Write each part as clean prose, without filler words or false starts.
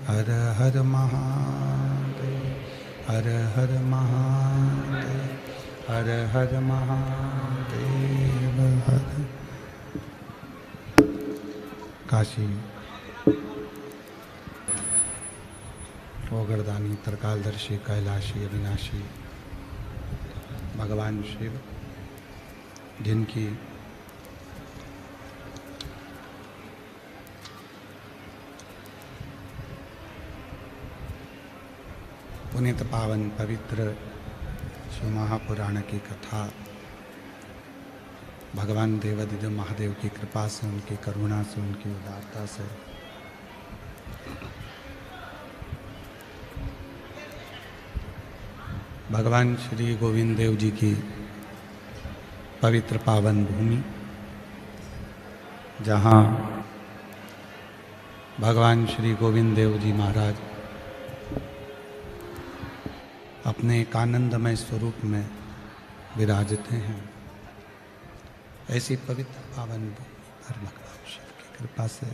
हर हर महादेव, हर हर महादेव, हर हर महादेव, हर काशी ओगरदानी तरकालदर्शी कैलाशी अविनाशी भगवान शिव, जिनकी पुनीत पावन पवित्र शिव महापुराण की कथा भगवान देवादिदेव महादेव की कृपा से, उनकी करुणा से, उनकी उदारता से भगवान श्री गोविंद देव जी की पवित्र पावन भूमि, जहाँ भगवान श्री गोविंद देव जी महाराज अपने एक आनंदमय स्वरूप में विराजते हैं, ऐसी पवित्र पावन भूमि पर भगवान शिव की कृपा से,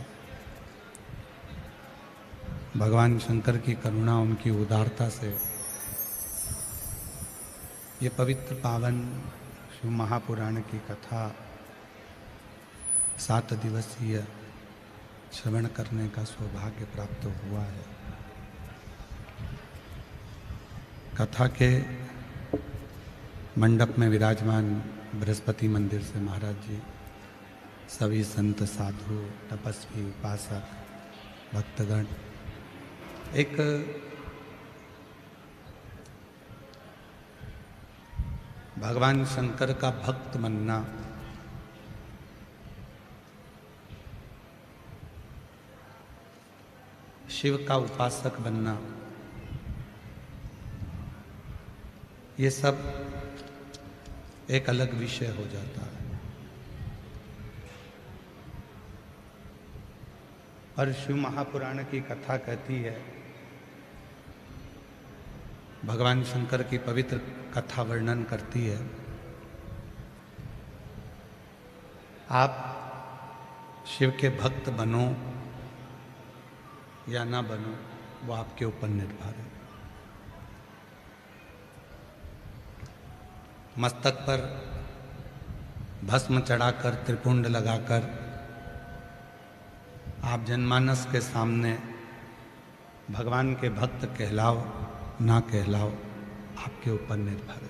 भगवान शंकर की करुणा, उनकी उदारता से ये पवित्र पावन शिव महापुराण की कथा 7 दिवसीय श्रवण करने का सौभाग्य प्राप्त हुआ है। कथा के मंडप में विराजमान बृहस्पति मंदिर से महाराज जी, सभी संत साधु, तपस्वी, उपासक, भक्तगण एक भगवान शंकर का भक्त बनना, शिव का उपासक बनना, ये सब एक अलग विषय हो जाता है। और शिव महापुराण की कथा कहती है, भगवान शंकर की पवित्र कथा वर्णन करती है, आप शिव के भक्त बनो या ना बनो, वो आपके ऊपर निर्भर है। मस्तक पर भस्म चढ़ाकर, त्रिपुंड लगाकर आप जनमानस के सामने भगवान के भक्त कहलाओ ना कहलाओ, आपके ऊपर निर्भर है।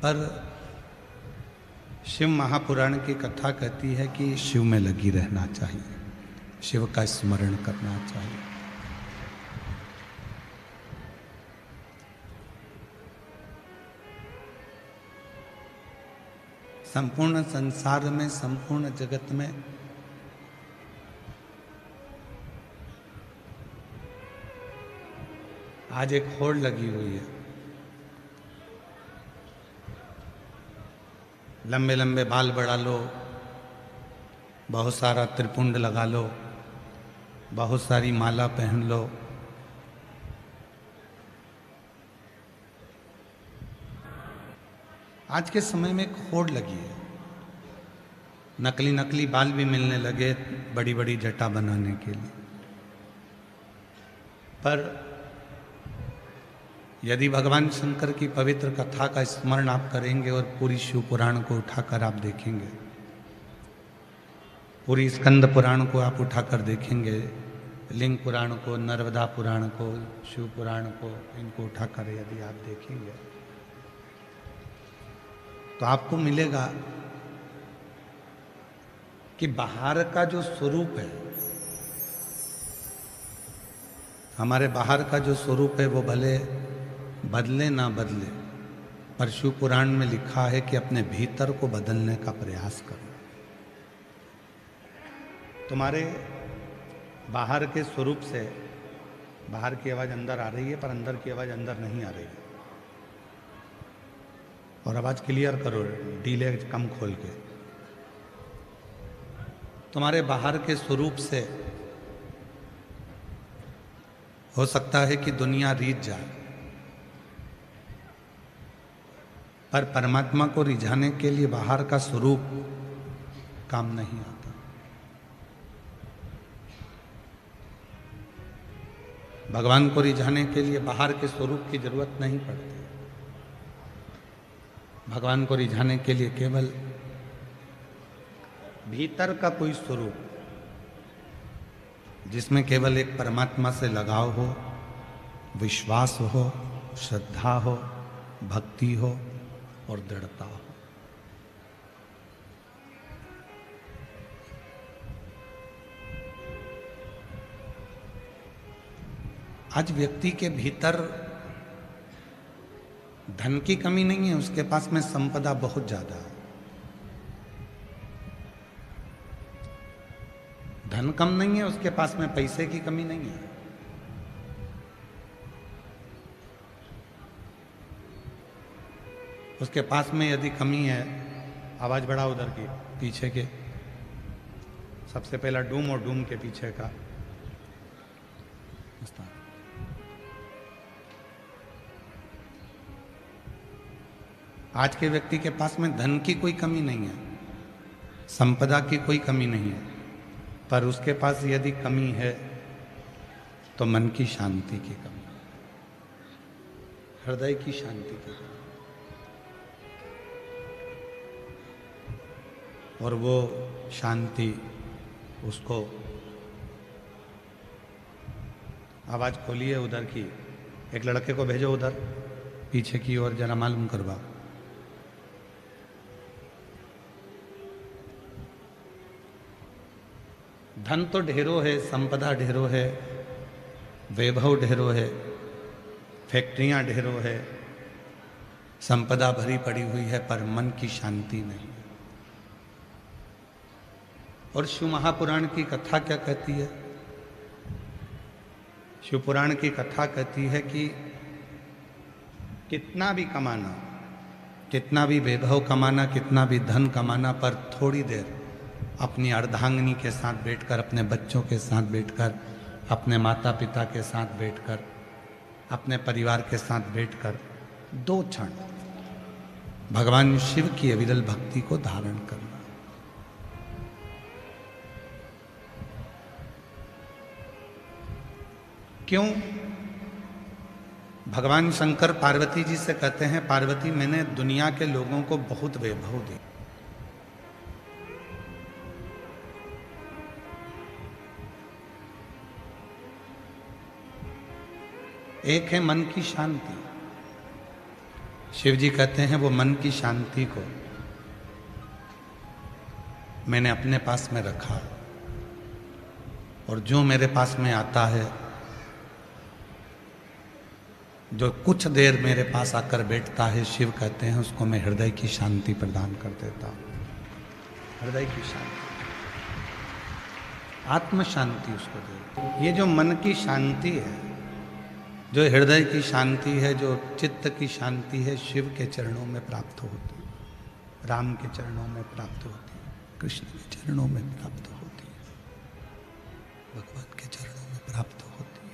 पर शिव महापुराण की कथा कहती है कि शिव में लगी रहना चाहिए, शिव का स्मरण करना चाहिए। संपूर्ण संसार में, संपूर्ण जगत में आज एक होड़ लगी हुई है। लंबे लंबे बाल बढ़ा लो, बहुत सारा त्रिपुंड लगा लो, बहुत सारी माला पहन लो, आज के समय में एक होड़ लगी है। नकली नकली बाल भी मिलने लगे बड़ी बड़ी जटा बनाने के लिए। पर यदि भगवान शंकर की पवित्र कथा का स्मरण आप करेंगे और पूरी शिव पुराण को उठाकर आप देखेंगे, पूरी स्कंद पुराण को आप उठाकर देखेंगे, लिंग पुराण को, नर्मदा पुराण को, शिव पुराण को, इनको उठाकर यदि आप देखेंगे तो आपको मिलेगा कि बाहर का जो स्वरूप है, हमारे बाहर का जो स्वरूप है, वो भले बदले ना बदले, पर शिव पुराण में लिखा है कि अपने भीतर को बदलने का प्रयास करो। तुम्हारे बाहर के स्वरूप से बाहर की आवाज़ अंदर आ रही है, पर अंदर की आवाज़ अंदर नहीं आ रही है। और आवाज़ क्लियर करो, डीले कम खोल के। तुम्हारे बाहर के स्वरूप से हो सकता है कि दुनिया रीझ जाए, पर परमात्मा को रिझाने के लिए बाहर का स्वरूप काम नहीं आता। भगवान को रिझाने के लिए बाहर के स्वरूप की जरूरत नहीं पड़ती। भगवान को रिझाने के लिए केवल भीतर का कोई स्वरूप जिसमें केवल एक परमात्मा से लगाव हो, विश्वास हो, श्रद्धा हो, भक्ति हो और दृढ़ता हो। आज व्यक्ति के भीतर धन की कमी नहीं है, उसके पास में संपदा बहुत ज्यादा है। धन कम नहीं है, उसके पास में पैसे की कमी नहीं है। उसके पास में यदि कमी है, आवाज बढ़ा उधर की पीछे के, सबसे पहला डूम और डूम के पीछे का। आज के व्यक्ति के पास में धन की कोई कमी नहीं है, संपदा की कोई कमी नहीं है, पर उसके पास यदि कमी है तो मन की शांति की कमी, हृदय की शांति की कमी। और वो शांति उसको, आवाज खोलिए उधर की, एक लड़के को भेजो उधर पीछे की ओर, जरा मालूम करवा। धन तो ढेरों है, संपदा ढेरों है, वैभव ढेरों है, फैक्ट्रियां ढेरों है, संपदा भरी पड़ी हुई है, पर मन की शांति नहीं। और शिव महापुराण की कथा क्या कहती है? शिव पुराण की कथा कहती है कि कितना भी कमाना, कितना भी वैभव कमाना, कितना भी धन कमाना, पर थोड़ी देर अपनी अर्धांगिनी के साथ बैठकर, अपने बच्चों के साथ बैठकर, अपने माता पिता के साथ बैठकर, अपने परिवार के साथ बैठकर 2 क्षण भगवान शिव की अविरल भक्ति को धारण करना। क्यों? भगवान शंकर पार्वती जी से कहते हैं, पार्वती मैंने दुनिया के लोगों को बहुत वैभव दिया, एक है मन की शांति। शिव जी कहते हैं वो मन की शांति को मैंने अपने पास में रखा, और जो मेरे पास में आता है, जो कुछ देर मेरे पास आकर बैठता है, शिव कहते हैं उसको मैं हृदय की शांति प्रदान कर देता हूं। हृदय की शांति, आत्म शांति उसको दे। ये जो मन की शांति है, जो हृदय की शांति है, जो चित्त की शांति है, शिव के चरणों में प्राप्त होती है, राम के चरणों में प्राप्त होती है, कृष्ण के चरणों में प्राप्त होती है, भगवान के चरणों में प्राप्त होती है।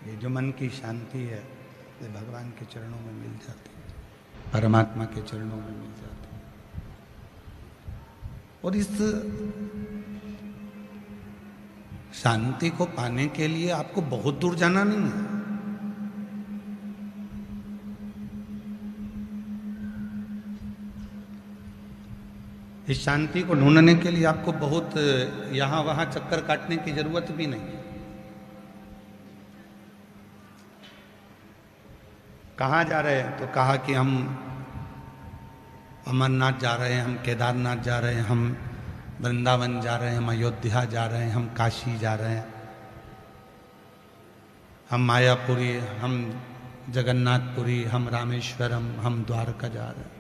ये जो मन की शांति है, ये भगवान के चरणों में मिल जाती है, परमात्मा के चरणों में मिल जाती है। और इस शांति को पाने के लिए आपको बहुत दूर जाना नहीं है। इस शांति को ढूंढने के लिए आपको बहुत यहां वहां चक्कर काटने की जरूरत भी नहीं है। कहाँ जा रहे हैं? तो कहा कि हम अमरनाथ जा रहे हैं, हम केदारनाथ जा रहे हैं, हम वृंदावन जा रहे हैं, हम अयोध्या जा रहे हैं, हम काशी जा रहे हैं, हम मायापुरी, हम जगन्नाथपुरी, हम रामेश्वरम, हम द्वारका जा रहे हैं।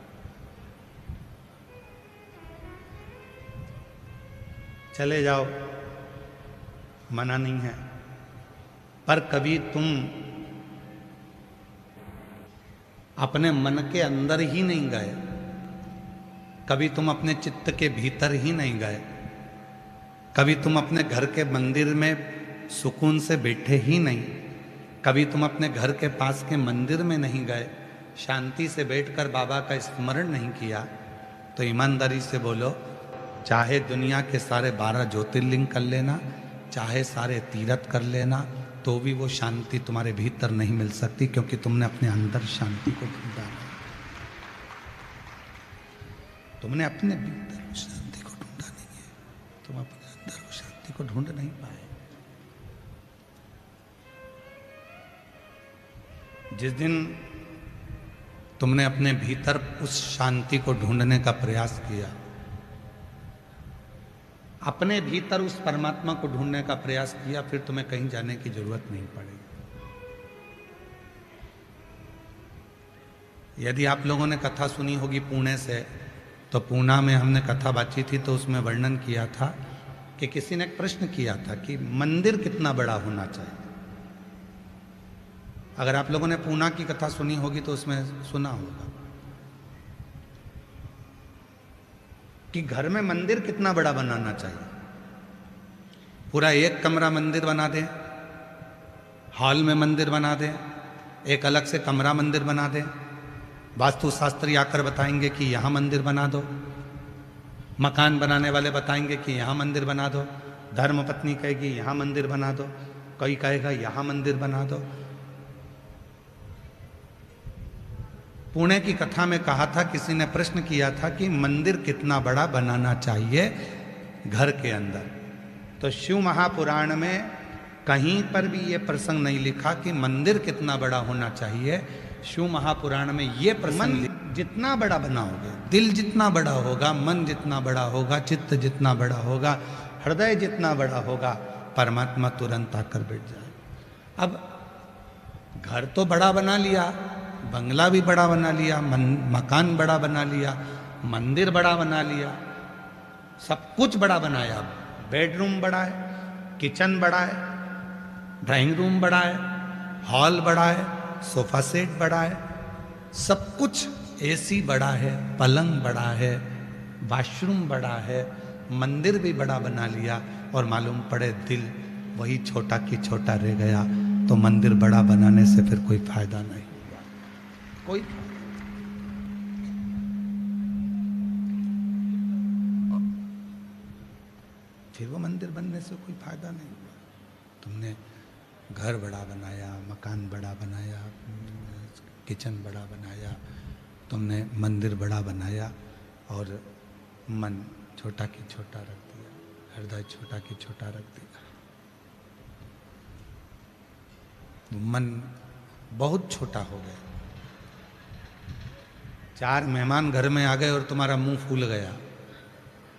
चले जाओ, मना नहीं है, पर कभी तुम अपने मन के अंदर ही नहीं गए, कभी तुम अपने चित्त के भीतर ही नहीं गए, कभी तुम अपने घर के मंदिर में सुकून से बैठे ही नहीं, कभी तुम अपने घर के पास के मंदिर में नहीं गए, शांति से बैठकर बाबा का स्मरण नहीं किया, तो ईमानदारी से बोलो, चाहे दुनिया के सारे 12 ज्योतिर्लिंग कर लेना, चाहे सारे तीर्थ कर लेना, तो भी वो शांति तुम्हारे भीतर नहीं मिल सकती, क्योंकि तुमने अपने अंदर शांति को ढूंढा नहीं। तुमने अपने भीतर उस शांति को ढूंढा नहीं है, तुम अपने अंदर उस शांति को ढूंढ नहीं पाए। जिस दिन तुमने अपने भीतर उस शांति को ढूंढने का प्रयास किया, अपने भीतर उस परमात्मा को ढूंढने का प्रयास किया, फिर तुम्हें कहीं जाने की जरूरत नहीं पड़ेगी। यदि आप लोगों ने कथा सुनी होगी पुणे से, तो पूना में हमने कथा बांची थी, तो उसमें वर्णन किया था कि किसी ने एक प्रश्न किया था कि मंदिर कितना बड़ा होना चाहिए। अगर आप लोगों ने पूना की कथा सुनी होगी तो उसमें सुना होगा कि घर में मंदिर कितना बड़ा बनाना चाहिए। पूरा एक कमरा मंदिर बना दें, हॉल में मंदिर बना दें, एक अलग से कमरा मंदिर बना दें, वास्तुशास्त्री आकर बताएंगे कि यहाँ मंदिर बना दो, मकान बनाने वाले बताएंगे कि यहाँ मंदिर बना दो, धर्मपत्नी कहेगी यहाँ मंदिर बना दो, कोई कहेगा यहाँ मंदिर बना दो। पुणे की कथा में कहा था, किसी ने प्रश्न किया था कि मंदिर कितना बड़ा बनाना चाहिए घर के अंदर। तो शिव महापुराण में कहीं पर भी ये प्रसंग नहीं लिखा कि मंदिर कितना बड़ा होना चाहिए। शिव महापुराण में ये प्रसंग, जितना बड़ा बनाओगे, दिल जितना बड़ा होगा, मन जितना बड़ा होगा, चित्त जितना बड़ा होगा, हृदय जितना बड़ा होगा, परमात्मा तुरंत आकर बैठ जाए। अब घर तो बड़ा बना लिया, बंगला भी बड़ा बना लिया, मकान बड़ा बना लिया, मंदिर बड़ा बना लिया, सब कुछ बड़ा बनाया। बेडरूम बड़ा है, किचन बड़ा है, ड्राइंग रूम बड़ा है, हॉल बड़ा है, सोफा सेट बड़ा है, सब कुछ, एसी बड़ा है, पलंग बड़ा है, वॉशरूम बड़ा है, मंदिर भी बड़ा बना लिया, और मालूम पड़े दिल वही छोटा की छोटा रह गया, तो मंदिर बड़ा बनाने से फिर कोई फायदा नहीं हुआ, कोई। फिर वो मंदिर बनने से कोई फायदा नहीं हुआ। तुमने घर बड़ा बनाया, मकान बड़ा बनाया, किचन बड़ा बनाया, तुमने मंदिर बड़ा बनाया, और मन छोटा की छोटा रख दिया, हृदय छोटा की छोटा रख दिया। मन बहुत छोटा हो गया। 4 मेहमान घर में आ गए और तुम्हारा मुंह फूल गया,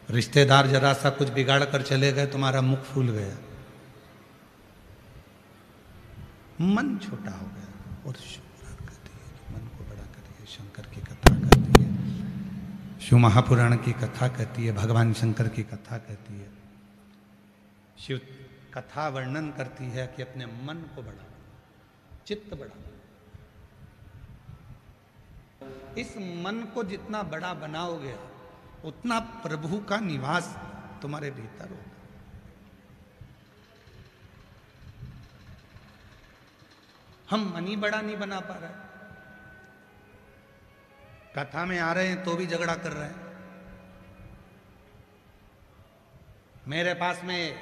रिश्तेदार जरा सा कुछ बिगाड़ कर चले गए, तुम्हारा मुख फूल गया, मन छोटा हो गया। और शुक्र करिए, मन को बड़ा करिए, शंकर की कथा कहती है, शिव महापुराण की कथा कहती है, भगवान शंकर की कथा कहती है। शिव कथा वर्णन करती है कि अपने मन को बड़ा, चित्त बड़ा, इस मन को जितना बड़ा बनाओगे उतना प्रभु का निवास तुम्हारे भीतर होगा। हम मन ही बड़ा नहीं बना पा रहे, कथा में आ रहे हैं तो भी झगड़ा कर रहे हैं। मेरे पास में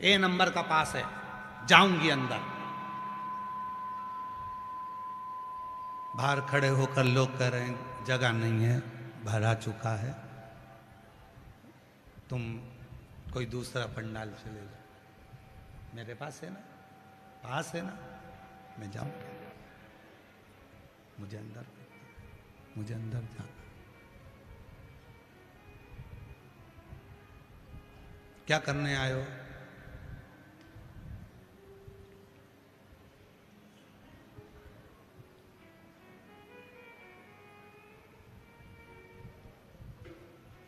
ए नंबर का पास है, जाऊंगी अंदर। बाहर खड़े होकर लोग कह रहे हैं जगह नहीं है, भरा चुका है, तुम कोई दूसरा पंडाल चले जाओ। मेरे पास है ना, पास है ना, मैं जाऊं, मुझे अंदर जाना। क्या करने आए हो?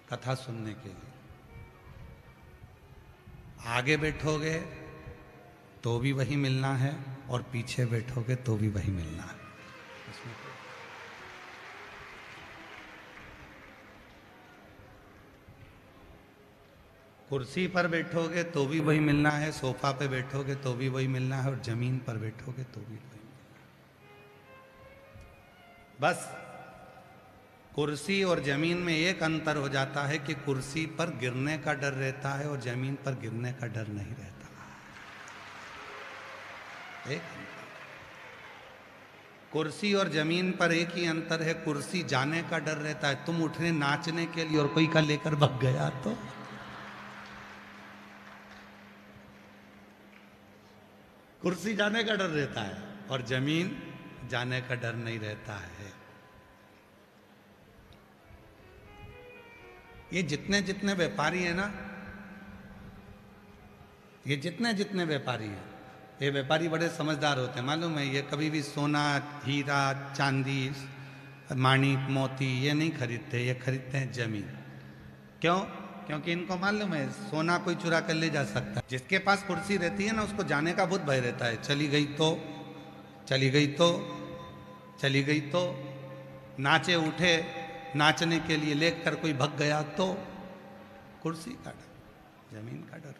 कथा सुनने के लिए। आगे बैठोगे तो भी वही मिलना है, और पीछे बैठोगे तो भी वही मिलना है। कुर्सी पर बैठोगे तो भी वही मिलना है, सोफा पे बैठोगे तो भी वही मिलना है, और जमीन पर बैठोगे तो भी वही मिलना है। बस कुर्सी और जमीन में एक अंतर हो जाता है कि कुर्सी पर गिरने का डर रहता है और जमीन पर गिरने का डर नहीं रहता। एक कुर्सी और जमीन पर एक ही अंतर है, कुर्सी जाने का डर रहता है, तुम उठने नाचने के लिए और कोई का लेकर भग गया तो कुर्सी जाने का डर रहता है और जमीन जाने का डर नहीं रहता है। ये जितने जितने व्यापारी है ना, ये जितने जितने व्यापारी हैं, ये व्यापारी बड़े समझदार होते हैं, मालूम है। ये कभी भी सोना, हीरा, चांदी, माणिक, मोती ये नहीं खरीदते, ये खरीदते हैं जमीन। क्यों? क्योंकि इनको मालूम है सोना कोई चुरा कर ले जा सकता है। जिसके पास कुर्सी रहती है ना, उसको जाने का बहुत भय रहता है। चली गई तो, चली गई तो, चली गई तो, नाचे उठे नाचने के लिए लेकर कोई भग गया तो, कुर्सी का डर, जमीन का डर।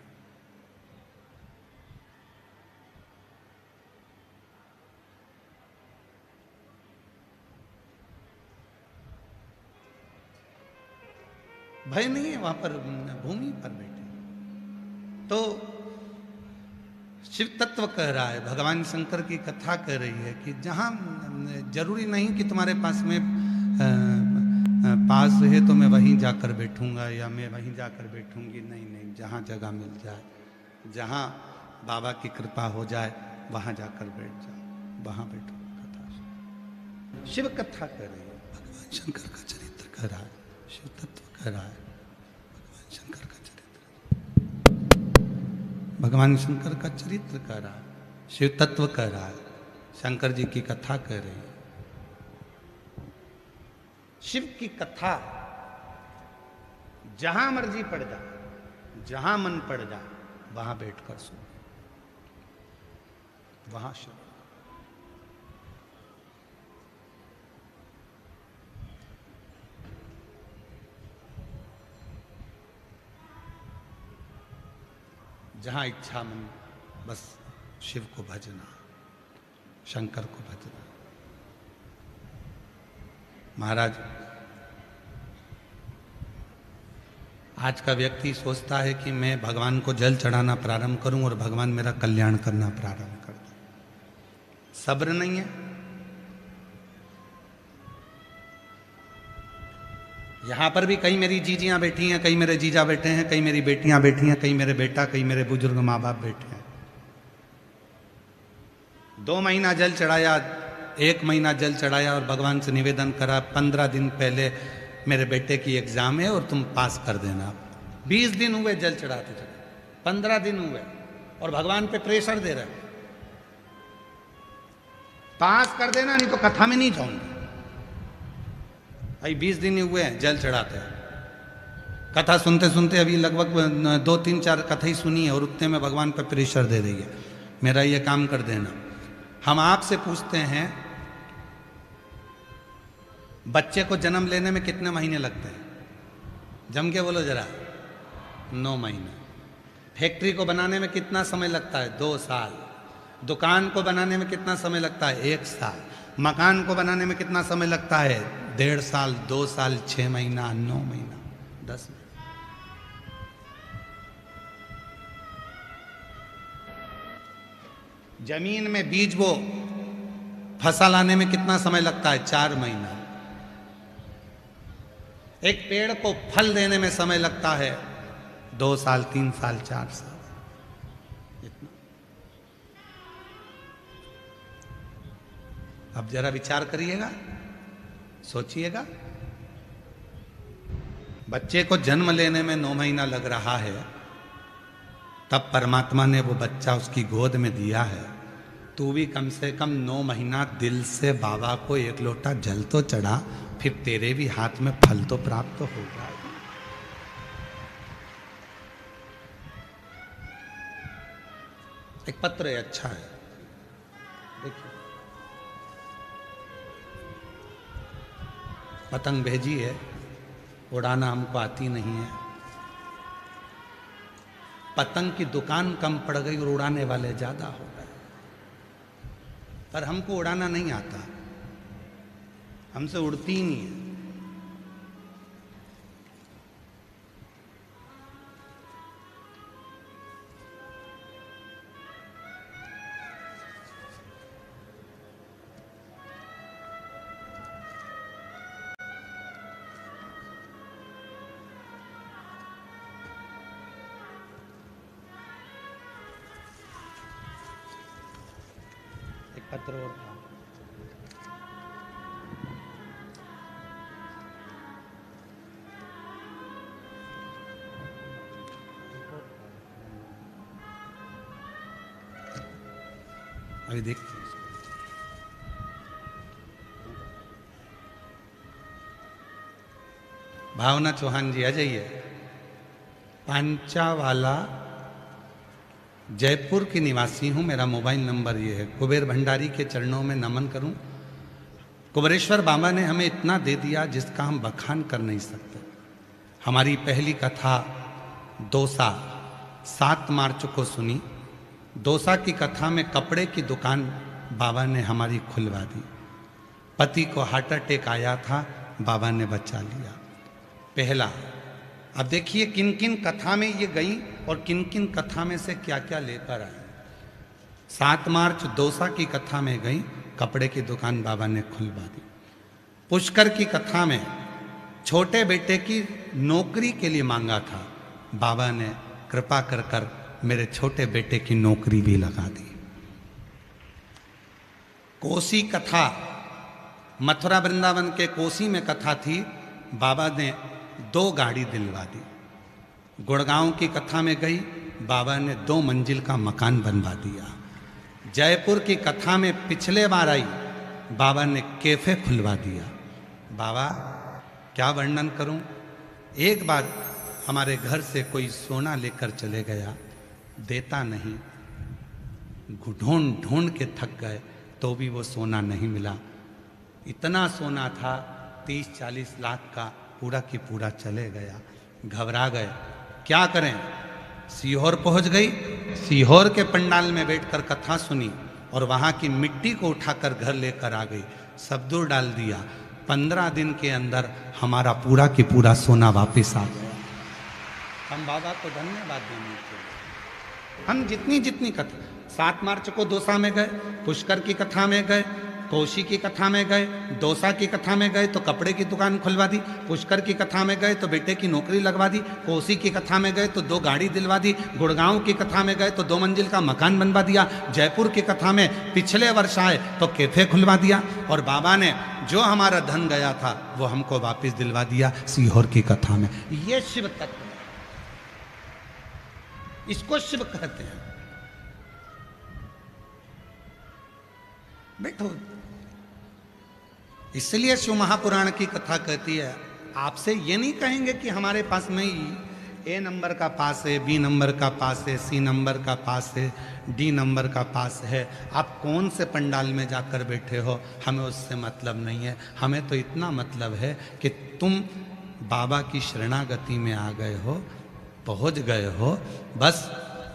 भय नहीं है वहां पर, भूमि पर बैठे। तो शिव तत्व कह रहा है, भगवान शंकर की कथा कह रही है कि जहां जरूरी नहीं कि तुम्हारे पास में पास है तो मैं वहीं जाकर बैठूंगा या मैं वहीं जाकर बैठूंगी, नहीं नहीं, जहां जगह मिल जाए, जहां बाबा की कृपा हो जाए वहां जाकर बैठ जाओ, वहां बैठो। कथा शिव कथा कह रही है, भगवान शंकर का चरित्र कह रहा है, शिव तत्व कह रहा है, भगवान शंकर का चरित्र, भगवान शंकर का चरित्र कह रहा है, शिव तत्व कह रहा है, शंकर जी की कथा कह रही है। शिव की कथा जहां मर्जी पड़ जा, जहां मन पड़ जा, वहां बैठकर सुन, वहां शिव। जहां इच्छा मन, बस शिव को भजना, शंकर को भजना। महाराज, आज का व्यक्ति सोचता है कि मैं भगवान को जल चढ़ाना प्रारंभ करूं और भगवान मेरा कल्याण करना प्रारंभ कर दे। सब्र नहीं है। यहां पर भी कई मेरी जीजियां बैठी हैं, कई मेरे जीजा बैठे हैं, कई मेरी बेटियां बैठी हैं, कई मेरे बेटा, कई मेरे बुजुर्ग माँ बाप बैठे हैं। 2 महीना जल चढ़ाया, 1 महीना जल चढ़ाया और भगवान से निवेदन करा, 15 दिन पहले मेरे बेटे की एग्जाम है और तुम पास कर देना। 20 दिन हुए जल चढ़ाते चढ़ाते, 15 दिन हुए और भगवान पे प्रेशर दे रहे, पास कर देना नहीं तो कथा में नहीं जाऊंगी। भाई 20 दिन ही हुए हैं जल चढ़ाते हैं, कथा सुनते सुनते अभी लगभग 2, 3, 4 कथा ही सुनी है और उतने में भगवान पे प्रेशर दे रही है, मेरा ये काम कर देना। हम आपसे पूछते हैं, बच्चे को जन्म लेने में कितने महीने लगते हैं? जम के बोलो जरा। 9 महीने। फैक्ट्री को बनाने में कितना समय लगता है? 2 साल। दुकान को बनाने में कितना समय लगता है? 1 साल। मकान को बनाने में कितना समय लगता है? 1.5 साल, 2 साल, 6 महीना, 9 महीना, 10 महीना। जमीन में बीज बो, फसल आने में कितना समय लगता है? 4 महीना। एक पेड़ को फल देने में समय लगता है 2 साल, 3 साल, 4 साल, इतना। अब जरा विचार करिएगा, सोचिएगा। बच्चे को जन्म लेने में 9 महीना लग रहा है, तब परमात्मा ने वो बच्चा उसकी गोद में दिया है। तू भी कम से कम 9 महीना दिल से बाबा को 1 लोटा जल तो चढ़ा, फिर तेरे भी हाथ में फल तो प्राप्त हो जाएगा। एक पत्र है, अच्छा है, देखिए। पतंग भेजी है, उड़ाना हमको आती नहीं है। पतंग की दुकान कम पड़ गई और उड़ाने वाले ज्यादा हो गए, पर हमको उड़ाना नहीं आता, हमसे उड़ती ही नहीं है। पत्र और था। अभी देखते हैं। भावना चौहान जी आ जाइए। पांचावाला, जयपुर की निवासी हूं, मेरा मोबाइल नंबर ये है। कुबेर भंडारी के चरणों में नमन करूं। कुबेरेश्वर बाबा ने हमें इतना दे दिया जिसका हम बखान कर नहीं सकते। हमारी पहली कथा दोसा 7 मार्च को सुनी। दोसा की कथा में कपड़े की दुकान बाबा ने हमारी खुलवा दी। पति को हार्ट अटैक आया था, बाबा ने बचा लिया। पहला। अब देखिए किन किन कथा में ये गई और किन किन कथा में से क्या क्या लेकर आई। 7 मार्च दोसा की कथा में गई, कपड़े की दुकान बाबा ने खुलवा दी। पुष्कर की कथा में छोटे बेटे की नौकरी के लिए मांगा था, बाबा ने कृपा कर कर मेरे छोटे बेटे की नौकरी भी लगा दी। कोसी कथा, मथुरा वृंदावन के कोसी में कथा थी, बाबा ने 2 गाड़ी दिलवा दी। गुड़गांव की कथा में गई, बाबा ने 2 मंजिल का मकान बनवा दिया। जयपुर की कथा में पिछले बार आई, बाबा ने कैफे खुलवा दिया। बाबा क्या वर्णन करूं। एक बार हमारे घर से कोई सोना लेकर चले गया, देता नहीं, ढूंढ ढूंढ के थक गए तो भी वो सोना नहीं मिला। इतना सोना था 30-40 लाख का, पूरा की पूरा चले गया। घबरा गए, क्या करें। सीहोर पहुंच गई, सीहोर के पंडाल में बैठकर कथा सुनी और वहां की मिट्टी को उठाकर घर लेकर आ गई, सब दूर डाल दिया। 15 दिन के अंदर हमारा पूरा की पूरा सोना वापस आ गया। हम बाबा को धन्यवाद देने चाहिए। हम जितनी जितनी कथा, 7 मार्च को दोसा में गए, पुष्कर की कथा में गए, कोशी की कथा में गए, दोसा की कथा में गए तो कपड़े की दुकान खुलवा दी, पुष्कर की कथा में गए तो बेटे की नौकरी लगवा दी, कोसी की कथा में गए तो 2 गाड़ी दिलवा दी, गुड़गांव की कथा में गए तो 2 मंजिल का मकान बनवा दिया, जयपुर की कथा में पिछले वर्ष आए तो कैफे खुलवा दिया, और बाबा ने जो हमारा धन गया था वो हमको वापस दिलवा दिया सीहोर की कथा में। ये शिव तत्व, इसको शिव कहते हैं। बैठो। इसलिए शिव महापुराण की कथा कहती है, आपसे ये नहीं कहेंगे कि हमारे पास में ही ए नंबर का पास है, बी नंबर का पास है, सी नंबर का पास है, डी नंबर का पास है, आप कौन से पंडाल में जाकर बैठे हो, हमें उससे मतलब नहीं है। हमें तो इतना मतलब है कि तुम बाबा की शरणागति में आ गए हो, पहुंच गए हो, बस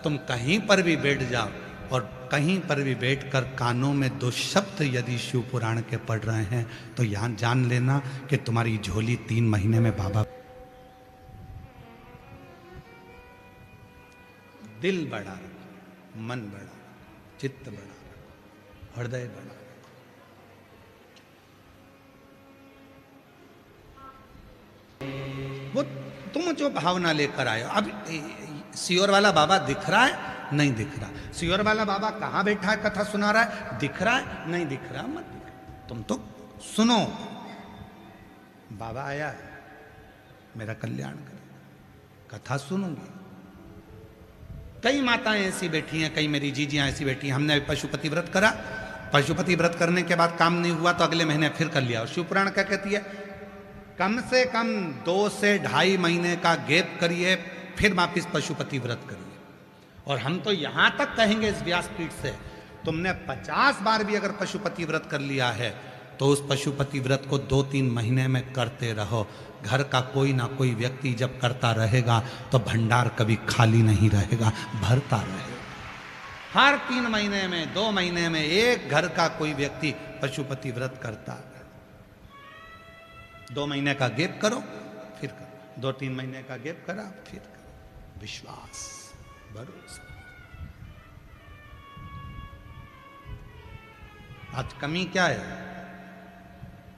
तुम कहीं पर भी बैठ जाओ और कहीं पर भी बैठकर कानों में 2 शब्द यदि शिव पुराण के पढ़ रहे हैं तो यहाँ जान लेना कि तुम्हारी झोली 3 महीने में बाबा। दिल बड़ा रखो, मन बड़ा रखो, चित्त बड़ा रखो, हृदय बड़ा रखो। वो तुम जो भावना लेकर आए हो। अब सीहोर वाला बाबा दिख रहा है, नहीं दिख रहा। सीहोर वाला बाबा कहाँ बैठा है, कथा सुना रहा है, दिख रहा है, नहीं दिख रहा, मत दिख रहा। तुम तो सुनो, बाबा आया है, मेरा कल्याण करेगा, कथा सुनूंगी। कई माताएं ऐसी बैठी हैं, कई मेरी जीजियां ऐसी बैठी हैं। हमने पशुपति व्रत करा, पशुपति व्रत करने के बाद काम नहीं हुआ तो अगले महीने फिर कर लिया। और शिव पुराण क्या कहती है, कम से कम 2 से 2.5 महीने का गैप करिए, फिर वापिस पशुपति व्रत करिए। और हम तो यहां तक कहेंगे इस व्यासपीठ से, तुमने 50 बार भी अगर पशुपति व्रत कर लिया है तो उस पशुपति व्रत को 2-3 महीने में करते रहो। घर का कोई ना कोई व्यक्ति जब करता रहेगा तो भंडार कभी खाली नहीं रहेगा, भरता रहेगा। हर 3 महीने में, 2 महीने में एक घर का कोई व्यक्ति पशुपति व्रत करता है। 2 महीने का गैप करो, फिर करो, 2-3 महीने का गैप करा, फिर करो। विश्वास, भरोसा। आज कमी क्या है?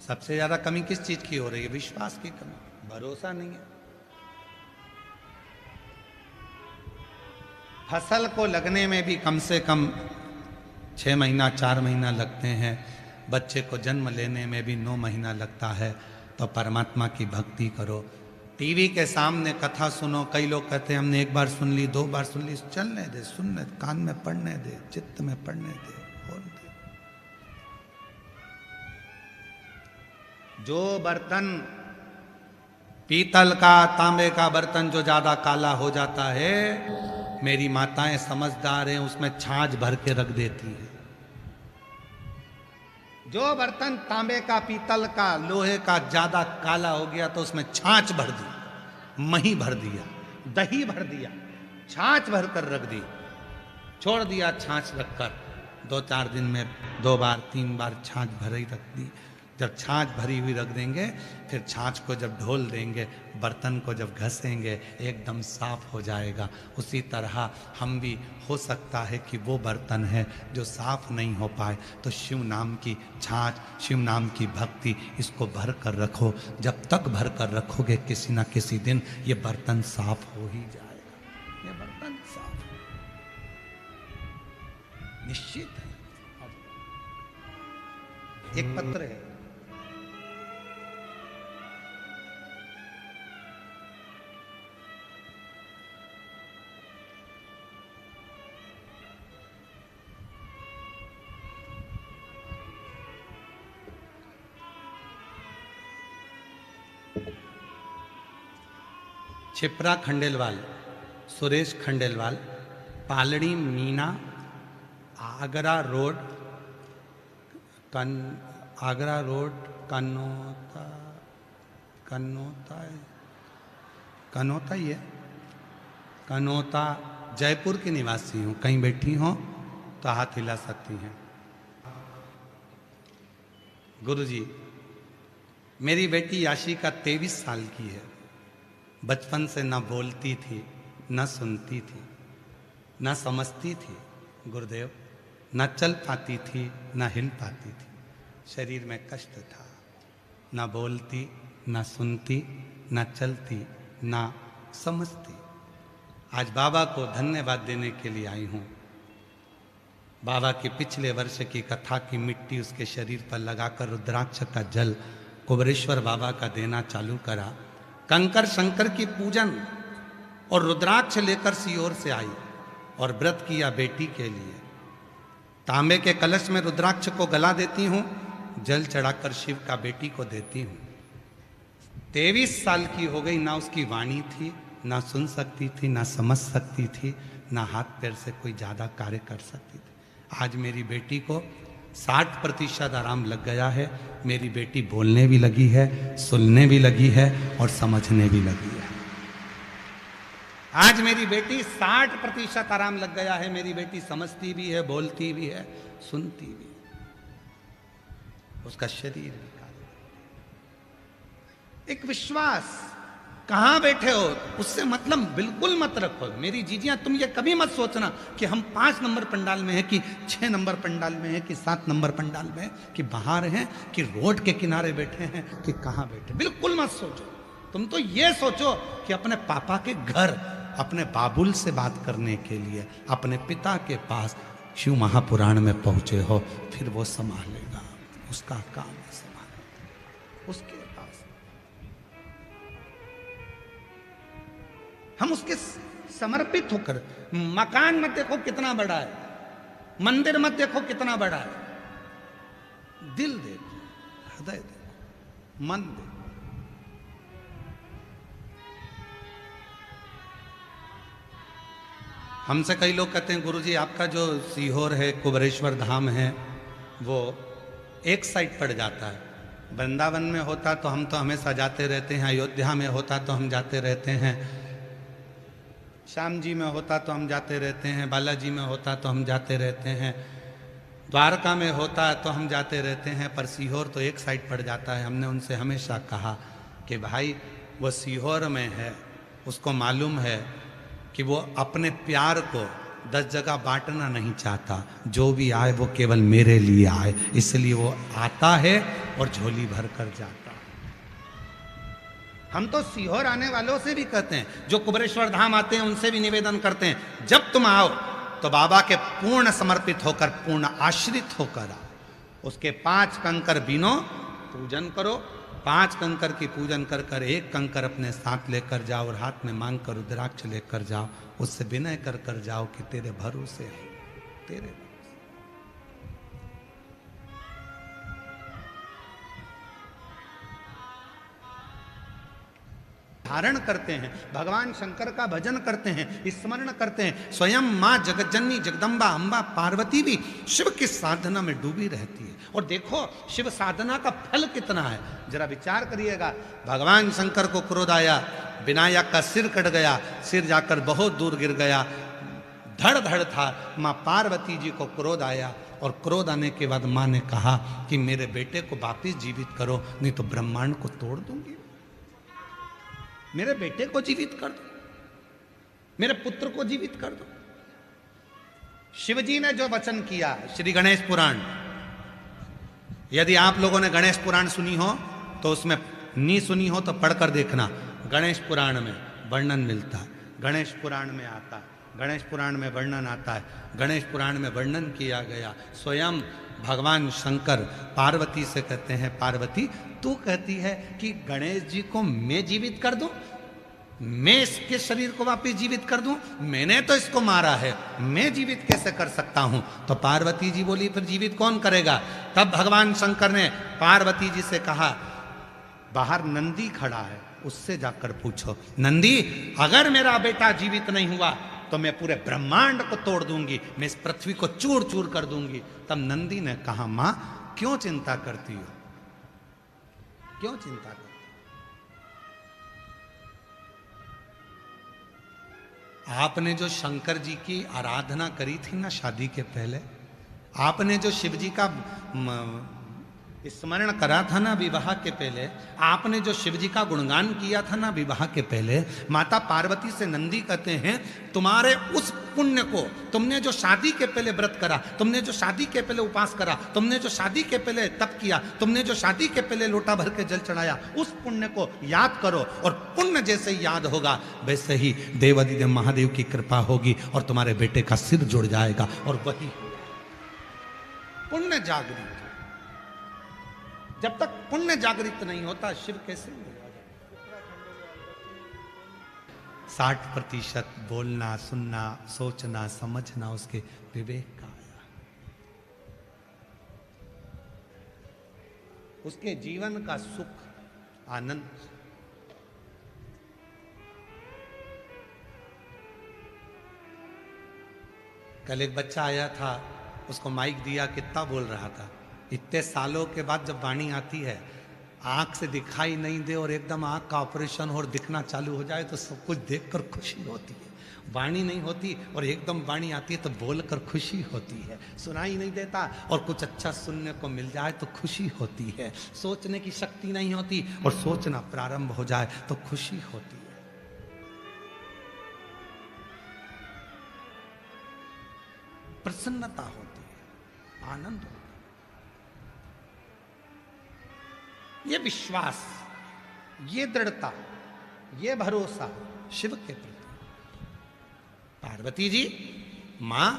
सबसे ज्यादा कमी किस चीज की हो रही है? विश्वास की कमी, भरोसा नहीं है। फसल को लगने में भी कम से कम 6 महीना 4 महीना लगते हैं, बच्चे को जन्म लेने में भी 9 महीना लगता है। तो परमात्मा की भक्ति करो, टीवी के सामने कथा सुनो। कई लोग कहते हैं हमने 1 बार सुन ली, 2 बार सुन ली, चलने दे, सुनने, कान में पढ़ने दे, चित्त में पढ़ने दे, बोल दे। जो बर्तन पीतल का, तांबे का बर्तन जो ज्यादा काला हो जाता है, मेरी माताएं समझदार हैं, उसमें छाछ भर के रख देती है। जो बर्तन तांबे का, पीतल का, लोहे का ज्यादा काला हो गया तो उसमें छाछ भर दी, मही भर दिया, दही भर दिया, छाछ भर कर रख दी, छोड़ दिया छाछ रखकर। 2-4 दिन में 2 बार 3 बार छाछ भरी रख दी। जब छाछ भरी हुई रख देंगे, फिर छाछ को जब ढोल देंगे, बर्तन को जब घसेंगे, एकदम साफ हो जाएगा। उसी तरह हम भी, हो सकता है कि वो बर्तन है जो साफ नहीं हो पाए, तो शिव नाम की छाछ, शिव नाम की भक्ति, इसको भर कर रखो। जब तक भर कर रखोगे, किसी ना किसी दिन ये बर्तन साफ हो ही जाएगा। ये बर्तन साफ निश्चित है। एक पत्र है, छिपरा खंडेलवाल, सुरेश खंडेलवाल, पालड़ी मीना, आगरा रोड, आगरा रोड, कनौता, कनौता ही है, कनौता, जयपुर की निवासी हूँ। कहीं बैठी हो तो हाथ हिला सकती हैं। गुरुजी, मेरी बेटी याशिका 23 साल की है। बचपन से न बोलती थी, न सुनती थी, न समझती थी गुरुदेव, न चल पाती थी, न हिल पाती थी। शरीर में कष्ट था, न बोलती, न सुनती, न चलती, न समझती। आज बाबा को धन्यवाद देने के लिए आई हूँ। बाबा के पिछले वर्ष की कथा की मिट्टी उसके शरीर पर लगाकर रुद्राक्ष का जल कुबरेश्वर बाबा का देना चालू करा। कंकर शंकर की पूजन और रुद्राक्ष लेकर सीहोर से आई और व्रत किया बेटी के लिए। तांबे के कलश में रुद्राक्ष को गला देती हूँ, जल चढ़ाकर शिव का बेटी को देती हूँ। 23 साल की हो गई, ना उसकी वाणी थी, ना सुन सकती थी, ना समझ सकती थी, ना हाथ पैर से कोई ज्यादा कार्य कर सकती थी। आज मेरी बेटी को 60% आराम लग गया है। मेरी बेटी बोलने भी लगी है, सुनने भी लगी है और समझने भी लगी है। आज मेरी बेटी 60% आराम लग गया है। मेरी बेटी समझती भी है, बोलती भी है, सुनती भी है। उसका शरीर भी काला। एक विश्वास, कहां बैठे हो उससे मतलब बिल्कुल मत रखो। मेरी जीजियां, तुम ये कभी मत सोचना कि हम 5 नंबर पंडाल में है, कि 6 नंबर पंडाल में है, कि 7 नंबर पंडाल में है, कि बाहर हैं, कि रोड के किनारे बैठे हैं, कि कहां बैठे। बिल्कुल मत सोचो। तुम तो ये सोचो कि अपने पापा के घर, अपने बाबुल से बात करने के लिए अपने पिता के पास शिव महापुराण में पहुंचे हो, फिर वो संभालेगा, उसका काम संभालेगा उसके पास। हम उसके समर्पित होकर, मकान मत देखो कितना बड़ा है, मंदिर मत देखो कितना बड़ा है, दिल देखो, हृदय देखो, मन देखो। हमसे कई लोग कहते हैं गुरुजी आपका जो सीहोर है, कुबरेश्वर धाम है, वो एक साइड पड़ जाता है। वृंदावन में होता तो हम तो हमेशा जाते रहते हैं, अयोध्या में होता तो हम जाते रहते हैं, श्याम जी में होता तो हम जाते रहते हैं, बालाजी में होता तो हम जाते रहते हैं, द्वारका में होता तो हम जाते रहते हैं, पर सीहोर तो एक साइड पड़ जाता है। हमने उनसे हमेशा कहा कि भाई वो सीहोर में है, उसको मालूम है कि वो अपने प्यार को 10 जगह बांटना नहीं चाहता। जो भी आए वो केवल मेरे लिए आए, इसलिए वो आता है और झोली भर कर जाता है। हम तो सीहोर आने वालों से भी कहते हैं, जो कुबरेश्वर धाम आते हैं उनसे भी निवेदन करते हैं, जब तुम आओ तो बाबा के पूर्ण समर्पित होकर, पूर्ण आश्रित होकर आओ। उसके 5 कंकर बीनो, पूजन करो। 5 कंकर की पूजन कर कर 1 कंकर अपने साथ लेकर जाओ और हाथ में मांग कर रुद्राक्ष लेकर जाओ। उससे विनय कर कर जाओ कि तेरे भरोसे है, तेरे धारण करते हैं, भगवान शंकर का भजन करते हैं, स्मरण करते हैं। स्वयं माँ जगज्जननी जगदम्बा अम्बा पार्वती भी शिव की साधना में डूबी रहती है। और देखो शिव साधना का फल कितना है, जरा विचार करिएगा। भगवान शंकर को क्रोध आया, विनायक का सिर कट गया, सिर जाकर बहुत दूर गिर गया, धड़ धड़ था। माँ पार्वती जी को क्रोध आया और क्रोध आने के बाद माँ ने कहा कि मेरे बेटे को वापिस जीवित करो, नहीं तो ब्रह्मांड को तोड़ दूंगी। मेरे बेटे को जीवित कर दो, मेरे पुत्र को जीवित कर दो। शिवजी ने जो वचन किया, श्री गणेश पुराण, यदि आप लोगों ने गणेश पुराण सुनी हो तो उसमें नहीं सुनी हो तो पढ़कर देखना। गणेश पुराण में वर्णन मिलता है, गणेश पुराण में आता है, गणेश पुराण में वर्णन आता है। गणेश पुराण में वर्णन किया गया, स्वयं भगवान शंकर पार्वती से कहते हैं, पार्वती तू कहती है कि गणेश जी को मैं जीवित कर दूं, मैं इसके शरीर को वापस जीवित कर दूं, मैंने तो इसको मारा है, मैं जीवित कैसे कर सकता हूं? तो पार्वती जी बोली फिर जीवित कौन करेगा? तब भगवान शंकर ने पार्वती जी से कहा, बाहर नंदी खड़ा है, उससे जाकर पूछो, नंदी अगर मेरा बेटा जीवित नहीं हुआ तो मैं पूरे ब्रह्मांड को तोड़ दूंगी, मैं इस पृथ्वी को चूर चूर कर दूंगी। तब नंदी ने कहा, मां क्यों चिंता करती हो, क्यों चिंता करती? आपने जो शंकर जी की आराधना करी थी ना शादी के पहले, आपने जो शिव जी का स्मरण करा था ना विवाह के पहले, आपने जो शिव जी का गुणगान किया था ना विवाह के पहले, माता पार्वती से नंदी कहते हैं तुम्हारे उस पुण्य को, तुमने जो शादी के पहले व्रत करा, तुमने जो शादी के पहले उपास करा, तुमने जो शादी के पहले तप किया, तुमने जो शादी के पहले लोटा भर के जल चढ़ाया, उस पुण्य को याद करो। और पुण्य जैसे ही याद होगा वैसे ही देवादिदेव महादेव की कृपा होगी और तुम्हारे बेटे का सिर जुड़ जाएगा। और वही पुण्य जागृत, जब तक पुण्य जागृत नहीं होता शिव कैसे? 60% बोलना, सुनना, सोचना, समझना उसके विवेक का आया, उसके जीवन का सुख, आनंद। कल एक बच्चा आया था, उसको माइक दिया, कितना बोल रहा था। इतने सालों के बाद जब वाणी आती है, आंख से दिखाई नहीं दे और एकदम आंख का ऑपरेशन हो और दिखना चालू हो जाए तो सब कुछ देखकर खुशी होती है। वाणी नहीं होती और एकदम वाणी आती है तो बोलकर खुशी होती है। सुनाई नहीं देता और कुछ अच्छा सुनने को मिल जाए तो खुशी होती है। सोचने की शक्ति नहीं होती और सोचना प्रारंभ हो जाए तो खुशी होती है। प्रसन्नता होती है, आनंद होता है। ये विश्वास, ये दृढ़ता, ये भरोसा शिव के प्रति। पार्वती जी, मां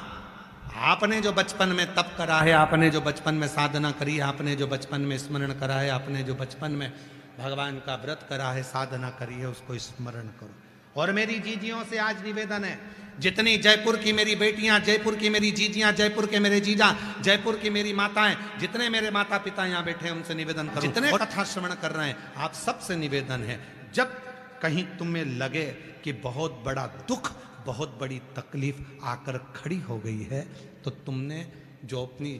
आपने जो बचपन में तप करा है, आपने जो बचपन में साधना करी है, आपने जो बचपन में स्मरण करा है, आपने जो बचपन में भगवान का व्रत करा है, साधना करी है, उसको स्मरण करो। और मेरी जीजियों से आज निवेदन है, जितनी जयपुर की मेरी बेटियां, जयपुर की मेरी जीजियां, जयपुर के मेरे जीजा, जयपुर की मेरी माताएं, जितने मेरे माता पिता यहाँ बैठे हैं उनसे निवेदन करो, जितने कथा श्रवण कर रहे हैं आप सबसे निवेदन है, जब कहीं तुम्हें लगे कि बहुत बड़ा दुख, बहुत बड़ी तकलीफ आकर खड़ी हो गई है, तो तुमने जो अपनी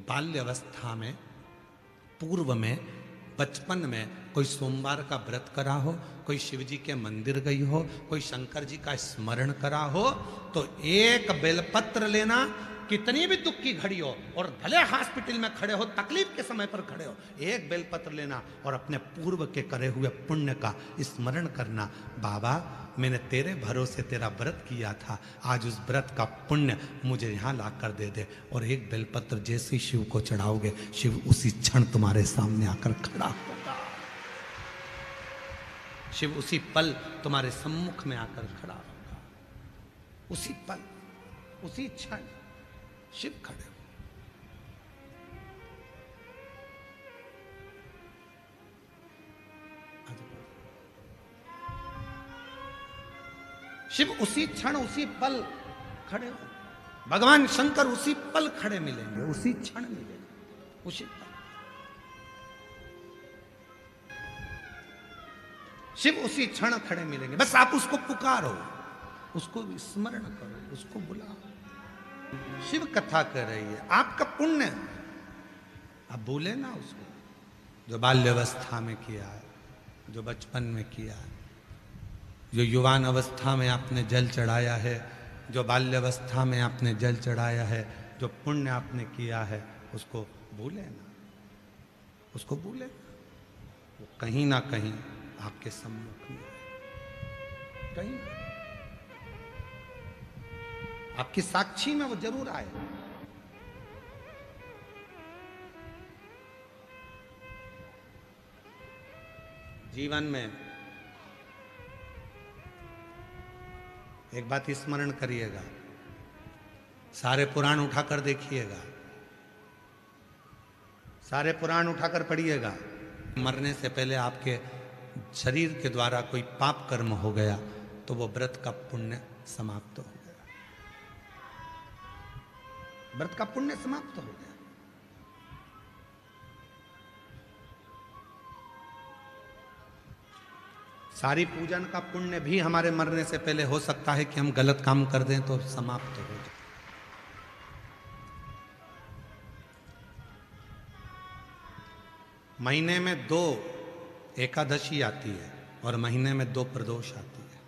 बाल्यावस्था में, पूर्व में, बचपन में कोई सोमवार का व्रत करा हो, कोई शिव जी के मंदिर गई हो, कोई शंकर जी का स्मरण करा हो, तो एक बेलपत्र लेना, कितनी भी दुख की घड़ी हो और भले हॉस्पिटल में खड़े हो, तकलीफ के समय पर खड़े हो, एक बेलपत्र लेना और अपने पूर्व के करे हुए पुण्य का स्मरण करना। बाबा मैंने तेरे भरोसे तेरा व्रत किया था, आज उस व्रत का पुण्य मुझे यहाँ ला कर दे दे। और एक बेलपत्र जैसे ही शिव को चढ़ाओगे, शिव उसी क्षण तुम्हारे सामने आकर खड़ा होगा। शिव उसी पल तुम्हारे सम्मुख में आकर खड़ा होगा, उसी पल। उसी क्षण शिव खड़े हुए। शिव उसी क्षण उसी पल खड़े हो। भगवान शंकर उसी पल खड़े मिलेंगे, उसी क्षण मिलेंगे, उसी पल। शिव उसी क्षण खड़े मिलेंगे। बस आप उसको पुकारो, उसको स्मरण करो, उसको बुलाओ। शिव कथा कर रही है, आपका पुण्य आप भूले ना उसको, जो बाल्यावस्था में किया है, जो बचपन में किया है, जो युवान अवस्था में आपने जल चढ़ाया है, जो बाल्यावस्था में आपने जल चढ़ाया है, जो पुण्य आपने किया है, उसको भूले ना, उसको भूले ना। वो कहीं ना कहीं आपके सम्मुख में, कहीं ना, आपकी साक्षी में वो जरूर आए। जीवन में एक बात स्मरण करिएगा, सारे पुराण उठाकर देखिएगा, सारे पुराण उठाकर पढ़िएगा। मरने से पहले आपके शरीर के द्वारा कोई पाप कर्म हो गया तो वो व्रत का पुण्य समाप्त हो गया, व्रत का पुण्य समाप्त हो गया। सारी पूजन का पुण्य भी हमारे मरने से पहले हो सकता है कि हम गलत काम कर दें तो समाप्त हो जाए। महीने में 2 एकादशी आती है और महीने में 2 प्रदोष आती है।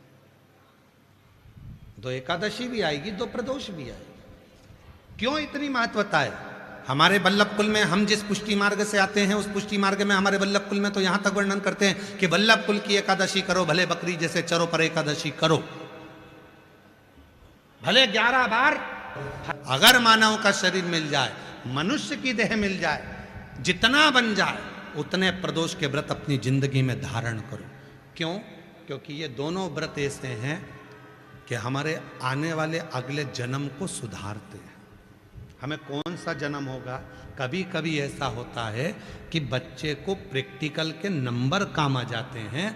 2 एकादशी भी आएगी, 2 प्रदोष भी आएगी। क्यों इतनी महत्वता है? हमारे वल्लभ कुल में, हम जिस पुष्टि मार्ग से आते हैं, उस पुष्टि मार्ग में हमारे वल्लभ कुल में तो यहां तक वर्णन करते हैं कि वल्लभ कुल की एकादशी करो, भले बकरी जैसे चरो पर एकादशी करो, भले 11 बार। अगर मानव का शरीर मिल जाए, मनुष्य की देह मिल जाए, जितना बन जाए उतने प्रदोष के व्रत अपनी जिंदगी में धारण करो। क्यों? क्योंकि ये दोनों व्रत ऐसे हैं कि हमारे आने वाले अगले जन्म को सुधारते हैं। हमें कौन सा जन्म होगा? कभी कभी ऐसा होता है कि बच्चे को प्रैक्टिकल के नंबर काम आ जाते हैं।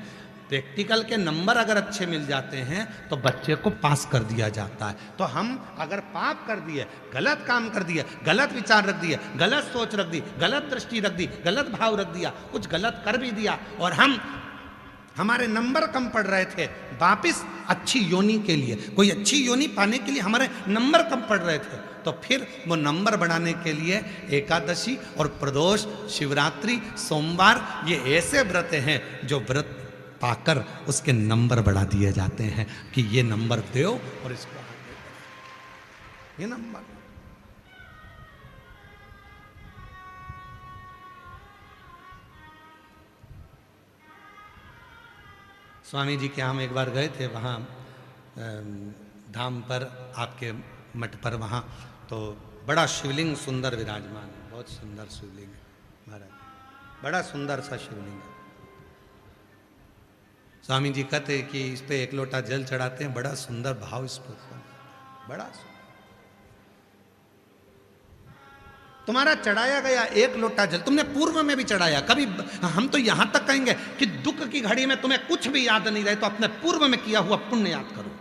प्रैक्टिकल के नंबर अगर अच्छे मिल जाते हैं तो बच्चे को पास कर दिया जाता है। तो हम अगर पाप कर दिए, गलत काम कर दिए, गलत विचार रख दिए, गलत सोच रख दी, गलत दृष्टि रख दी, गलत भाव रख दिया, कुछ गलत कर भी दिया और हमारे नंबर कम पड़ रहे थे, वापिस अच्छी योनि के लिए, कोई अच्छी योनि पाने के लिए हमारे नंबर कम पड़ रहे थे, तो फिर वो नंबर बढ़ाने के लिए एकादशी और प्रदोष, शिवरात्रि, सोमवार, ये ऐसे व्रत हैं जो व्रत पाकर उसके नंबर बढ़ा दिए जाते हैं कि ये नंबर दो और इसको आगे बढ़ाओ। ये नंबर। स्वामी जी के हम एक बार गए थे वहाँ धाम पर, आपके मठ पर, वहाँ तो बड़ा शिवलिंग सुंदर विराजमान, बहुत सुंदर शिवलिंग है महाराज, बड़ा सुंदर सा शिवलिंग है। स्वामी जी कहते कि इस पे 1 लोटा जल चढ़ाते हैं, बड़ा सुंदर भाव इस पर, बड़ा सुंदर। तुम्हारा चढ़ाया गया 1 लोटा जल तुमने पूर्व में भी चढ़ाया, कभी हम तो यहां तक कहेंगे कि दुख की घड़ी में तुम्हें कुछ भी याद नहीं रहे तो अपने पूर्व में किया हुआ पुण्य याद करो,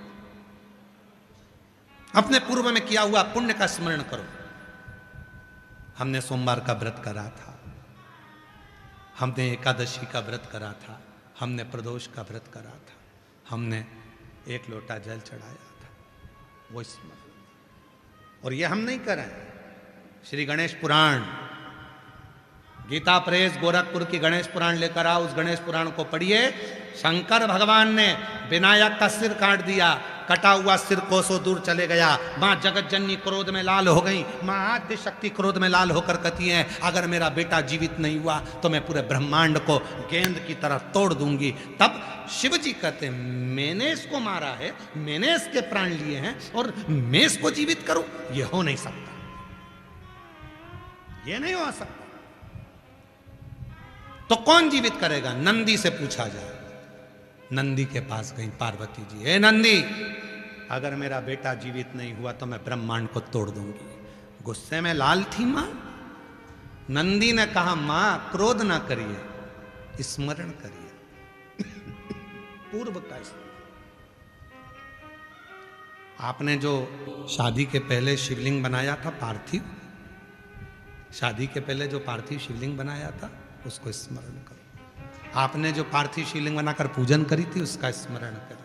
अपने पूर्व में किया हुआ पुण्य का स्मरण करो। हमने सोमवार का व्रत करा था, हमने एकादशी का व्रत करा था, हमने प्रदोष का व्रत करा था, हमने 1 लोटा जल चढ़ाया था, वो स्मरण। और ये हम नहीं कर रहे हैं। श्री गणेश पुराण, गीता प्रेस गोरखपुर की गणेश पुराण लेकर आओ, उस गणेश पुराण को पढ़िए। शंकर भगवान ने विनायक का सिर काट दिया, कटा हुआ सिर कोसों दूर चले गया। माँ जगत जननी क्रोध में लाल हो गई, माँ आद्य शक्ति क्रोध में लाल होकर कहती हैं, अगर मेरा बेटा जीवित नहीं हुआ तो मैं पूरे ब्रह्मांड को गेंद की तरह तोड़ दूंगी। तब शिव जी कहते हैं, मैंने इसको मारा है, मैंने इसके प्राण लिए हैं और मैं इसको जीवित करूं? ये हो नहीं सकता, ये नहीं हो सकता। तो कौन जीवित करेगा? नंदी से पूछा जाए। नंदी के पास गई पार्वती जी, हे नंदी, अगर मेरा बेटा जीवित नहीं हुआ तो मैं ब्रह्मांड को तोड़ दूंगी। गुस्से में लाल थी मां। नंदी ने कहा मां क्रोध ना करिए, स्मरण करिए पूर्व का स्मरण। आपने जो शादी के पहले शिवलिंग बनाया था पार्थिव, शादी के पहले जो पार्थिव शिवलिंग बनाया था उसको स्मरण करो। आपने जो पार्थिव शिवलिंग बनाकर पूजन करी थी उसका स्मरण करो।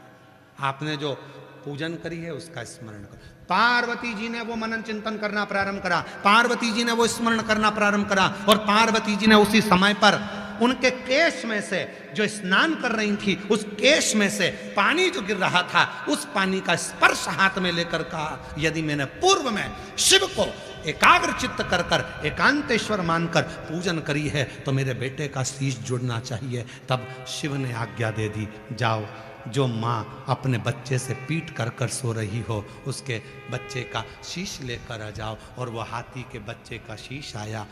आपने जो पूजन करी है उसका स्मरण करो। पार्वती जी ने वो मनन चिंतन करना प्रारंभ करा, पार्वती जी ने वो स्मरण करना प्रारंभ करा, और पार्वती जी ने उसी समय पर उनके केश में से जो स्नान कर रही थी उस केश में से पानी जो गिर रहा था उस पानी का स्पर्श हाथ में लेकर कहा, यदि मैंने पूर्व में शिव को एकाग्र चित्त कर कर एकांतेश्वर मानकर पूजन करी है तो मेरे बेटे का शीश जुड़ना चाहिए। तब शिव ने आज्ञा दे दी, जाओ जो माँ अपने बच्चे से पीट कर कर सो रही हो उसके बच्चे का शीश लेकर आ जाओ। और वो हाथी के बच्चे का शीश आया।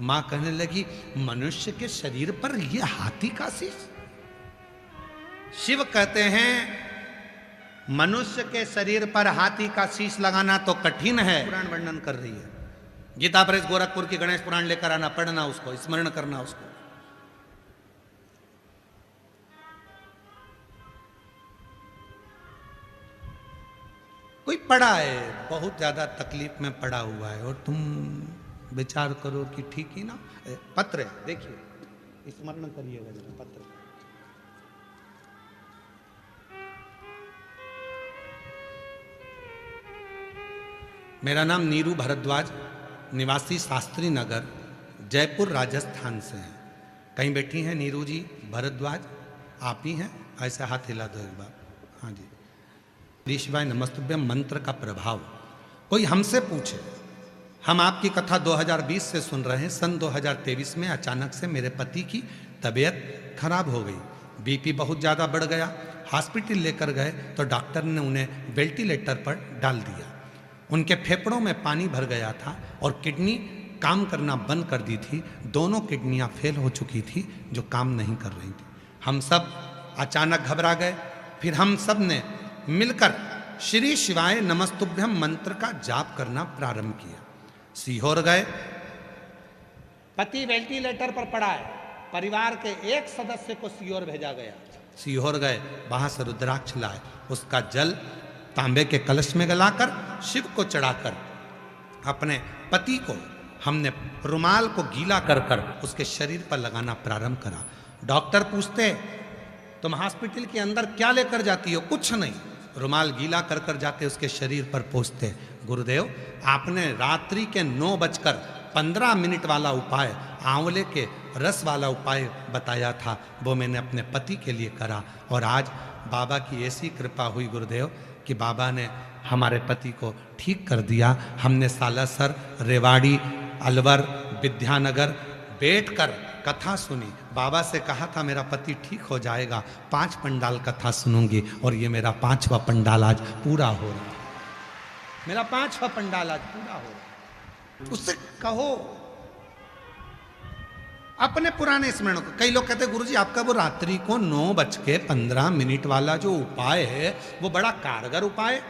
माँ कहने लगी, मनुष्य के शरीर पर ये हाथी का शीश? शिव कहते हैं मनुष्य के शरीर पर हाथी का शीश लगाना तो कठिन है। पुराण वर्णन कर रही है, गीता प्रेस गोरखपुर की गणेश पुराण लेकर आना, पढ़ना उसको, स्मरण करना उसको। कोई पड़ा है, बहुत ज्यादा तकलीफ में पड़ा हुआ है और तुम विचार करो कि ठीक ही ना। पत्र है, देखिए, स्मरण करिएगा जरा पत्र। मेरा नाम नीरू भारद्वाज, निवासी शास्त्री नगर, जयपुर राजस्थान से है। कहीं बैठी हैं नीरू जी भारद्वाज? आप ही हैं? ऐसा हाथ हिला दो एक बार। हाँ जी। श्री शिवाय नमस्तुभ्यम मंत्र का प्रभाव। कोई हमसे पूछे, हम आपकी कथा 2020 से सुन रहे हैं, सन 2023 में अचानक से मेरे पति की तबीयत खराब हो गई, बीपी बहुत ज़्यादा बढ़ गया, हॉस्पिटल लेकर गए तो डॉक्टर ने उन्हें वेंटिलेटर पर डाल दिया। उनके फेफड़ों में पानी भर गया था और किडनी काम करना बंद कर दी थी। दोनों किडनियां फेल हो चुकी थी जो काम नहीं कर रही थी। हम सब अचानक घबरा गए। फिर हम सब ने मिलकर श्री शिवाय नमस्तुभ्यम मंत्र का जाप करना प्रारंभ किया। सीहोर गए, पति वेंटिलेटर पर पड़ा है, परिवार के एक सदस्य को सीहोर भेजा गया। सीहोर गए, वहां से रुद्राक्ष लाए, उसका जल तांबे के कलश में गलाकर शिव को चढ़ाकर अपने पति को हमने रुमाल को गीला कर कर उसके शरीर पर लगाना प्रारंभ करा। डॉक्टर पूछते, तुम हॉस्पिटल के अंदर क्या लेकर जाती हो? कुछ नहीं, रुमाल गीला कर कर जाते उसके शरीर पर पोंछते। गुरुदेव, आपने रात्रि के 9:15 वाला उपाय, आंवले के रस वाला उपाय बताया था, वो मैंने अपने पति के लिए करा और आज बाबा की ऐसी कृपा हुई गुरुदेव कि बाबा ने हमारे पति को ठीक कर दिया। हमने सालासर, रेवाड़ी, अलवर, विद्यानगर बैठकर कथा सुनी। बाबा से कहा था मेरा पति ठीक हो जाएगा, 5 पंडाल कथा सुनूंगी और ये मेरा 5वां पंडाल आज पूरा हो रहा है। मेरा 5वां पंडाल आज पूरा हो रहा है। उससे कहो अपने पुराने स्मरण को। कई लोग कहते हैं गुरुजी आपका वो रात्रि को 9:15 वाला जो उपाय है वो बड़ा कारगर उपाय,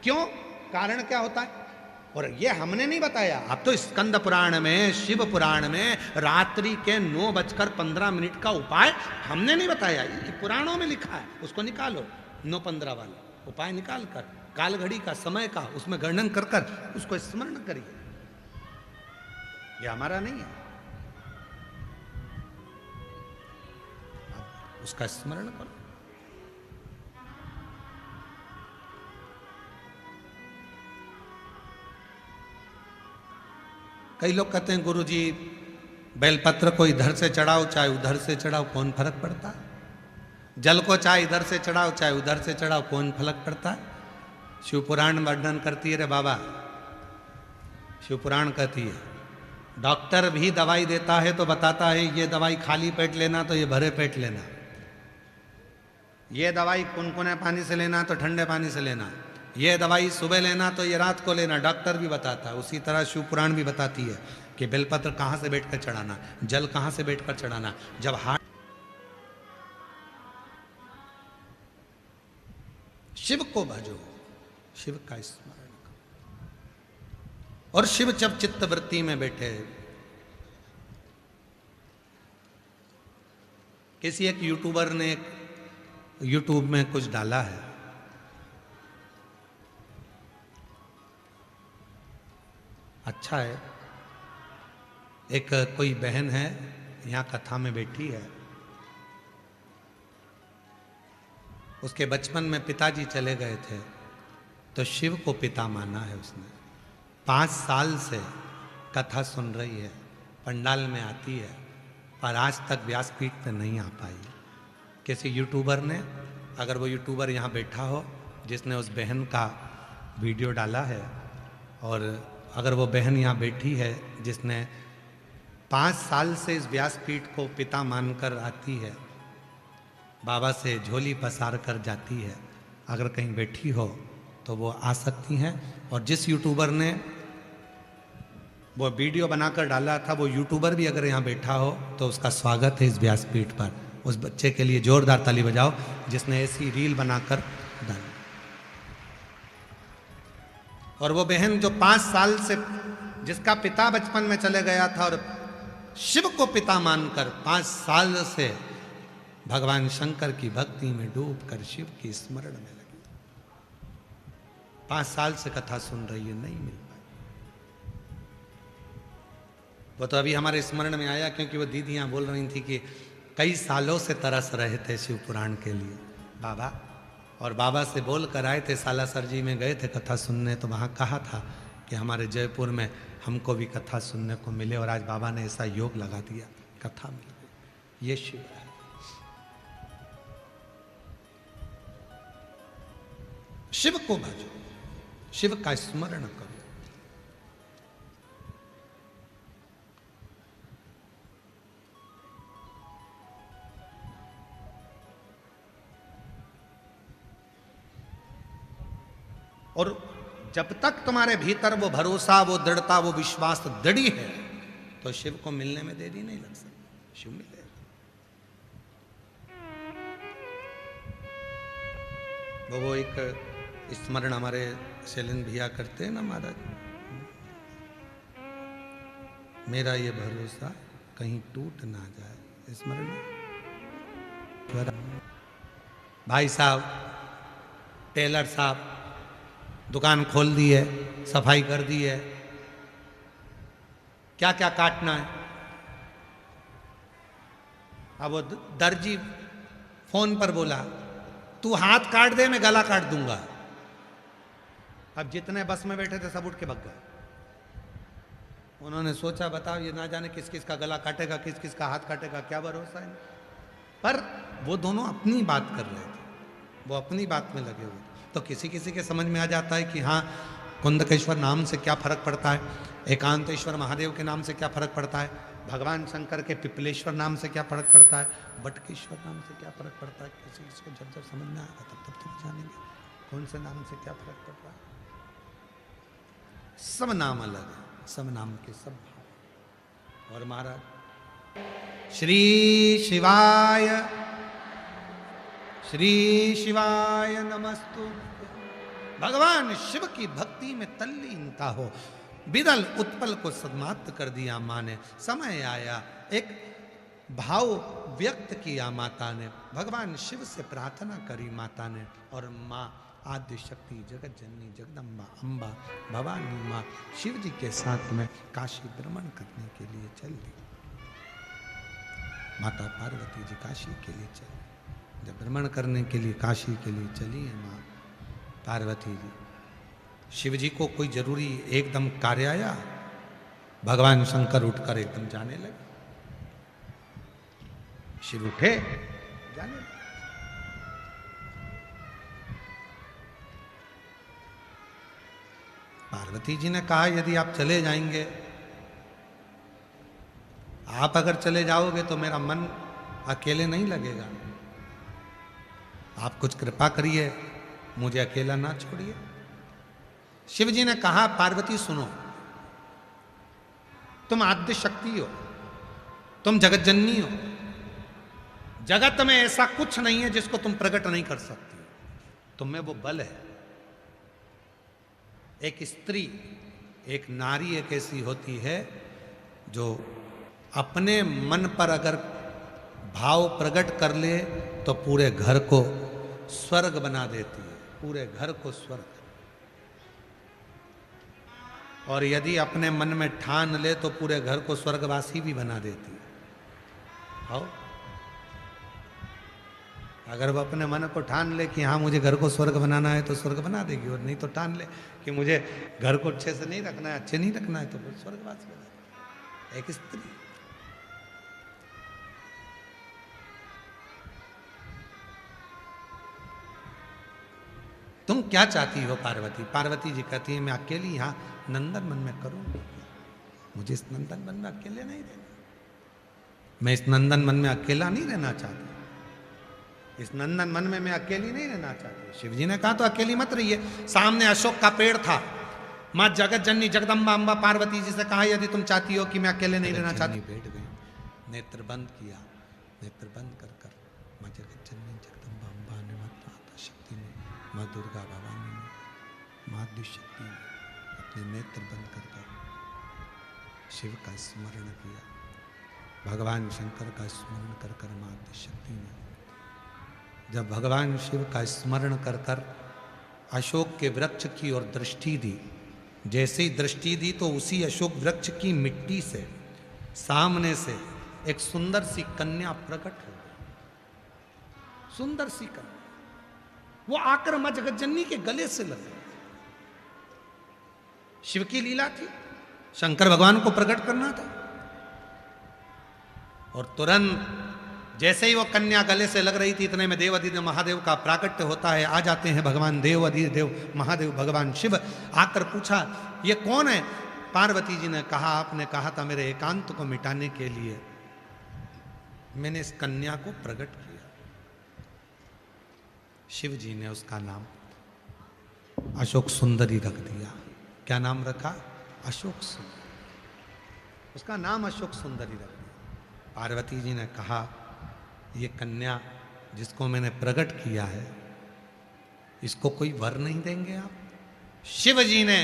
क्यों? कारण क्या होता है? और ये हमने नहीं बताया, अब तो स्कंद पुराण में, शिव पुराण में रात्रि के 9:15 का उपाय हमने नहीं बताया, ये पुराणों में लिखा है। उसको निकालो, 9:15 वाला उपाय निकाल कर, काल घड़ी का, समय का उसमें गणन कर कर उसको स्मरण करिए। ये हमारा नहीं है, उसका स्मरण करो। कई लोग कहते हैं गुरुजी बेलपत्र को इधर से चढ़ाओ चाहे उधर से चढ़ाओ, कौन फर्क पड़ता है? जल को चाहे इधर से चढ़ाओ चाहे उधर से चढ़ाओ, कौन फर्क पड़ता है? शिवपुराण वर्णन करती है रे बाबा, शिवपुराण कहती है डॉक्टर भी दवाई देता है तो बताता है ये दवाई खाली पेट लेना तो ये भरे पेट लेना, ये दवाई कुनकुने पानी से लेना तो ठंडे पानी से लेना, ये दवाई सुबह लेना तो ये रात को लेना, डॉक्टर भी बताता है। उसी तरह शिवपुराण भी बताती है कि बेलपत्र कहाँ से बैठकर चढ़ाना, जल कहाँ से बैठकर चढ़ाना। जब हार्ट शिव को भजो, शिव का स्मरण करो। और शिव जब चित्तवृत्ति में बैठे, किसी एक यूट्यूबर ने यूट्यूब में कुछ डाला है, अच्छा है। एक कोई बहन है यहाँ कथा में बैठी है, उसके बचपन में पिताजी चले गए थे तो शिव को पिता माना है उसने। 5 साल से कथा सुन रही है, पंडाल में आती है, पर आज तक व्यासपीठ पे नहीं आ पाई। किसी यूट्यूबर ने, अगर वो यूट्यूबर यहाँ बैठा हो जिसने उस बहन का वीडियो डाला है, और अगर वो बहन यहाँ बैठी है जिसने 5 साल से इस व्यासपीठ को पिता मानकर आती है, बाबा से झोली पसार कर जाती है, अगर कहीं बैठी हो तो वो आ सकती हैं। और जिस यूट्यूबर ने वो वीडियो बनाकर डाला था, वो यूट्यूबर भी अगर यहाँ बैठा हो तो उसका स्वागत है इस व्यासपीठ पर। उस बच्चे के लिए जोरदार ताली बजाओ जिसने ऐसी रील बनाकर डाली। और वो बहन जो 5 साल से, जिसका पिता बचपन में चले गया था और शिव को पिता मानकर 5 साल से भगवान शंकर की भक्ति में डूबकर शिव के स्मरण में लगी, 5 साल से कथा सुन रही है, नहीं मिल पाई। वो तो अभी हमारे स्मरण में आया क्योंकि वो दीदियां बोल रही थी कि कई सालों से तरस रहे थे शिव पुराण के लिए बाबा, और बाबा से बोल कर आए थे, सालासर जी में गए थे कथा सुनने, तो वहाँ कहा था कि हमारे जयपुर में हमको भी कथा सुनने को मिले, और आज बाबा ने ऐसा योग लगा दिया, कथा मिल गई। ये शिव है। शिव को भजो, शिव का स्मरण करो। और जब तक तुम्हारे भीतर वो भरोसा, वो दृढ़ता, वो विश्वास दृढ़ी है तो शिव को मिलने में देरी नहीं लग सकती, शिव मिले। वो एक स्मरण हमारे शैलेंद्र भैया करते हैं ना महाराज, मेरा ये भरोसा कहीं टूट ना जाए, स्मरण। भाई साहब, टेलर साहब दुकान खोल दी है, सफाई कर दी है, क्या क्या काटना है। अब वो दर्जी फोन पर बोला, तू हाथ काट दे मैं गला काट दूंगा। अब जितने बस में बैठे थे सब उठ के भग गए। उन्होंने सोचा बताओ ये ना जाने किस किस का गला काटेगा, किस किस का हाथ काटेगा, क्या भरोसा है। पर वो दोनों अपनी बात कर रहे थे, वो अपनी बात में लगे हुए थे। तो किसी किसी के समझ में आ जाता है कि हाँ कुंदकेश्वर नाम से क्या फर्क पड़ता है, एकांतेश्वर महादेव के नाम से क्या फर्क पड़ता है, भगवान शंकर के पिपलेश्वर नाम से क्या फर्क पड़ता है, बटकेश्वर नाम से क्या फर्क पड़ता है। किसी किसी को जब जब समझ में आएगा तब तब जानेंगे कौन से नाम से क्या फर्क पड़ रहा है। सब नाम अलग है, सब नाम के सब भाव। और महाराज श्री शिवाय नमस्तु। भगवान शिव की भक्ति में तल्लीनता हो, बिदल उत्पल को सन्मात कर दिया माँ ने। समय आया एक भाव व्यक्त किया माता ने, भगवान शिव से प्रार्थना करी माता ने, और माँ आद्य शक्ति जगत जननी जगदम्बा अम्बा भवानी माँ शिव जी के साथ में काशी भ्रमण करने के लिए चल दी। माता पार्वती जी काशी के लिए चली। जब भ्रमण करने के लिए काशी के लिए चली है माँ पार्वती जी, शिव जी को कोई जरूरी एकदम कार्य आया, भगवान शंकर उठकर एकदम जाने लगे। शिव उठे जाने लगे। पार्वती जी ने कहा यदि आप चले जाएंगे, आप अगर चले जाओगे तो मेरा मन अकेले नहीं लगेगा, आप कुछ कृपा करिए, मुझे अकेला ना छोड़िए। शिव जी ने कहा पार्वती सुनो, तुम आद्य शक्ति हो, तुम जगत जननी हो, जगत में ऐसा कुछ नहीं है जिसको तुम प्रकट नहीं कर सकती। तुम में वो बल है। एक स्त्री, एक नारी एक ऐसी होती है जो अपने मन पर अगर भाव प्रकट कर ले तो पूरे घर को स्वर्ग बना देती है, पूरे घर को स्वर्ग। और यदि अपने मन में ठान ले तो पूरे घर को स्वर्गवासी भी बना देती है। आओ, अगर वो अपने मन को ठान ले कि हाँ मुझे घर को स्वर्ग बनाना है तो स्वर्ग बना देगी, और नहीं तो ठान ले कि मुझे घर को अच्छे से नहीं रखना है, अच्छे नहीं रखना है, तो फिर स्वर्गवासी बना देगी। एक स्त्री। तुम क्या चाहती हो पार्वती? पार्वती जी कहती है मैं अकेली यहाँ नंदन वन में करूंगी, मुझे इस नंदन वन में अकेले नहीं रहना, मैं इस नंदन वन में अकेला नहीं रहना चाहती, इस नंदन वन में मैं अकेली नहीं रहना चाहती। शिव जी ने कहा तो अकेली मत रहिए। सामने अशोक का पेड़ था। माँ जगत जननी जगदम्बा अम्बा पार्वती जी से कहा यदि तुम चाहती हो कि मैं अकेले नहीं रहना चाहती। बैठ गई, नेत्र बंद किया, नेत्र बंद कर कर माँ जगत जननी जगदम्बा अम्बा ने, माता शक्ति ने, माँ दुर्गा भवानी ने, माँ शक्ति ने अपने नेत्र बंद कर कर शिव का स्मरण किया। भगवान शंकर का स्मरण कर कर माँ शक्ति ने जब भगवान शिव का स्मरण कर कर अशोक के वृक्ष की ओर दृष्टि दी, जैसे ही दृष्टि दी तो उसी अशोक वृक्ष की मिट्टी से सामने से एक सुंदर सी कन्या प्रकट हो गई। सुंदर सी कन्या, वो आकर मां जगतजननी के गले से लग गई। शिव की लीला थी, शंकर भगवान को प्रकट करना था। और तुरंत जैसे ही वो कन्या गले से लग रही थी इतने में देव अधिदेव महादेव का प्राकट्य होता है। आ जाते हैं भगवान देव अधिदेव महादेव भगवान शिव। आकर पूछा ये कौन है? पार्वती जी ने कहा आपने कहा था मेरे एकांत को मिटाने के लिए मैंने इस कन्या को प्रकट किया। शिव जी ने उसका नाम अशोक सुंदरी रख दिया। क्या नाम रखा? अशोक सुंदरी। उसका नाम अशोक सुंदरी रख दिया। पार्वती जी ने कहा ये कन्या जिसको मैंने प्रकट किया है इसको कोई वर नहीं देंगे आप? शिव जी ने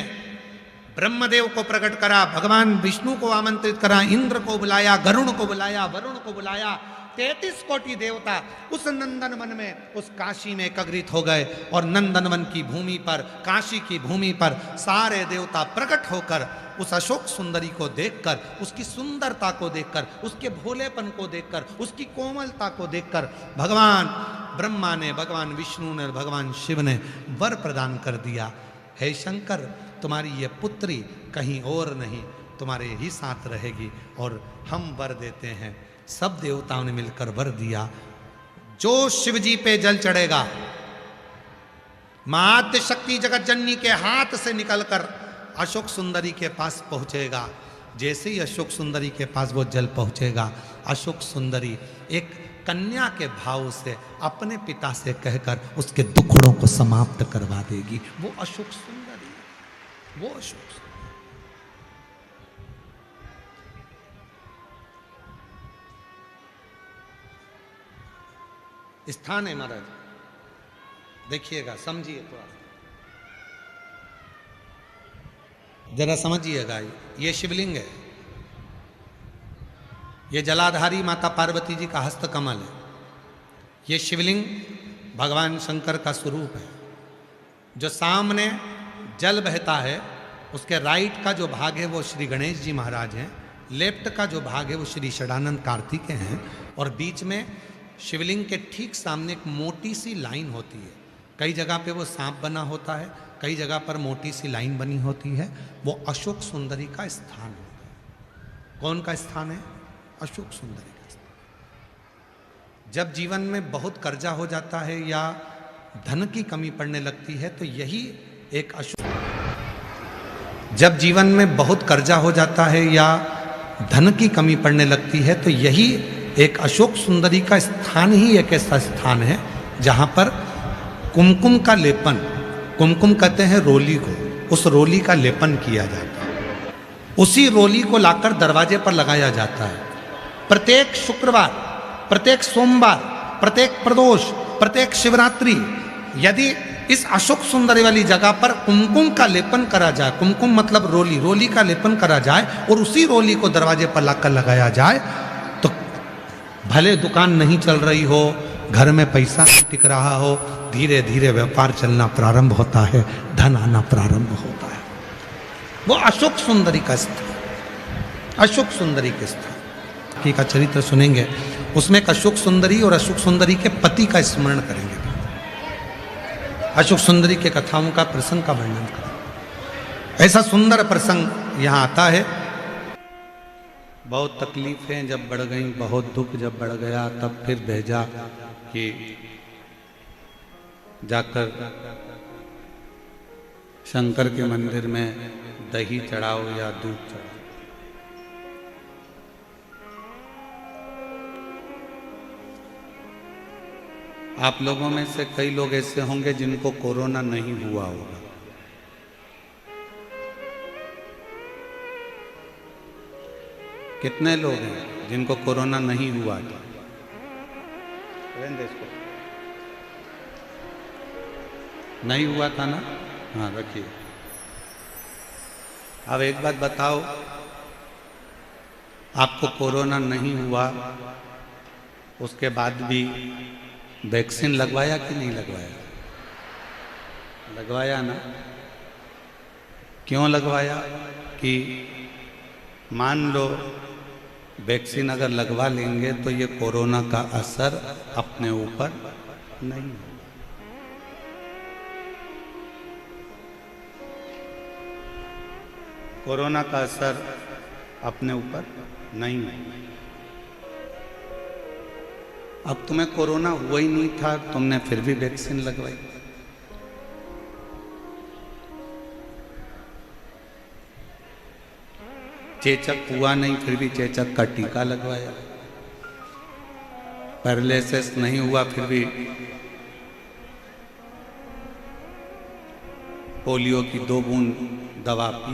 ब्रह्मदेव को प्रकट करा, भगवान विष्णु को आमंत्रित करा, इंद्र को बुलाया, गरुण को बुलाया, वरुण को बुलाया। 33 कोटि देवता उस नंदन वन में, उस काशी में एकत्रित हो गए। और नंदन वन की भूमि पर, काशी की भूमि पर सारे देवता प्रकट होकर उस अशोक सुंदरी को देखकर, उसकी सुंदरता को देखकर, उसके भोलेपन को देखकर, उसकी कोमलता को देखकर भगवान ब्रह्मा ने, भगवान विष्णु ने, भगवान शिव ने वर प्रदान कर दिया। हे शंकर, तुम्हारी ये पुत्री कहीं और नहीं तुम्हारे ही साथ रहेगी और हम वर देते हैं। सब देवताओं ने मिलकर वर दिया। जो शिव जी पे जल चढ़ेगा मां शक्ति जगत जननी के हाथ से निकलकर अशोक सुंदरी के पास पहुंचेगा। जैसे ही अशोक सुंदरी के पास वो जल पहुंचेगा, अशोक सुंदरी एक कन्या के भाव से अपने पिता से कहकर उसके दुखड़ों को समाप्त करवा देगी। वो अशोक सुंदरी, वो अशोक सुंदरी। स्थान है महाराज, देखिएगा, समझिए, तो जरा समझिएगा। ये शिवलिंग है, ये जलाधारी माता पार्वती जी का हस्त कमल है। ये शिवलिंग भगवान शंकर का स्वरूप है। जो सामने जल बहता है उसके राइट का जो भाग है वो श्री गणेश जी महाराज हैं, लेफ्ट का जो भाग है वो श्री षडानंद कार्तिकेय हैं, और बीच में शिवलिंग के ठीक सामने एक मोटी सी लाइन होती है। कई जगह पे वो सांप बना होता है, कई जगह पर मोटी सी लाइन बनी होती है। वो अशोक सुंदरी का स्थान होता है। कौन का स्थान है? अशोक सुंदरी का स्थान। जब जीवन में बहुत कर्जा हो जाता है या धन की कमी पड़ने लगती है तो यही एक जब जीवन में बहुत कर्जा हो जाता है या धन की कमी पड़ने लगती है तो यही एक अशोक सुंदरी का स्थान ही एक ऐसा स्थान है जहां पर कुमकुम का लेपन, कुमकुम कहते हैं रोली को, उस रोली का लेपन किया जाता है। उसी रोली को लाकर दरवाजे पर लगाया जाता है। प्रत्येक शुक्रवार, प्रत्येक सोमवार, प्रत्येक प्रदोष, प्रत्येक शिवरात्रि यदि इस अशोक सुंदरी वाली जगह पर कुमकुम का लेपन करा जाए, कुमकुम मतलब रोली, रोली का लेपन करा जाए और उसी रोली को दरवाजे पर लाकर लगाया जाए तो भले दुकान नहीं चल रही हो, घर में पैसा नहीं टिक रहा हो, धीरे धीरे व्यापार चलना प्रारंभ होता है, धन आना प्रारंभ होता है। वो अशोक सुंदरी का स्थल, अशोक सुंदरी के स्थल का चरित्र सुनेंगे, उसमें एक अशोक सुंदरी और अशोक सुंदरी के पति का स्मरण करेंगे, अशोक सुंदरी के कथाओं का प्रसंग का वर्णन करें। ऐसा सुंदर प्रसंग यहाँ आता है। बहुत तकलीफें जब बढ़ गई, बहुत दुख जब बढ़ गया, तब फिर भेजा कि जाकर शंकर के मंदिर में दही चढ़ाओ या दूध चढ़ाओ। आप लोगों में से कई लोग ऐसे होंगे जिनको कोरोना नहीं हुआ होगा। कितने लोग हैं जिनको कोरोना नहीं हुआ था? नहीं हुआ था ना? हाँ रखिए। अब एक बात बताओ, आपको कोरोना नहीं हुआ, उसके बाद भी वैक्सीन लगवाया कि नहीं लगवाया? लगवाया ना? क्यों लगवाया? कि मान लो वैक्सीन अगर लगवा लेंगे तो ये कोरोना का असर अपने ऊपर नहीं होगा। कोरोना का असर अपने ऊपर नहीं होगा। अब तुम्हें कोरोना हुआ ही नहीं था, तुमने फिर भी वैक्सीन लगवाई। चेचक हुआ नहीं, फिर भी चेचक का टीका लगवाया। पैरालिसिस नहीं हुआ, फिर भी पोलियो की 2 बूंद दवा पी।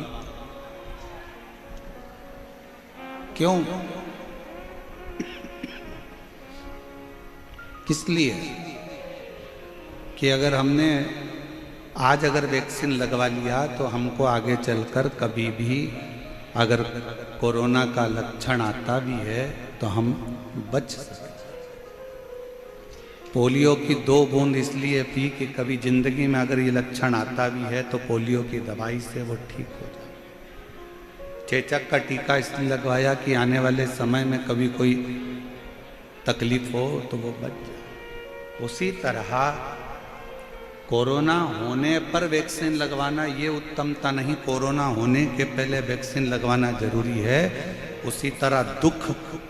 क्यों? किस लिए? कि अगर हमने आज अगर वैक्सीन लगवा लिया तो हमको आगे चलकर कभी भी अगर कोरोना का लक्षण आता भी है तो हम बच सकते। पोलियो की 2 बूंद इसलिए पी कि कभी जिंदगी में अगर ये लक्षण आता भी है तो पोलियो की दवाई से वो ठीक हो जाए। चेचक का टीका इसलिए लगवाया कि आने वाले समय में कभी कोई तकलीफ हो तो वो बच जाए। उसी तरह कोरोना होने पर वैक्सीन लगवाना ये उत्तमता नहीं, कोरोना होने के पहले वैक्सीन लगवाना जरूरी है। उसी तरह दुख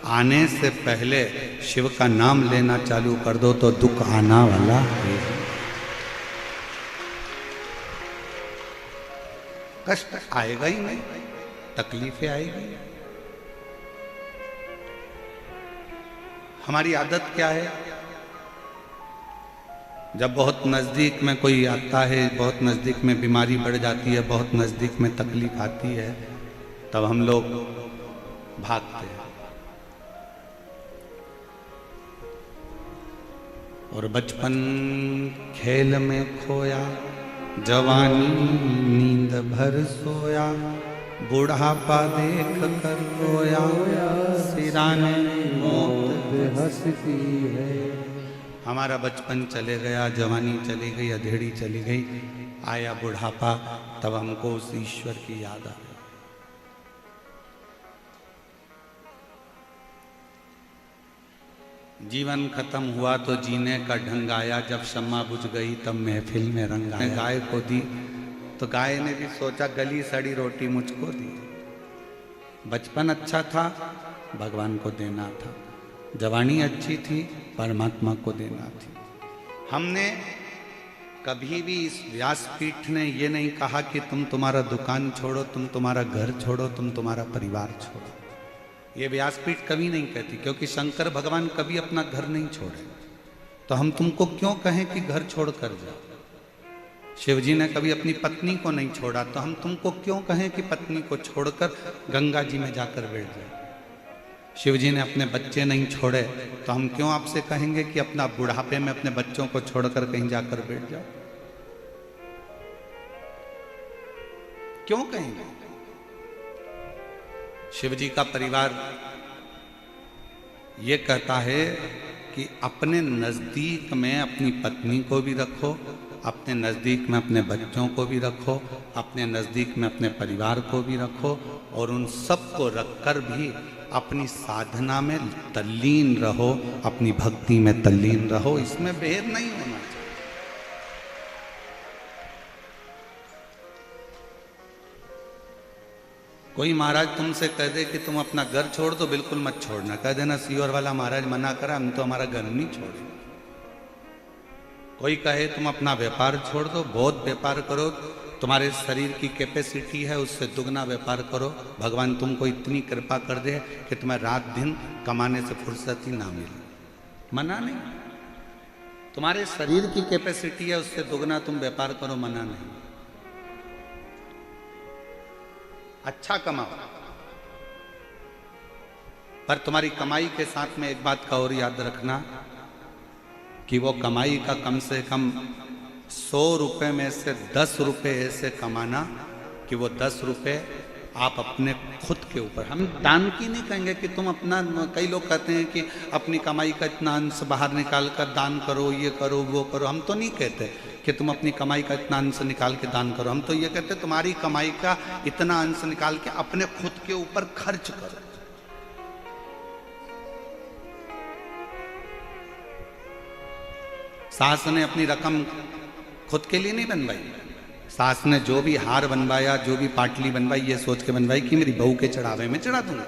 आने से पहले शिव का नाम लेना चालू कर दो तो दुख आना वाला है। कष्ट आएगा ही नहीं, तकलीफें आएगी। हमारी आदत क्या है? जब बहुत नज़दीक में कोई आता है, बहुत नज़दीक में बीमारी बढ़ जाती है, बहुत नज़दीक में तकलीफ आती है, तब हम लोग भागते हैं। और बचपन खेल में खोया, जवानी नींद भर सोया, बुढ़ापा देख कर रोया, सिराने मौत हंसती है। हमारा बचपन चले गया, जवानी चली गई, अधेड़ी चली गई, आया बुढ़ापा, तब हमको उस ईश्वर की याद आ गई। जीवन खत्म हुआ तो जीने का ढंग आया, जब शम्मा बुझ गई तब महफिल में रंग आया। गाय को दी तो गाय ने भी सोचा गली सड़ी रोटी मुझको दी। बचपन अच्छा था, भगवान को देना था। जवानी अच्छी थी, परमात्मा को देना थी। हमने कभी भी इस व्यासपीठ ने ये नहीं कहा कि तुम तुम्हारा दुकान छोड़ो, तुम तुम्हारा घर छोड़ो, तुम तुम्हारा परिवार छोड़ो। ये व्यासपीठ कभी नहीं कहती, क्योंकि शंकर भगवान कभी अपना घर नहीं छोड़े। तो हम तुमको क्यों कहें कि घर छोड़ कर जाओ? शिवजी ने कभी अपनी पत्नी को नहीं छोड़ा, तो हम तुमको क्यों कहें कि पत्नी को छोड़कर गंगा जी में जाकर बैठ जाए? शिवजी ने अपने बच्चे नहीं छोड़े, तो हम क्यों आपसे कहेंगे कि अपना बुढ़ापे में अपने बच्चों को छोड़कर कहीं जाकर बैठ जाओ? क्यों कहेंगे? शिव जी का परिवार ये कहता है कि अपने नजदीक में अपनी पत्नी को भी रखो, अपने नजदीक में अपने बच्चों को भी रखो, अपने नजदीक में अपने परिवार को भी रखो, और उन सब को रखकर भी अपनी साधना में तल्लीन रहो, अपनी भक्ति में तल्लीन रहो। इसमें भेद नहीं होना चाहिए। कोई महाराज तुमसे कह दे कि तुम अपना घर छोड़ दो, बिल्कुल मत छोड़ना। कह देना सीवर वाला महाराज मना करा, हम तो हमारा घर नहीं छोड़े। कोई कहे तुम अपना व्यापार छोड़ दो, बहुत व्यापार करो, तुम्हारे शरीर की कैपेसिटी है उससे दुगना व्यापार करो, भगवान तुमको इतनी कृपा कर दे कि तुम्हें रात दिन कमाने से फुर्सत ही ना मिले। मना नहीं। तुम्हारे शरीर की कैपेसिटी है उससे दुगना तुम व्यापार करो, मना नहीं। अच्छा कमाओ, पर तुम्हारी कमाई के साथ में एक बात का और याद रखना कि वो कमाई का कम से कम 100 रुपए में से 10 रुपए ऐसे कमाना कि वो 10 रुपए आप अपने खुद के ऊपर, हम दान की नहीं कहेंगे कि तुम अपना, कई लोग कहते हैं कि अपनी कमाई का इतना अंश बाहर निकाल कर दान करो, ये करो वो करो। हम तो नहीं कहते कि तुम अपनी कमाई का इतना अंश निकाल के दान करो, हम तो ये कहते तुम्हारी कमाई का इतना अंश निकाल के अपने खुद के ऊपर खर्च करो। सास ने अपनी रकम खुद के लिए नहीं बनवाई, सास ने जो भी हार बनवाया, जो भी पाटली बनवाई, ये सोच के बनवाई कि मेरी बहू के चढ़ावे में चढ़ा दूंगा।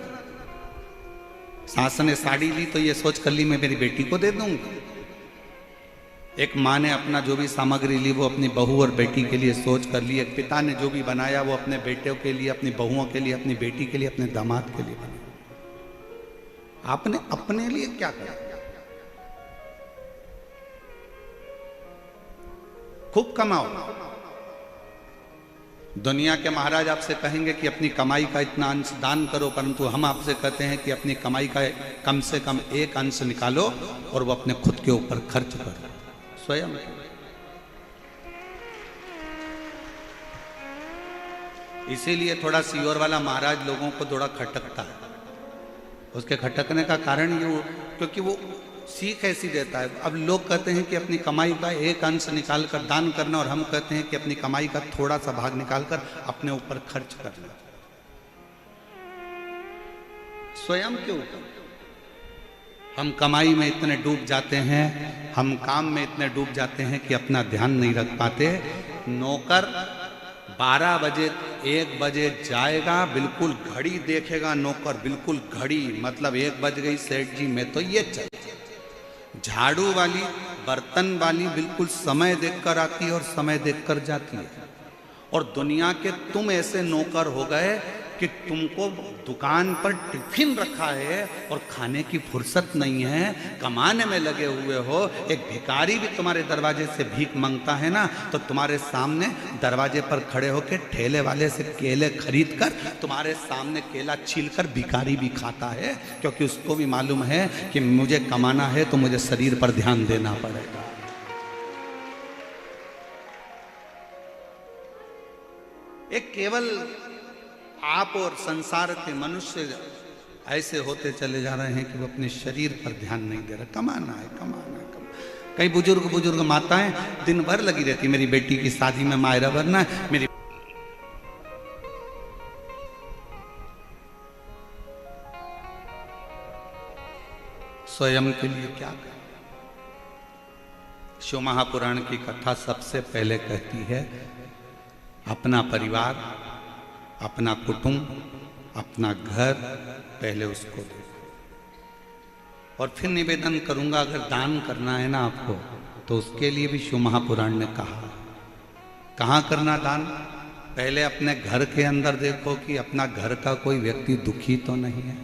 सास ने साड़ी ली तो ये सोच कर ली मैं मेरी बेटी को दे दूंगा। एक माँ ने अपना जो भी सामग्री ली वो अपनी बहू और बेटी के लिए सोच कर ली। एक पिता ने जो भी बनाया वो अपने बेटों के लिए, अपनी बहुओं के लिए, अपनी बेटी के लिए, अपने दामाद के लिए बनाया। आपने अपने लिए क्या करा? खूब कमाओ। दुनिया के महाराज आपसे कहेंगे कि अपनी कमाई का इतना अंश दान करो, परंतु हम आपसे कहते हैं कि अपनी कमाई का कम से कम एक अंश निकालो और वो अपने खुद के ऊपर खर्च करो स्वयं। इसीलिए थोड़ा सीहोर वाला महाराज लोगों को थोड़ा खटकता है। उसके खटकने का कारण ये क्योंकि वो सीख ऐसी देता है। अब लोग कहते हैं कि अपनी कमाई का एक अंश निकाल कर दान करना, और हम कहते हैं कि अपनी कमाई का थोड़ा सा भाग निकालकर अपने ऊपर खर्च करना, स्वयं के ऊपर। हम कमाई में इतने डूब जाते हैं, हम काम में इतने डूब जाते हैं कि अपना ध्यान नहीं रख पाते। नौकर 12 बजे 1 बजे जाएगा, बिल्कुल घड़ी देखेगा नौकर, बिल्कुल घड़ी, मतलब 1 बज गई सेठ जी मैं तो ये चल। झाड़ू वाली, बर्तन वाली बिल्कुल समय देखकर आती है और समय देखकर जाती है। और दुनिया के तुम ऐसे नौकर हो गए कि तुमको दुकान पर टिफिन रखा है और खाने की फुर्सत नहीं है, कमाने में लगे हुए हो। एक भिखारी भी तुम्हारे दरवाजे से भीख मांगता है ना, तो तुम्हारे सामने दरवाजे पर खड़े होकर ठेले वाले से केले खरीद कर तुम्हारे सामने केला छीलकर भिखारी भी खाता है, क्योंकि उसको भी मालूम है कि मुझे कमाना है तो मुझे शरीर पर ध्यान देना पड़ेगा। एक केवल आप और संसार के मनुष्य ऐसे होते चले जा रहे हैं कि वो अपने शरीर पर ध्यान नहीं दे रहे। कमाना है, कमाना है, कमाना। कई बुजुर्ग माताएं दिन भर लगी रहती, मेरी बेटी की शादी में मायरा भरना है, मेरी स्वयं के लिए क्या करें। शिव महापुराण की कथा सबसे पहले कहती है अपना परिवार, अपना कुटुंब, अपना घर पहले उसको देखो। और फिर निवेदन करूंगा अगर दान करना है ना आपको, तो उसके लिए भी शिव महापुराण ने कहाँ करना दान। पहले अपने घर के अंदर देखो कि अपना घर का कोई व्यक्ति दुखी तो नहीं है।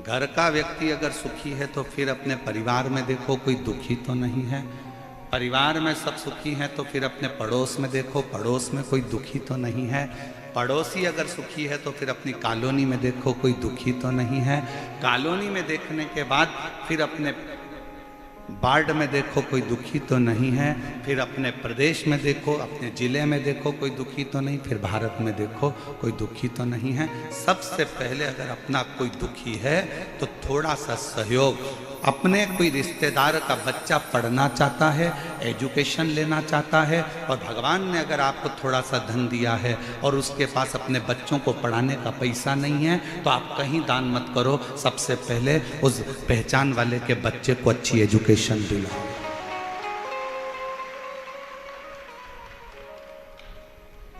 घर का व्यक्ति अगर सुखी है तो फिर अपने परिवार में देखो कोई दुखी तो नहीं है। परिवार में सब सुखी हैं तो फिर अपने पड़ोस में देखो, पड़ोस में कोई दुखी तो नहीं है। पड़ोसी अगर सुखी है तो फिर अपनी कॉलोनी में देखो कोई दुखी तो नहीं है। कॉलोनी में देखने के बाद फिर अपने वार्ड में देखो कोई दुखी तो नहीं है, फिर अपने प्रदेश में देखो, अपने जिले में देखो कोई दुखी तो नहीं, फिर भारत में देखो कोई दुखी तो नहीं है। सबसे पहले अगर अपना कोई दुखी है तो थोड़ा सा सहयोग, अपने कोई रिश्तेदार का बच्चा पढ़ना चाहता है, एजुकेशन लेना चाहता है, और भगवान ने अगर आपको थोड़ा सा धन दिया है और उसके पास अपने बच्चों को पढ़ाने का पैसा नहीं है, तो आप कहीं दान मत करो, सबसे पहले उस पहचान वाले के बच्चे को अच्छी एजुकेशन दिलाओ।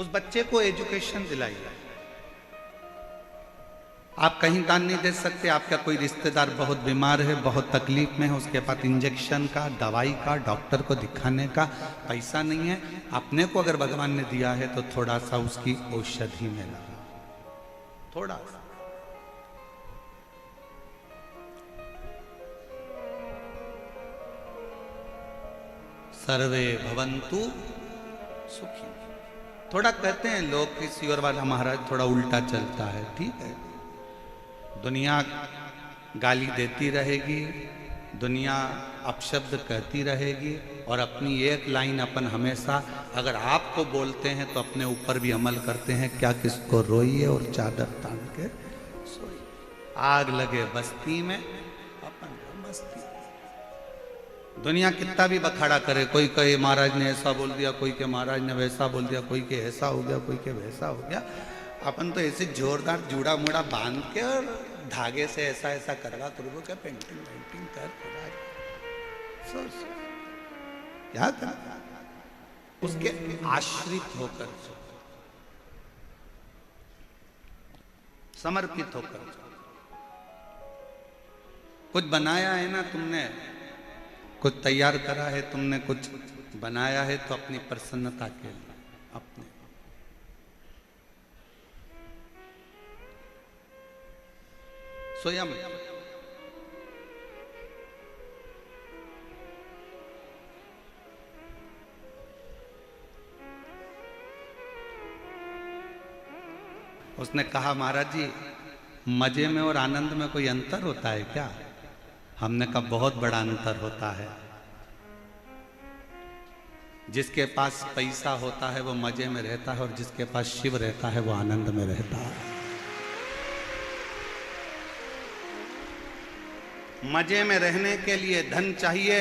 उस बच्चे को एजुकेशन दिलाइए। आप कहीं दान नहीं दे सकते, आपका कोई रिश्तेदार बहुत बीमार है, बहुत तकलीफ में है, उसके पास इंजेक्शन का, दवाई का, डॉक्टर को दिखाने का पैसा नहीं है, अपने को अगर भगवान ने दिया है तो थोड़ा सा उसकी औषधि में लगा, थोड़ा सा। सर्वे भवन्तु सुखी। थोड़ा कहते हैं लोग कि सियोर वाला महाराज थोड़ा उल्टा चलता है, ठीक है, दुनिया गाली देती रहेगी, दुनिया अपशब्द कहती रहेगी, और अपनी एक लाइन अपन हमेशा अगर आपको बोलते हैं तो अपने ऊपर भी अमल करते हैं, क्या किसको रोइए और चादर तान के सोइए। आग लगे बस्ती में अपन बस्ती। दुनिया कितना भी बखाड़ा करे, कोई कहे महाराज ने ऐसा बोल दिया, कोई के महाराज ने वैसा बोल दिया, कोई के ऐसा हो गया, कोई के वैसा हो गया, अपन तो ऐसे जोरदार जूड़ा मुड़ा बांध के और धागे से ऐसा ऐसा करवा करवा के पेंटिंग पेंटिंग कर क्या कर, उसके आश्रित होकर, समर्पित होकर। कुछ बनाया है ना तुमने, कुछ तैयार करा है तुमने, कुछ बनाया है तो अपनी प्रसन्नता के लिए, अपने स्वयं। उसने कहा महाराज जी मजे में और आनंद में कोई अंतर होता है क्या? हमने कहा बहुत बड़ा अंतर होता है। जिसके पास पैसा होता है वो मजे में रहता है, और जिसके पास शिव रहता है वो आनंद में रहता है। मजे में रहने के लिए धन चाहिए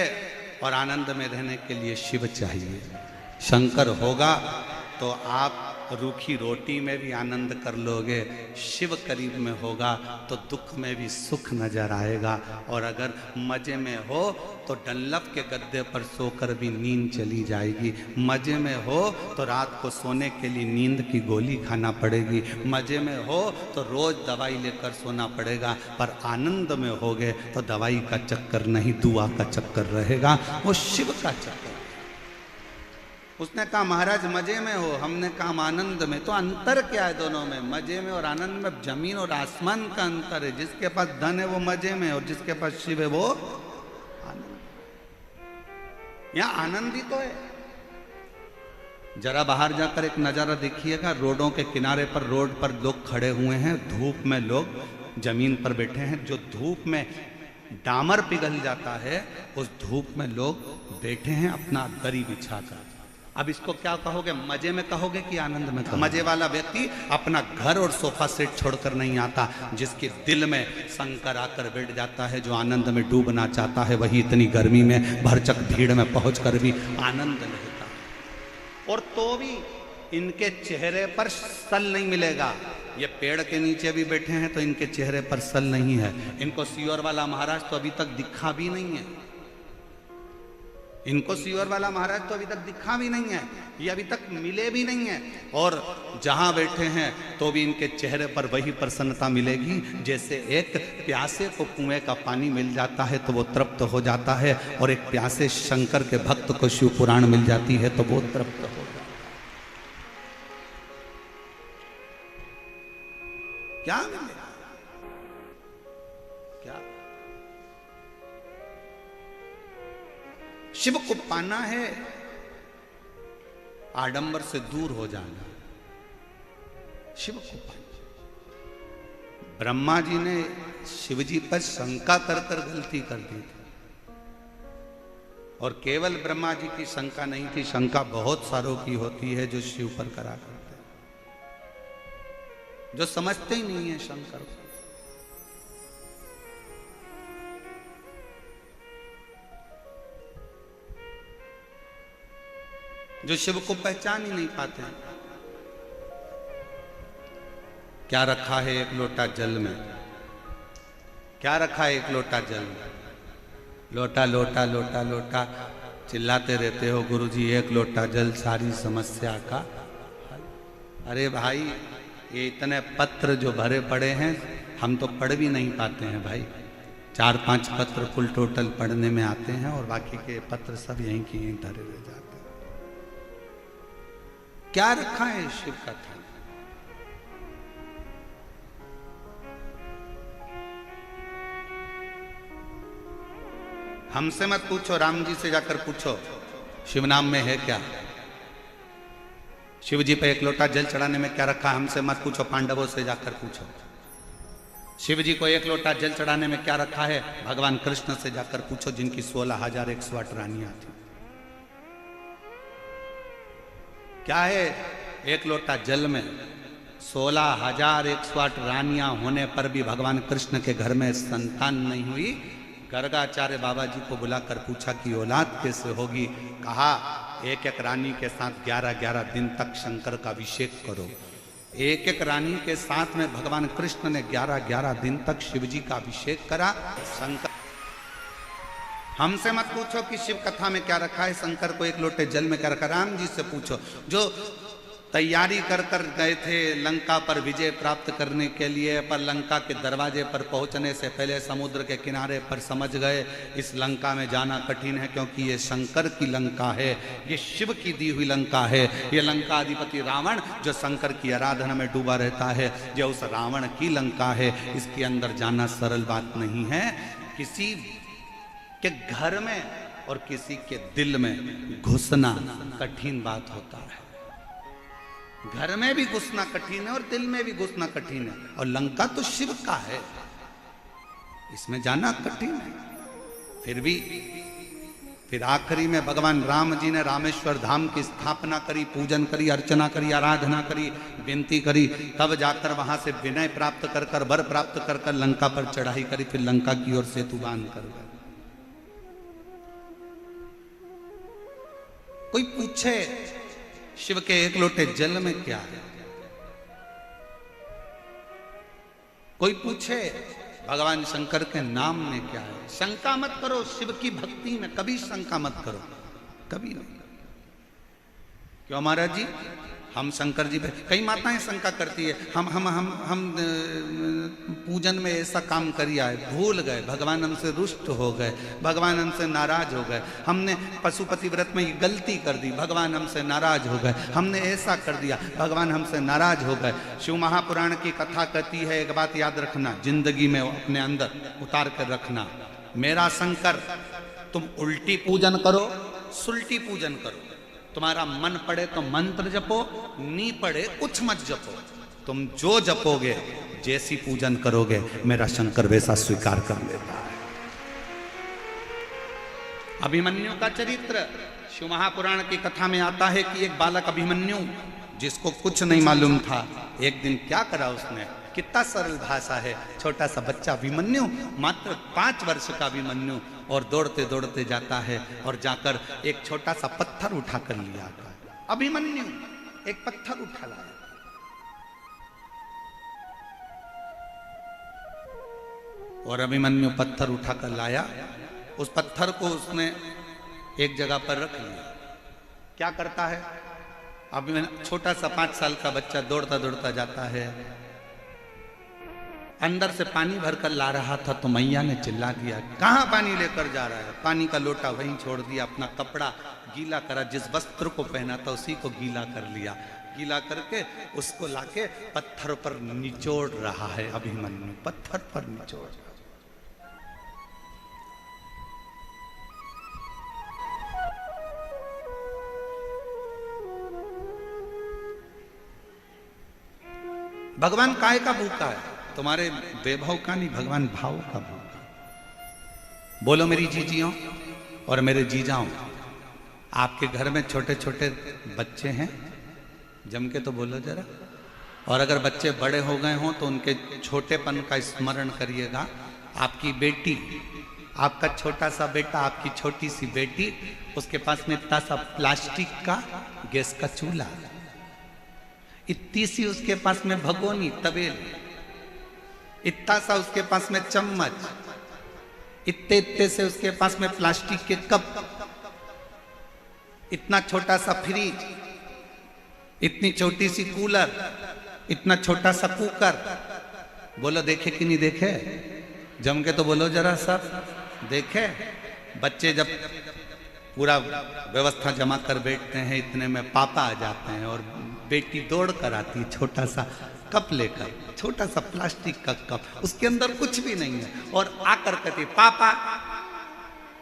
और आनंद में रहने के लिए शिव चाहिए। शंकर होगा तो आप रूखी रोटी में भी आनंद कर लोगे, शिव करीब में होगा तो दुख में भी सुख नजर आएगा। और अगर मजे में हो तो डंलप के गद्दे पर सोकर भी नींद चली जाएगी। मजे में हो तो रात को सोने के लिए नींद की गोली खाना पड़ेगी। मजे में हो तो रोज दवाई लेकर सोना पड़ेगा। पर आनंद में होगे तो दवाई का चक्कर नहीं, दुआ का चक्कर रहेगा, वो शिव का चक्कर। उसने कहा महाराज मजे में हो, हमने कहा आनंद में। तो अंतर क्या है दोनों में? मजे में और आनंद में जमीन और आसमान का अंतर है। जिसके पास धन है वो मजे में, और जिसके पास शिव है वो आनंद। यहां आनंद ही तो है। जरा बाहर जाकर एक नजारा देखिएगा, रोडों के किनारे पर, रोड पर लोग खड़े हुए हैं, धूप में लोग जमीन पर बैठे हैं। जो धूप में डामर पिघल जाता है उस धूप में लोग बैठे हैं अपना दरी बिछाकर। अब इसको क्या कहोगे? मजे में कहोगे कि आनंद में कहोगे? मजे वाला व्यक्ति अपना घर और सोफा सेट छोड़कर नहीं आता। जिसके दिल में शंकर आकर बैठ जाता है, जो आनंद में डूबना चाहता है, वही इतनी गर्मी में भरचक भीड़ में पहुंचकर भी आनंद लेता है। और तो भी इनके चेहरे पर सल नहीं मिलेगा। ये पेड़ के नीचे भी बैठे हैं तो इनके चेहरे पर सल नहीं है। इनको सियोर वाला महाराज तो अभी तक दिखा भी नहीं है। इनको सियोर वाला महाराज तो अभी तक दिखा भी नहीं है, ये अभी तक मिले भी नहीं है। और जहां बैठे हैं तो भी इनके चेहरे पर वही प्रसन्नता मिलेगी जैसे एक प्यासे को कुएं का पानी मिल जाता है तो वो तृप्त हो जाता है, और एक प्यासे शंकर के भक्त को शिव पुराण मिल जाती है तो वो तृप्त हो जाता है। क्या मिलेगा? क्या? शिव को पाना है, आडंबर से दूर हो जाना। शिव को पाना। ब्रह्मा जी ने शिव जी पर शंका कर कर गलती कर दी थी। और केवल ब्रह्मा जी की शंका नहीं थी, शंका बहुत सारों की होती है जो शिव पर करा करते हैं, जो समझते ही नहीं है शंकर को। जो शिव को पहचान ही नहीं पाते हैं। क्या रखा है एक लोटा जल में, क्या रखा है एक लोटा जल में, लोटा लोटा लोटा लोटा चिल्लाते रहते हो गुरुजी एक लोटा जल सारी समस्या का। अरे भाई ये इतने पत्र जो भरे पड़े हैं हम तो पढ़ भी नहीं पाते हैं भाई, 4-5 पत्र कुल टोटल पढ़ने में आते हैं और बाकी के पत्र सब यहीं की यहीं धरे रह जाते हैं। क्या रखा है शिव कथा? हमसे मत पूछो, राम जी से जाकर पूछो शिव नाम में है क्या। शिव जी पे एक लोटा जल चढ़ाने में क्या रखा, हमसे मत पूछो, पांडवों से जाकर पूछो। शिव जी को एक लोटा जल चढ़ाने में क्या रखा है, भगवान कृष्ण से जाकर पूछो जिनकी 16,108 रानियां थी। क्या है एक लोटा जल में? 16,108 रानियां होने पर भी भगवान कृष्ण के घर में संतान नहीं हुई। गर्गाचार्य बाबा जी को बुलाकर पूछा कि औलाद कैसे होगी। कहा एक एक रानी के साथ 11-11 दिन तक शंकर का अभिषेक करो। एक एक रानी के साथ में भगवान कृष्ण ने 11-11 दिन तक शिव जी का अभिषेक करा। शंकर हमसे मत पूछो कि शिव कथा में क्या रखा है, शंकर को एक लोटे जल में क्या रखा। राम जी से पूछो जो तैयारी कर कर गए थे लंका पर विजय प्राप्त करने के लिए, पर लंका के दरवाजे पर पहुंचने से पहले समुद्र के किनारे पर समझ गए इस लंका में जाना कठिन है क्योंकि ये शंकर की लंका है, ये शिव की दी हुई लंका है। ये लंका अधिपति रावण जो शंकर की आराधना में डूबा रहता है, जो उस रावण की लंका है, इसके अंदर जाना सरल बात नहीं है। किसी के घर में और किसी के दिल में घुसना कठिन बात होता है। घर में भी घुसना कठिन है और दिल में भी घुसना कठिन है, और लंका तो शिव का है, इसमें जाना कठिन है। फिर आखिरी में भगवान राम जी ने रामेश्वर धाम की स्थापना करी, पूजन करी, अर्चना करी, आराधना करी, विनती करी, तब जाकर वहां से विनय प्राप्त कर कर वर प्राप्त कर कर लंका पर चढ़ाई करी, फिर लंका की ओर सेतु बांध कर गए। कोई पूछे शिव के एक लोटे जल में क्या है, कोई पूछे भगवान शंकर के नाम में क्या है, शंका मत करो। शिव की भक्ति में कभी शंका मत करो, कभी नहीं। क्यों महाराज जी हम शंकर जी पे, कई माताएं शंका करती है हम पूजन में ऐसा काम करिया है, भूल गए, भगवान हमसे रुष्ट हो गए, भगवान हमसे नाराज हो गए, हमने पशुपति व्रत में ये गलती कर दी, भगवान हमसे नाराज हो गए, हमने ऐसा कर दिया, भगवान हमसे नाराज हो गए। शिव महापुराण की कथा कहती है, एक बात याद रखना, जिंदगी में अपने अंदर उतार कर रखना, मेरा शंकर तुम उल्टी पूजन करो, सुल्टी पूजन करो, तुम्हारा मन पड़े तो मंत्र जपो, नी पड़े कुछ मत जपो, तुम जो जपोगे जैसी पूजन करोगे मेरा शंकर वैसा स्वीकार कर लेता है। अभिमन्यु का चरित्र शिव महापुराण की कथा में आता है कि एक बालक अभिमन्यु जिसको कुछ नहीं मालूम था, एक दिन क्या करा उसने, कितना सरल भाषा है, छोटा सा बच्चा अभिमन्यु, मात्र 5 वर्ष का अभिमन्यु, और दौड़ते दौड़ते जाता है और जाकर एक छोटा सा पत्थर उठा कर लिया आता है। अभिमन्यु एक पत्थर उठा लाया, और अभिमन्यु पत्थर उठा कर लाया, उस पत्थर को उसने एक जगह पर रख लिया। क्या करता है अभिमन्यु, छोटा सा 5 साल का बच्चा दौड़ता दौड़ता जाता है, अंदर से पानी भरकर ला रहा था तो मैया ने चिल्ला दिया, कहाँ पानी लेकर जा रहा है? पानी का लोटा वहीं छोड़ दिया, अपना कपड़ा गीला करा, जिस वस्त्र को पहना था उसी को गीला कर लिया, गीला करके उसको लाके पत्थर पर निचोड़ रहा है अभिमन्यु, पत्थर पर निचोड़। भगवान काय का भूखा है? तुम्हारे वैभव का नहीं, भगवान भाव का भूखा। बोलो मेरी जीजियों, और मेरे जीजाओं, आपके घर में छोटे छोटे बच्चे हैं, जम के तो बोलो जरा। और अगर बच्चे बड़े हो गए हों तो उनके छोटेपन का स्मरण करिएगा। आपकी बेटी, आपका छोटा सा बेटा, आपकी छोटी सी बेटी, उसके पास में इतना सा प्लास्टिक का गैस का चूल्हा, इतनी सी उसके पास में भगोनी तबेल, इतना सा उसके पास में चम्मच, इतने इतने से उसके पास में प्लास्टिक के कप, इतना छोटा सा फ्रिज, इतनी छोटी सी कूलर, इतना छोटा सा कुकर। बोलो देखे कि नहीं देखे? जम के तो बोलो जरा सब देखे। बच्चे जब पूरा व्यवस्था जमा कर बैठते हैं, इतने में पापा आ जाते हैं और बेटी दौड़ कर आती है छोटा सा कप लेकर, छोटा सा प्लास्टिक का कप, उसके अंदर कुछ भी नहीं है, और आकर कहती पापा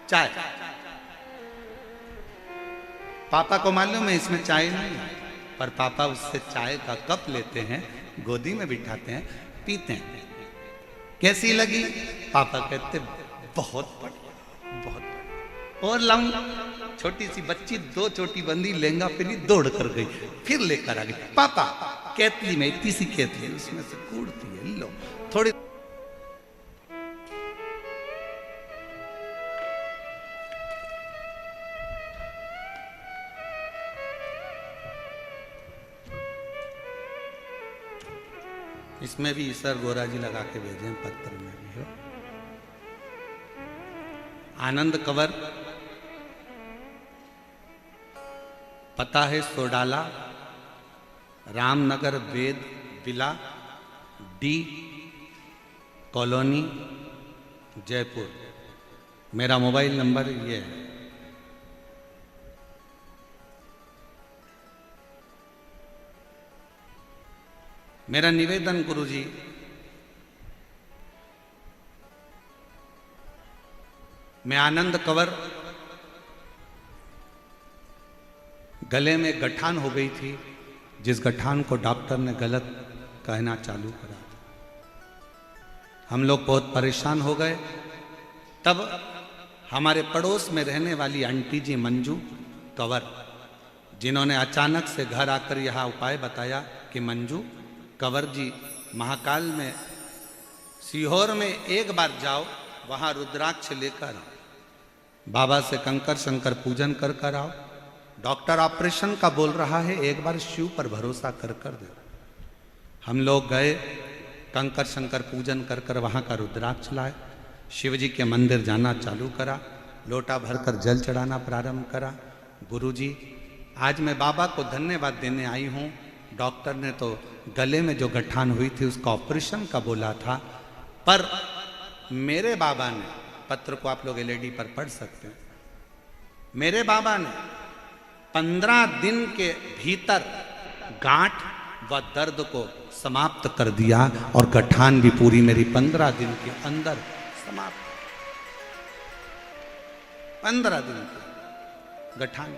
चाय। पापा को मालूम है इसमें चाय नहीं है, पर पापा उससे चाय का कप लेते हैं, गोदी में बिठाते हैं, पीते हैं। कैसी लगी? पापा कहते बहुत बढ़िया, बहुत बढ़िया। और लाऊं? छोटी सी बच्ची 2 चोटी बंदी लहंगा पहनी दौड़ कर गई, फिर लेकर आ गई। पापा केतली में, इतनी सी केतली, उसमें से कूड़ती है, लो थोड़ी। इसमें भी ईश्वर गोरा जी लगा के भेजे हैं, पत्र में भी है। आनंद कंवर, पता है सोडाला, रामनगर वेद विला, डी कॉलोनी, जयपुर। मेरा मोबाइल नंबर ये है। मेरा निवेदन गुरुजी, मैं आनंद कंवर, गले में गठान हो गई थी, जिस गठान को डॉक्टर ने गलत कहना चालू करा। हम लोग बहुत परेशान हो गए। तब हमारे पड़ोस में रहने वाली आंटी जी मंजू कंवर, जिन्होंने अचानक से घर आकर यह उपाय बताया कि मंजू कंवर जी, महाकाल में सीहोर में एक बार जाओ, वहां रुद्राक्ष लेकर आओ, बाबा से कंकर शंकर पूजन कर कर आओ, डॉक्टर ऑपरेशन का बोल रहा है, एक बार शिव पर भरोसा कर कर दो। हम लोग गए, कंकर शंकर पूजन कर कर वहाँ का रुद्राक्ष लाए, शिव जी के मंदिर जाना चालू करा, लोटा भरकर जल चढ़ाना प्रारंभ करा। गुरुजी, आज मैं बाबा को धन्यवाद देने आई हूँ। डॉक्टर ने तो गले में जो गठान हुई थी उसका ऑपरेशन का बोला था, पर मेरे बाबा ने, पत्र को आप लोग एलईडी पर पढ़ सकते हैं, मेरे बाबा ने 15 दिन के भीतर गांठ व दर्द को समाप्त कर दिया, और गठान भी पूरी मेरी 15 दिन के अंदर समाप्त। 15 दिन के गठान।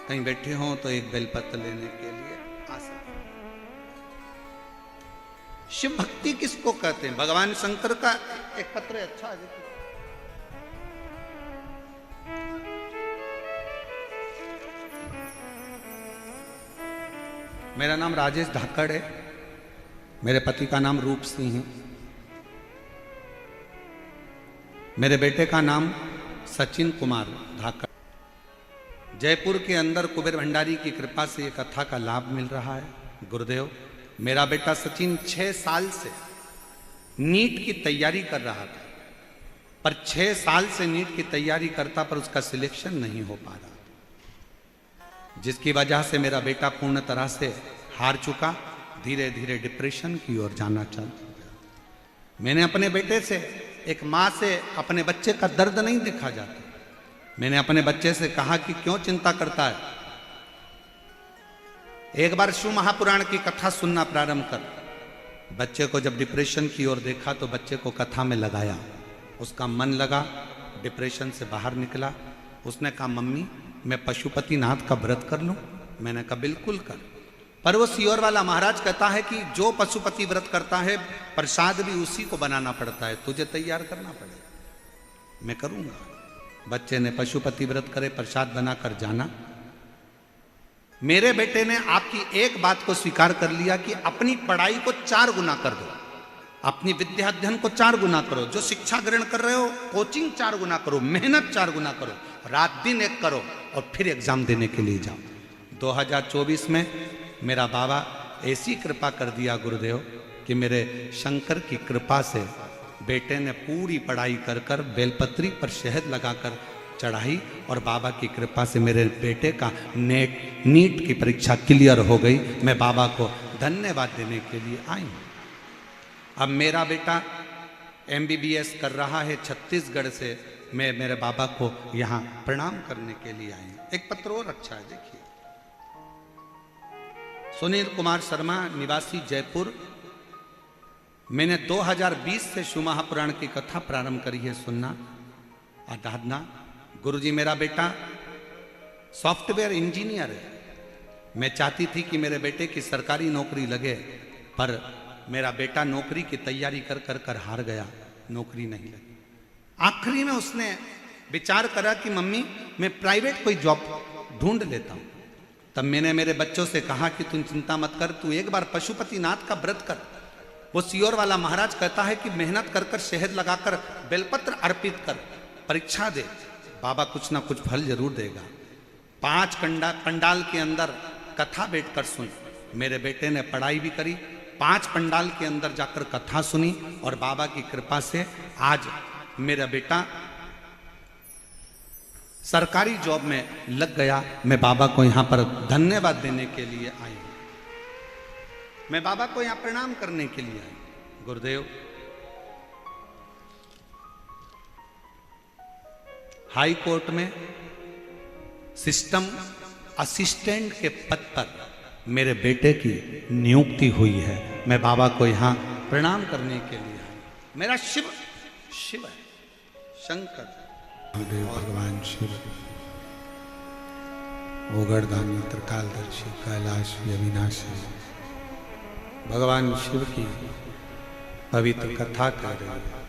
कहीं बैठे हों तो एक बेलपत्र लेने के लिए आ सकते। शिव भक्ति किसको कहते हैं? भगवान शंकर का एक पत्र है, अच्छा है। मेरा नाम राजेश धाकड़ है, मेरे पति का नाम रूप सिंह है, मेरे बेटे का नाम सचिन कुमार धाकड़। जयपुर के अंदर कुबेर भंडारी की कृपा से ये कथा का लाभ मिल रहा है। गुरुदेव, मेरा बेटा सचिन 6 साल से नीट की तैयारी कर रहा था, पर 6 साल से नीट की तैयारी करता पर उसका सिलेक्शन नहीं हो पा रहा, जिसकी वजह से मेरा बेटा पूर्ण तरह से हार चुका, धीरे धीरे डिप्रेशन की ओर जाना चालू हो गया। मैंने अपने बेटे से, एक माँ से अपने बच्चे का दर्द नहीं देखा जाता। मैंने अपने बच्चे से कहा कि क्यों चिंता करता है, एक बार शिव महापुराण की कथा सुनना प्रारंभ कर। बच्चे को जब डिप्रेशन की ओर देखा तो बच्चे को कथा में लगाया, उसका मन लगा, डिप्रेशन से बाहर निकला। उसने कहा मम्मी मैं पशुपतिनाथ का व्रत कर लूं? मैंने कहा बिल्कुल कर। पर वो सीहोर वाला महाराज कहता है कि जो पशुपति व्रत करता है प्रसाद भी उसी को बनाना पड़ता है, तुझे तैयार करना पड़ेगा। मैं करूंगा। बच्चे ने पशुपति व्रत करे, प्रसाद बनाकर जाना। मेरे बेटे ने आपकी एक बात को स्वीकार कर लिया कि अपनी पढ़ाई को 4 गुना कर दो, अपनी विद्या अध्ययन को 4 गुना करो, जो शिक्षा ग्रहण कर रहे हो कोचिंग 4 गुना करो, मेहनत 4 गुना करो, रात दिन एक करो और फिर एग्जाम देने के लिए जाओ। 2024 में मेरा बाबा ऐसी कृपा कर दिया गुरुदेव कि मेरे शंकर की कृपा से बेटे ने पूरी पढ़ाई कर कर बेलपत्री पर शहद लगाकर चढ़ाई और बाबा की कृपा से मेरे बेटे का नीट की परीक्षा क्लियर हो गई। मैं बाबा को धन्यवाद देने के लिए आई हूँ। अब मेरा बेटा MBBS कर रहा है छत्तीसगढ़ से। मैं मेरे बाबा को यहाँ प्रणाम करने के लिए आई हूँ। एक पत्र और अच्छा है, देखिए। सुनील कुमार शर्मा, निवासी जयपुर। मैंने 2020 से शिव महापुराण की कथा प्रारंभ करी है सुनना, आराधना। गुरुजी, मेरा बेटा सॉफ्टवेयर इंजीनियर है। मैं चाहती थी कि मेरे बेटे की सरकारी नौकरी लगे, पर मेरा बेटा नौकरी की तैयारी कर कर कर हार गया, नौकरी नहीं लगी। आखिरी में उसने विचार करा कि मम्मी मैं प्राइवेट कोई जॉब ढूंढ लेता हूं। तब मैंने मेरे बच्चों से कहा कि तुम चिंता मत कर, तू एक बार पशुपतिनाथ का व्रत कर। वो सियोर वाला महाराज कहता है कि मेहनत कर कर शहद लगाकर बेलपत्र अर्पित कर, परीक्षा दे, बाबा कुछ ना कुछ फल जरूर देगा। 5 पंडाल के अंदर कथा बैठकर सुन। मेरे बेटे ने पढ़ाई भी करी, 5 पंडाल के अंदर जाकर कथा सुनी और बाबा की कृपा से आज मेरा बेटा सरकारी जॉब में लग गया। मैं बाबा को यहाँ पर धन्यवाद देने के लिए आई हूँ। मैं बाबा को यहाँ प्रणाम करने के लिए आई। गुरुदेव, हाई कोर्ट में सिस्टम असिस्टेंट के पद पर मेरे बेटे की नियुक्ति हुई है। मैं बाबा को यहाँ प्रणाम करने के लिए आई। मेरा शिव है, शंकर भगवान शिव, ओगरदानी, त्रिकालदर्शी, कैलाश अविनाशी, भगवान शिव की पवित्र कथा कह रही है।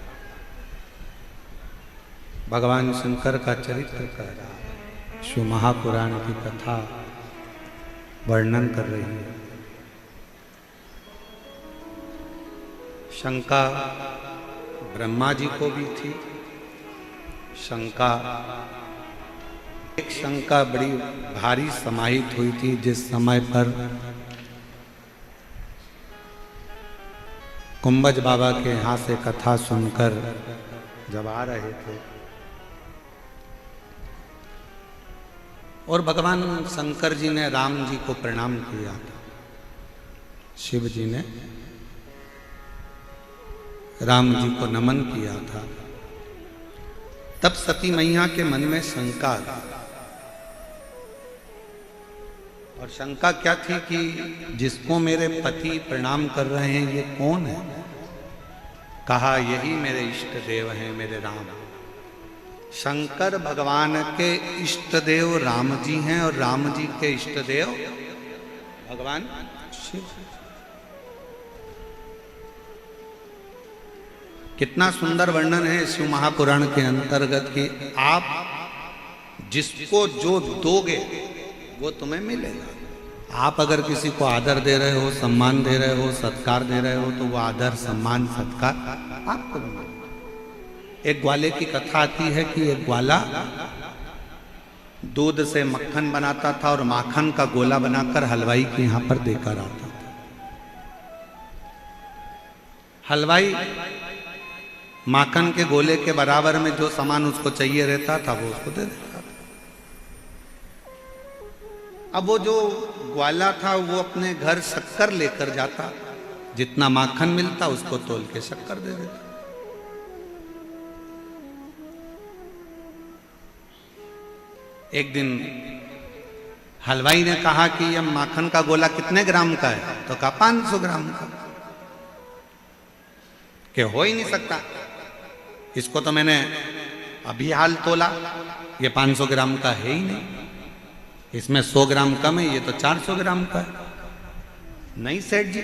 भगवान शंकर का चरित्र कह रहा है। शिव महापुराण की कथा वर्णन कर रही है। शंका ब्रह्मा जी को भी थी। एक शंका बड़ी भारी समाहित हुई थी, जिस समय पर कुंभज बाबा के यहाँ से कथा सुनकर जब आ रहे थे और भगवान शंकर जी ने राम जी को प्रणाम किया था, शिव जी ने राम जी को नमन किया था, तब सती मैया के मन में शंका आ गई। और शंका क्या थी कि जिसको मेरे पति प्रणाम कर रहे हैं ये कौन है? कहा यही मेरे इष्ट देव हैं, मेरे राम। शंकर भगवान के इष्ट देव राम जी हैं और राम जी के इष्ट देव भगवान शिव। कितना सुंदर वर्णन है शिव महापुराण के अंतर्गत कि आप जिसको जो दोगे वो तुम्हें मिलेगा। आप अगर किसी को आदर दे रहे हो, सम्मान दे रहे हो, सत्कार दे रहे हो, तो वो आदर सम्मान सत्कार आपको मिलेगा। एक ग्वाले की कथा आती है कि एक ग्वाला दूध से मक्खन बनाता था और माखन का गोला बनाकर हलवाई के यहाँ पर देकर आता था। हलवाई माखन के गोले के बराबर में जो सामान उसको चाहिए रहता था वो उसको दे देता था। अब वो जो ग्वाला था वो अपने घर शक्कर लेकर जाता, जितना माखन मिलता उसको तोल के शक्कर दे देता। एक दिन हलवाई ने कहा कि यह माखन का गोला कितने ग्राम का है? तो कहा 500 ग्राम का। कि हो ही नहीं सकता, इसको तो मैंने अभी हाल तोला, ये 500 ग्राम का है ही नहीं, इसमें 100 ग्राम कम है, ये तो 400 ग्राम का है। नहीं सेठ जी,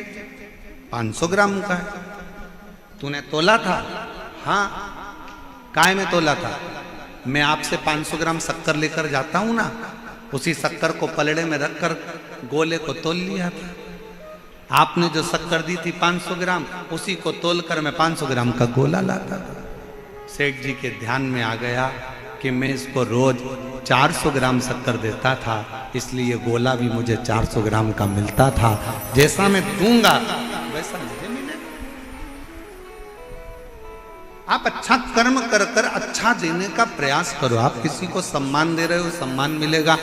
500 ग्राम का है। तूने तोला था? हाँ। काय में तोला था? मैं आपसे 500 ग्राम शक्कर लेकर जाता हूं ना, उसी शक्कर को पलड़े में रखकर गोले को तोल लिया था। आपने जो शक्कर दी थी 500 ग्राम, उसी को तोलकर मैं 500 ग्राम का गोला लाता था। सेठ जी के ध्यान में आ गया कि मैं इसको रोज 400 ग्राम शक्कर देता था, इसलिए गोला भी मुझे 400 ग्राम का मिलता था। जैसा मैं दूंगा वैसा मुझे मिलेगा। आप अच्छा कर्म कर कर अच्छा देने का प्रयास करो। आप किसी को सम्मान दे रहे हो, सम्मान मिलेगा।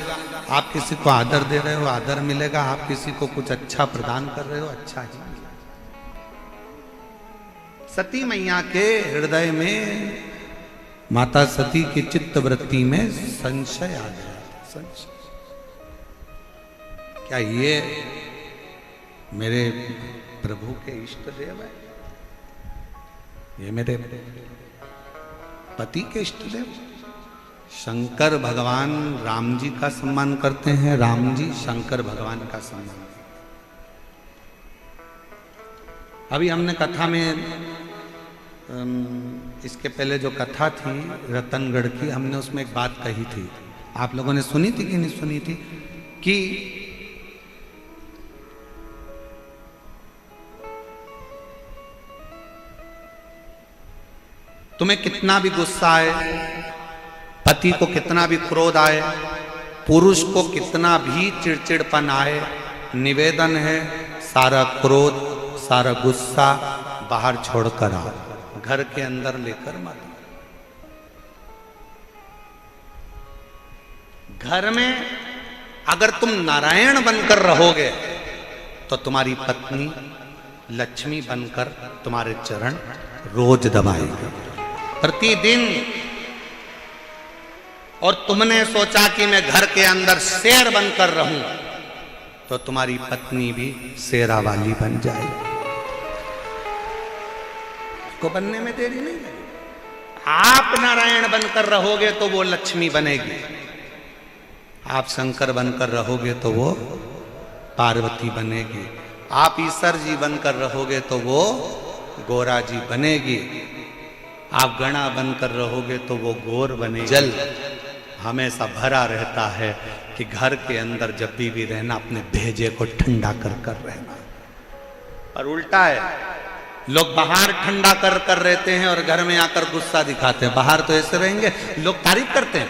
आप किसी को आदर दे रहे हो, आदर मिलेगा। आप किसी को कुछ अच्छा प्रदान कर रहे हो, अच्छा ही मिलेगा। सती मैया के हृदय में, माता सती की चित्त वृत्ति में संशय आ गया। संशय, क्या ये मेरे प्रभु के इष्ट देव है? ये मेरे पति के इष्ट देव? शंकर भगवान राम जी का सम्मान करते हैं, राम जी शंकर भगवान का सम्मान। अभी हमने कथा में, इसके पहले जो कथा थी रतनगढ़ की, हमने उसमें एक बात कही थी, आप लोगों ने सुनी थी कि नहीं सुनी थी, कि तुम्हें कितना भी गुस्सा आए, पति को कितना भी क्रोध आए, पुरुष को कितना भी चिड़चिड़पन आए, निवेदन है सारा क्रोध सारा गुस्सा बाहर छोड़कर आओ, घर के अंदर लेकर मत। घर में अगर तुम नारायण बनकर रहोगे तो तुम्हारी पत्नी लक्ष्मी बनकर तुम्हारे चरण रोज दबाएगी प्रतिदिन। और तुमने सोचा कि मैं घर के अंदर शेर बनकर रहूं, तो तुम्हारी पत्नी भी शेरा वाली बन जाएगी। को बनने में देरी नहीं है। आप नारायण बनकर रहोगे तो वो लक्ष्मी बनेगी, आप शंकर बनकर रहोगे तो वो पार्वती बनेगी, आप ईश्वर जी बनकर रहोगे तो वो गोरा जी बनेगी, आप गणा बनकर रहोगे तो वो गोर बनेगी। जल हमेशा भरा रहता है कि घर के अंदर जब भी रहना अपने भेजे को ठंडा कर कर रहना। और उल्टा है, लोग बाहर ठंडा कर कर रहते हैं और घर में आकर गुस्सा दिखाते हैं। बाहर तो ऐसे रहेंगे, लोग तारीफ करते हैं,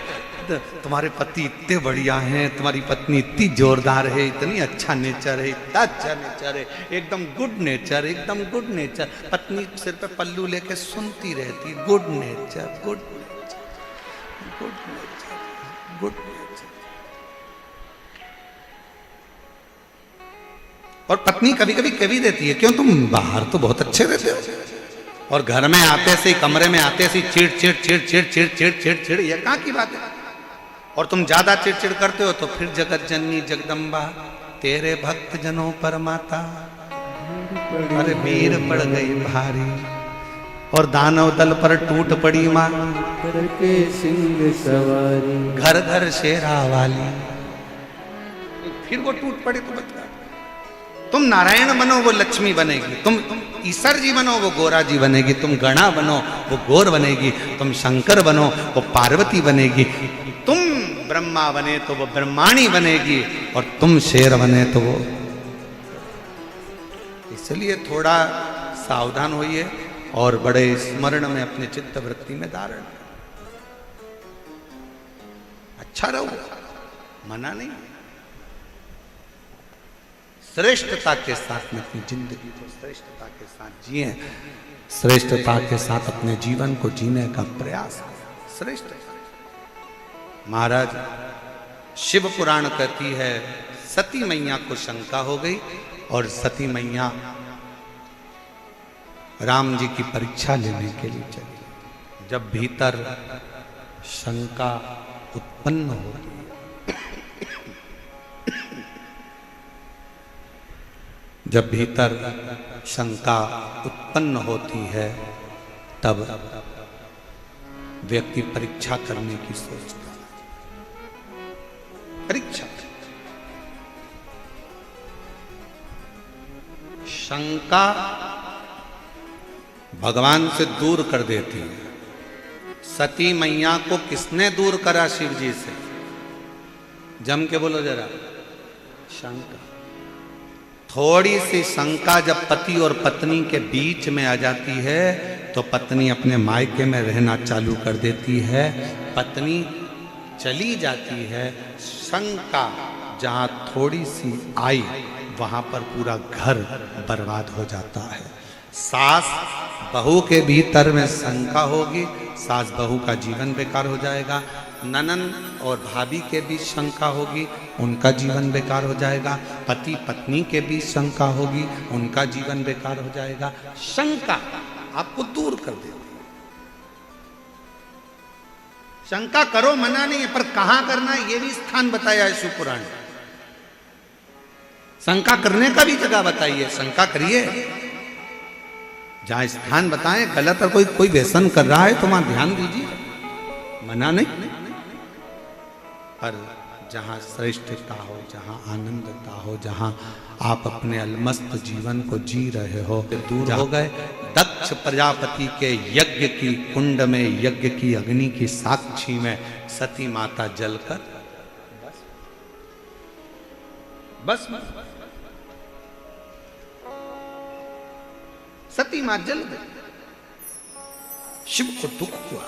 तुम्हारे पति इतने बढ़िया हैं, तुम्हारी पत्नी इतनी जोरदार है, इतनी अच्छा नेचर है, इतना अच्छा नेचर है, एकदम गुड नेचर, एकदम गुड नेचर। पत्नी सिर पे पल्लू लेके सुनती रहती, good nature, good nature, good nature, good nature. और पत्नी कभी कभी कह भी देती है, क्यों तुम बाहर तो बहुत अच्छे रहते हो और घर में आते से, कमरे में आते से चिड़ चिड़ चिड़ चिड़ चिड़ चिड़ चिड़ चिड़, ये कहाँ की बात है? और तुम ज्यादा चिड़चिड़ करते हो तो फिर जगत जननी जगदम्बा तेरे भक्त जनों पर माता, अरे वीर पड़ गई भारी और दानव दल पर टूट पड़ी माँ, करके सिंह सवारी, घर घर शेरा वाली। फिर वो टूट पड़े तो बता। तुम नारायण बनो वो लक्ष्मी बनेगी, तुम ईश्वर जी बनो वो गोरा जी बनेगी, तुम गणा बनो वो गोर बनेगी, तुम शंकर बनो वो पार्वती बनेगी, तुम ब्रह्मा बने तो वो ब्रह्माणी बनेगी, और तुम शेर बने तो वो। इसलिए थोड़ा सावधान होइए और बड़े स्मरण में अपने चित्त वृत्ति में धारण। अच्छा रहो, मना नहीं, श्रेष्ठता के साथ में अपनी जिंदगी को श्रेष्ठता के साथ जिए, श्रेष्ठता के साथ अपने जीवन को जीने का प्रयास करें। श्रेष्ठ महाराज शिव पुराण कहती है, सती मैया को शंका हो गई और सती मैया राम जी की परीक्षा लेने के लिए चली। जब भीतर शंका उत्पन्न होगी, जब भीतर शंका उत्पन्न होती है, तब व्यक्ति परीक्षा करने की सोचता है। परीक्षा, शंका भगवान से दूर कर देती है। सती मैया को किसने दूर करा शिव जी से? जम के बोलो जरा, शंका। थोड़ी सी शंका जब पति और पत्नी के बीच में आ जाती है तो पत्नी अपने मायके में रहना चालू कर देती है, पत्नी चली जाती है। शंका जहां थोड़ी सी आई वहां पर पूरा घर बर्बाद हो जाता है। सास बहू के भीतर में शंका होगी, सास बहू का जीवन बेकार हो जाएगा। ननन और भाभी के बीच शंका होगी, उनका जीवन बेकार हो जाएगा। पति पत्नी के बीच शंका होगी, उनका जीवन बेकार हो जाएगा। शंका आपको दूर कर देगी। शंका करो, मना नहीं है, पर कहां करना है ये भी स्थान बताया है शिव पुराण। शंका करने का भी जगह बताइए, शंका करिए। जहां स्थान बताएं, गलत और कोई व्यसन कर रहा है तो वहां ध्यान दीजिए, मना नहीं। पर जहां श्रेष्ठता हो, जहां आनंदता हो, जहां आप अपने अलमस्त जीवन को जी रहे हो, दूर हो गए। दक्ष प्रजापति के यज्ञ की कुंड में, यज्ञ की अग्नि की साक्षी में सती माता जलकर बस सती मां जल गई। शिव को दुख हुआ,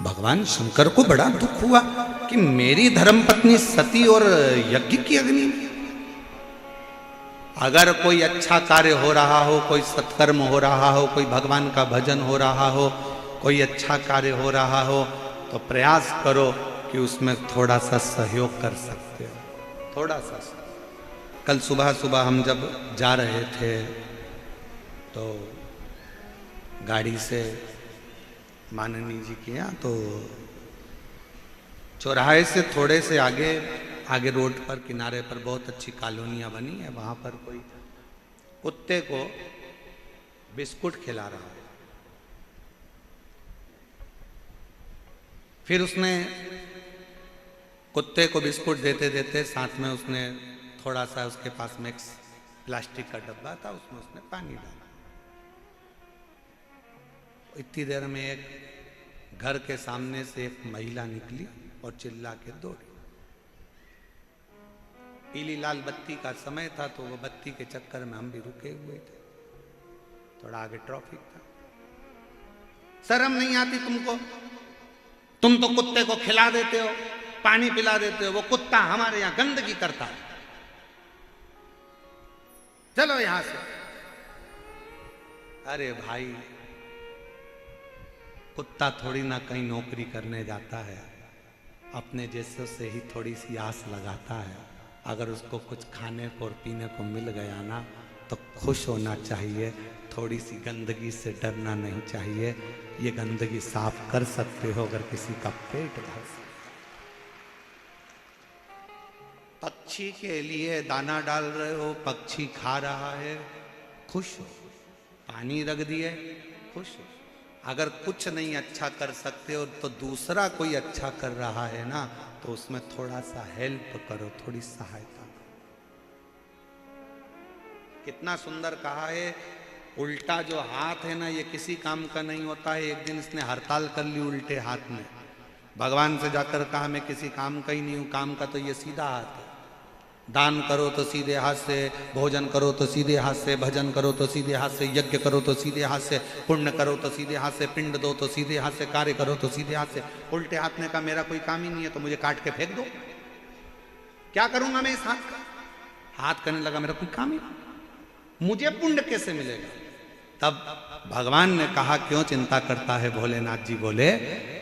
भगवान शंकर को बड़ा दुख हुआ कि मेरी धर्मपत्नी सती और यज्ञ की अग्नि में। अगर कोई अच्छा कार्य हो रहा हो, कोई सत्कर्म हो रहा हो, कोई भगवान का भजन हो रहा हो, कोई अच्छा कार्य हो रहा हो, तो प्रयास करो कि उसमें थोड़ा सा सहयोग कर सकते हो, थोड़ा सा। कल सुबह सुबह हम जब जा रहे थे तो गाड़ी से माननीय जी के यहाँ, तो चौराहे से थोड़े से आगे रोड पर किनारे पर बहुत अच्छी कॉलोनियाँ बनी है। वहाँ पर कोई कुत्ते को बिस्कुट खिला रहा है। फिर उसने कुत्ते को बिस्कुट देते देते साथ में उसने थोड़ा सा, उसके पास में प्लास्टिक का डब्बा था, उसमें उसने पानी डाला। इतनी देर में एक घर के सामने से एक महिला निकली और चिल्ला के दौड़ी। पीली लाल बत्ती का समय था तो वो बत्ती के चक्कर में हम भी रुके हुए थे, थोड़ा आगे ट्रैफिक था। शर्म नहीं आती तुमको? तुम तो कुत्ते को खिला देते हो, पानी पिला देते हो, वो कुत्ता हमारे यहां गंदगी करता है, चलो यहां से। अरे भाई, कुत्ता थोड़ी ना कहीं नौकरी करने जाता है, अपने जैसे से ही थोड़ी सी आस लगाता है। अगर उसको कुछ खाने को और पीने को मिल गया ना तो खुश होना चाहिए, थोड़ी सी गंदगी से डरना नहीं चाहिए। ये गंदगी साफ कर सकते हो अगर किसी का पेट भर सकते। पक्षी के लिए दाना डाल रहे हो, पक्षी खा रहा है, खुश हो। पानी रख दिए, खुश हो। अगर कुछ नहीं अच्छा कर सकते हो तो दूसरा कोई अच्छा कर रहा है ना, तो उसमें थोड़ा सा हेल्प करो, थोड़ी सहायता करो। कितना सुंदर कहा है, उल्टा जो हाथ है ना ये किसी काम का नहीं होता है। एक दिन इसने हड़ताल कर ली उल्टे हाथ में, भगवान से जाकर कहा मैं किसी काम का ही नहीं हूं, काम का तो ये सीधा हाथ है। दान करो तो सीधे हाथ से, भोजन करो तो सीधे हाथ से, भजन करो तो सीधे हाथ से, यज्ञ करो तो सीधे हाथ से, पुण्य करो तो सीधे हाथ से, पिंड दो तो सीधे हाथ से, कार्य करो तो सीधे हाथ से। उल्टे हाथ ने कहा मेरा कोई काम ही नहीं है तो मुझे काट के फेंक दो, क्या करूंगा मैं इस हाथ का? हाथ करने लगा मेरा कोई काम ही नहीं, मुझे पुण्य कैसे मिलेगा? तब भगवान ने कहा क्यों चिंता करता है? भोलेनाथ जी बोले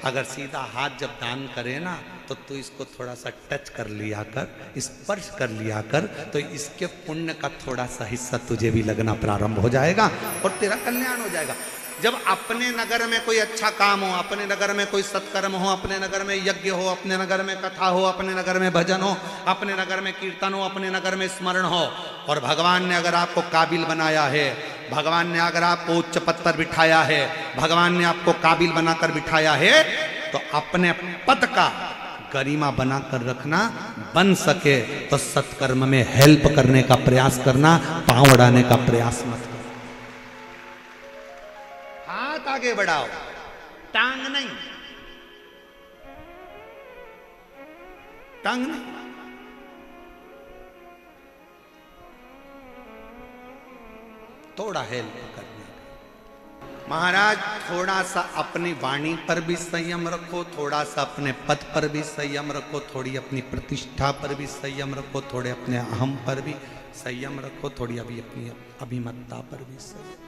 अगर सीधा हाथ जब दान करे ना तो तू इसको थोड़ा सा टच कर लिया कर, स्पर्श कर लिया कर, तो इसके पुण्य का थोड़ा सा हिस्सा तुझे भी लगना प्रारंभ हो जाएगा और तेरा कल्याण हो जाएगा। जब अपने नगर में कोई अच्छा काम हो, अपने नगर में कोई सत्कर्म हो, अपने नगर में यज्ञ हो, अपने नगर में कथा हो, अपने नगर में भजन हो, अपने नगर में कीर्तन हो, अपने नगर में स्मरण हो, और भगवान ने अगर आपको काबिल बनाया है, भगवान ने अगर आपको उच्च पद पर बिठाया है, भगवान ने आपको काबिल बनाकर बिठाया है, तो अपने पद का गरिमा बनाकर रखना। बन सके तो सत्कर्म में हेल्प करने का प्रयास करना, पांव अड़ाने का प्रयास मत करना। हाथ आगे बढ़ाओ, टांग नहीं, टांग नहीं। थोड़ा हेल्प करने का। महाराज थोड़ा सा अपनी वाणी पर भी संयम रखो, थोड़ा सा अपने पद पर भी संयम रखो, थोड़ी अपनी प्रतिष्ठा पर भी संयम रखो, थोड़े अपने अहम पर भी संयम रखो, थोड़ी अभी अपनी अभिमत्ता पर भी संयम।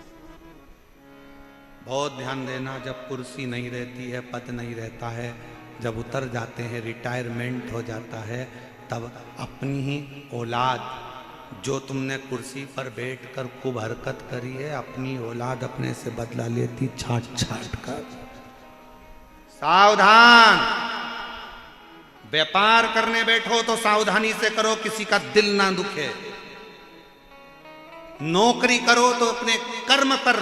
बहुत ध्यान देना, जब कुर्सी नहीं रहती है, पद नहीं रहता है, जब उतर जाते हैं, रिटायरमेंट हो जाता है, तब अपनी ही औलाद, जो तुमने कुर्सी पर बैठकर खूब हरकत करी है, अपनी औलाद अपने से बदला लेती छाट छाट कर। सावधान, व्यापार करने बैठो तो सावधानी से करो, किसी का दिल ना दुखे। नौकरी करो तो अपने कर्म पर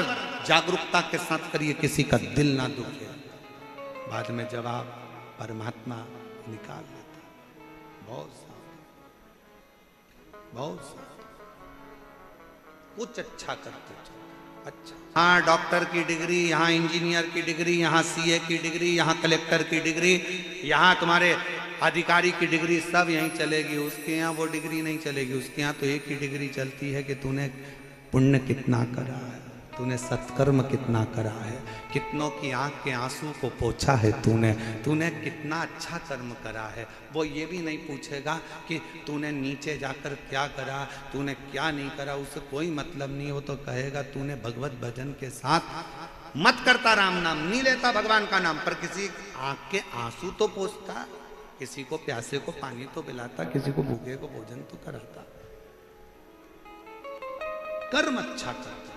जागरूकता के साथ करिए, किसी का दिल ना दुखे। बाद में जवाब परमात्मा निकाल लेता। बहुत बहुत कुछ अच्छा करते चलो। अच्छा, हाँ डॉक्टर की डिग्री, यहाँ इंजीनियर की डिग्री, यहाँ सीए की डिग्री, यहाँ कलेक्टर की डिग्री, यहाँ तुम्हारे अधिकारी की डिग्री, सब यहीं चलेगी। उसके यहाँ वो डिग्री नहीं चलेगी। उसके यहाँ तो एक ही डिग्री चलती है कि तूने पुण्य कितना करा है, तूने सत्कर्म कितना करा है, कितनों की आंख के आंसू को पोंछा है तूने कितना अच्छा कर्म करा है। वो ये भी नहीं पूछेगा कि तूने नीचे जाकर क्या करा, तूने क्या नहीं करा, उससे कोई मतलब नहीं। वो तो कहेगा तूने भगवत भजन के साथ मत करता, राम नाम नहीं लेता भगवान का नाम, पर किसी आंख के आंसू तो पोंछता, किसी को प्यासे को पानी तो पिलाता, किसी को भूखे को भोजन तो कराता। कर्म अच्छा करता।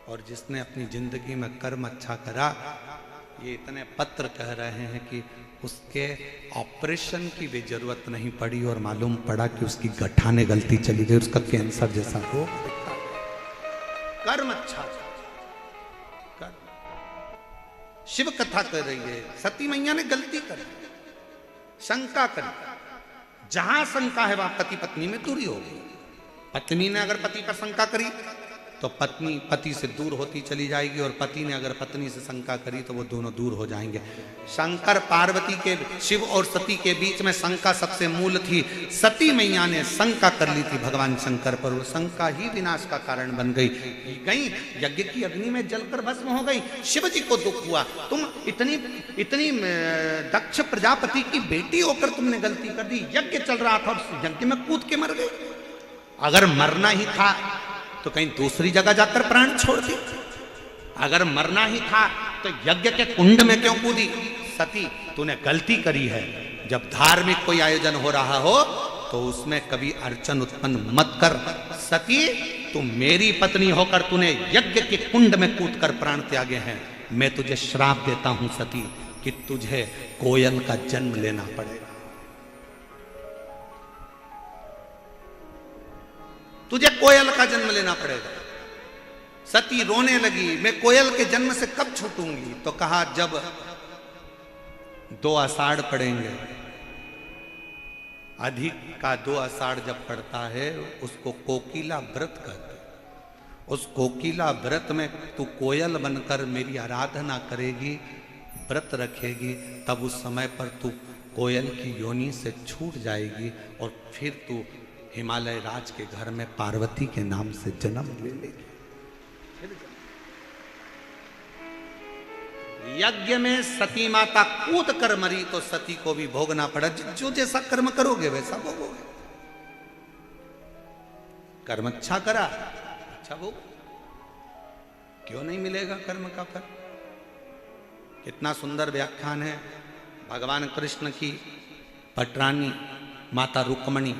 और जिसने अपनी जिंदगी में कर्म अच्छा करा, ये इतने पत्र कह रहे हैं कि उसके ऑपरेशन की भी जरूरत नहीं पड़ी और मालूम पड़ा कि उसकी गठाने गलती चली गई, उसका कैंसर जैसा रोग दिखता है। कर्म अच्छा कर। शिव कथा कर रही है, सती मैया ने गलती करी, शंका करी। जहां शंका है वहां पति पत्नी में दूरी होगी। पत्नी ने अगर पति पर शंका करी तो पत्नी पति से दूर होती चली जाएगी, और पति ने अगर पत्नी से शंका करी तो वो दोनों दूर हो जाएंगे। शंकर पार्वती के, शिव और सती के बीच में शंका सबसे मूल थी। सती मैया ने शंका कर ली थी भगवान शंकर पर, वो शंका ही विनाश का कारण बन गई। यज्ञ की अग्नि में जलकर भस्म हो गई। शिव जी को दुख हुआ, तुम इतनी दक्ष प्रजापति की बेटी होकर तुमने गलती कर दी। यज्ञ चल रहा था और यज्ञ में कूद के मर गई। अगर मरना ही था तो कहीं दूसरी जगह जाकर प्राण छोड़ती। अगर मरना ही था तो यज्ञ के कुंड में क्यों कूदी? सती, तूने गलती करी है। जब धार्मिक कोई आयोजन हो रहा हो तो उसमें कभी अड़चन उत्पन्न मत कर। सती, तू मेरी पत्नी होकर तूने यज्ञ के कुंड में कूदकर प्राण त्यागे हैं। मैं तुझे श्राप देता हूं सती कि तुझे कोयल का जन्म लेना पड़ेगा। तुझे कोयल का जन्म लेना पड़ेगा। सती रोने लगी, मैं कोयल के जन्म से कब छूटूंगी? तो कहा जब 2 आषाढ़ पड़ेंगे, अधिक का 2 आषाढ़ जब पड़ता है उसको कोकिला व्रत कहते हैं। उस कोकिला व्रत में तू कोयल बनकर मेरी आराधना करेगी, व्रत रखेगी, तब उस समय पर तू कोयल की योनि से छूट जाएगी और फिर तू हिमालय राज के घर में पार्वती के नाम से जन्म ले लेगी। यज्ञ में सती माता कूद कर मरी तो सती को भी भोगना पड़ा। जो जैसा कर्म करोगे वैसा भोगोगे। कर्म अच्छा करा, अच्छा भोग। क्यों नहीं मिलेगा कर्म का फल? कितना सुंदर व्याख्यान है भगवान कृष्ण की पटरानी माता रुक्मणी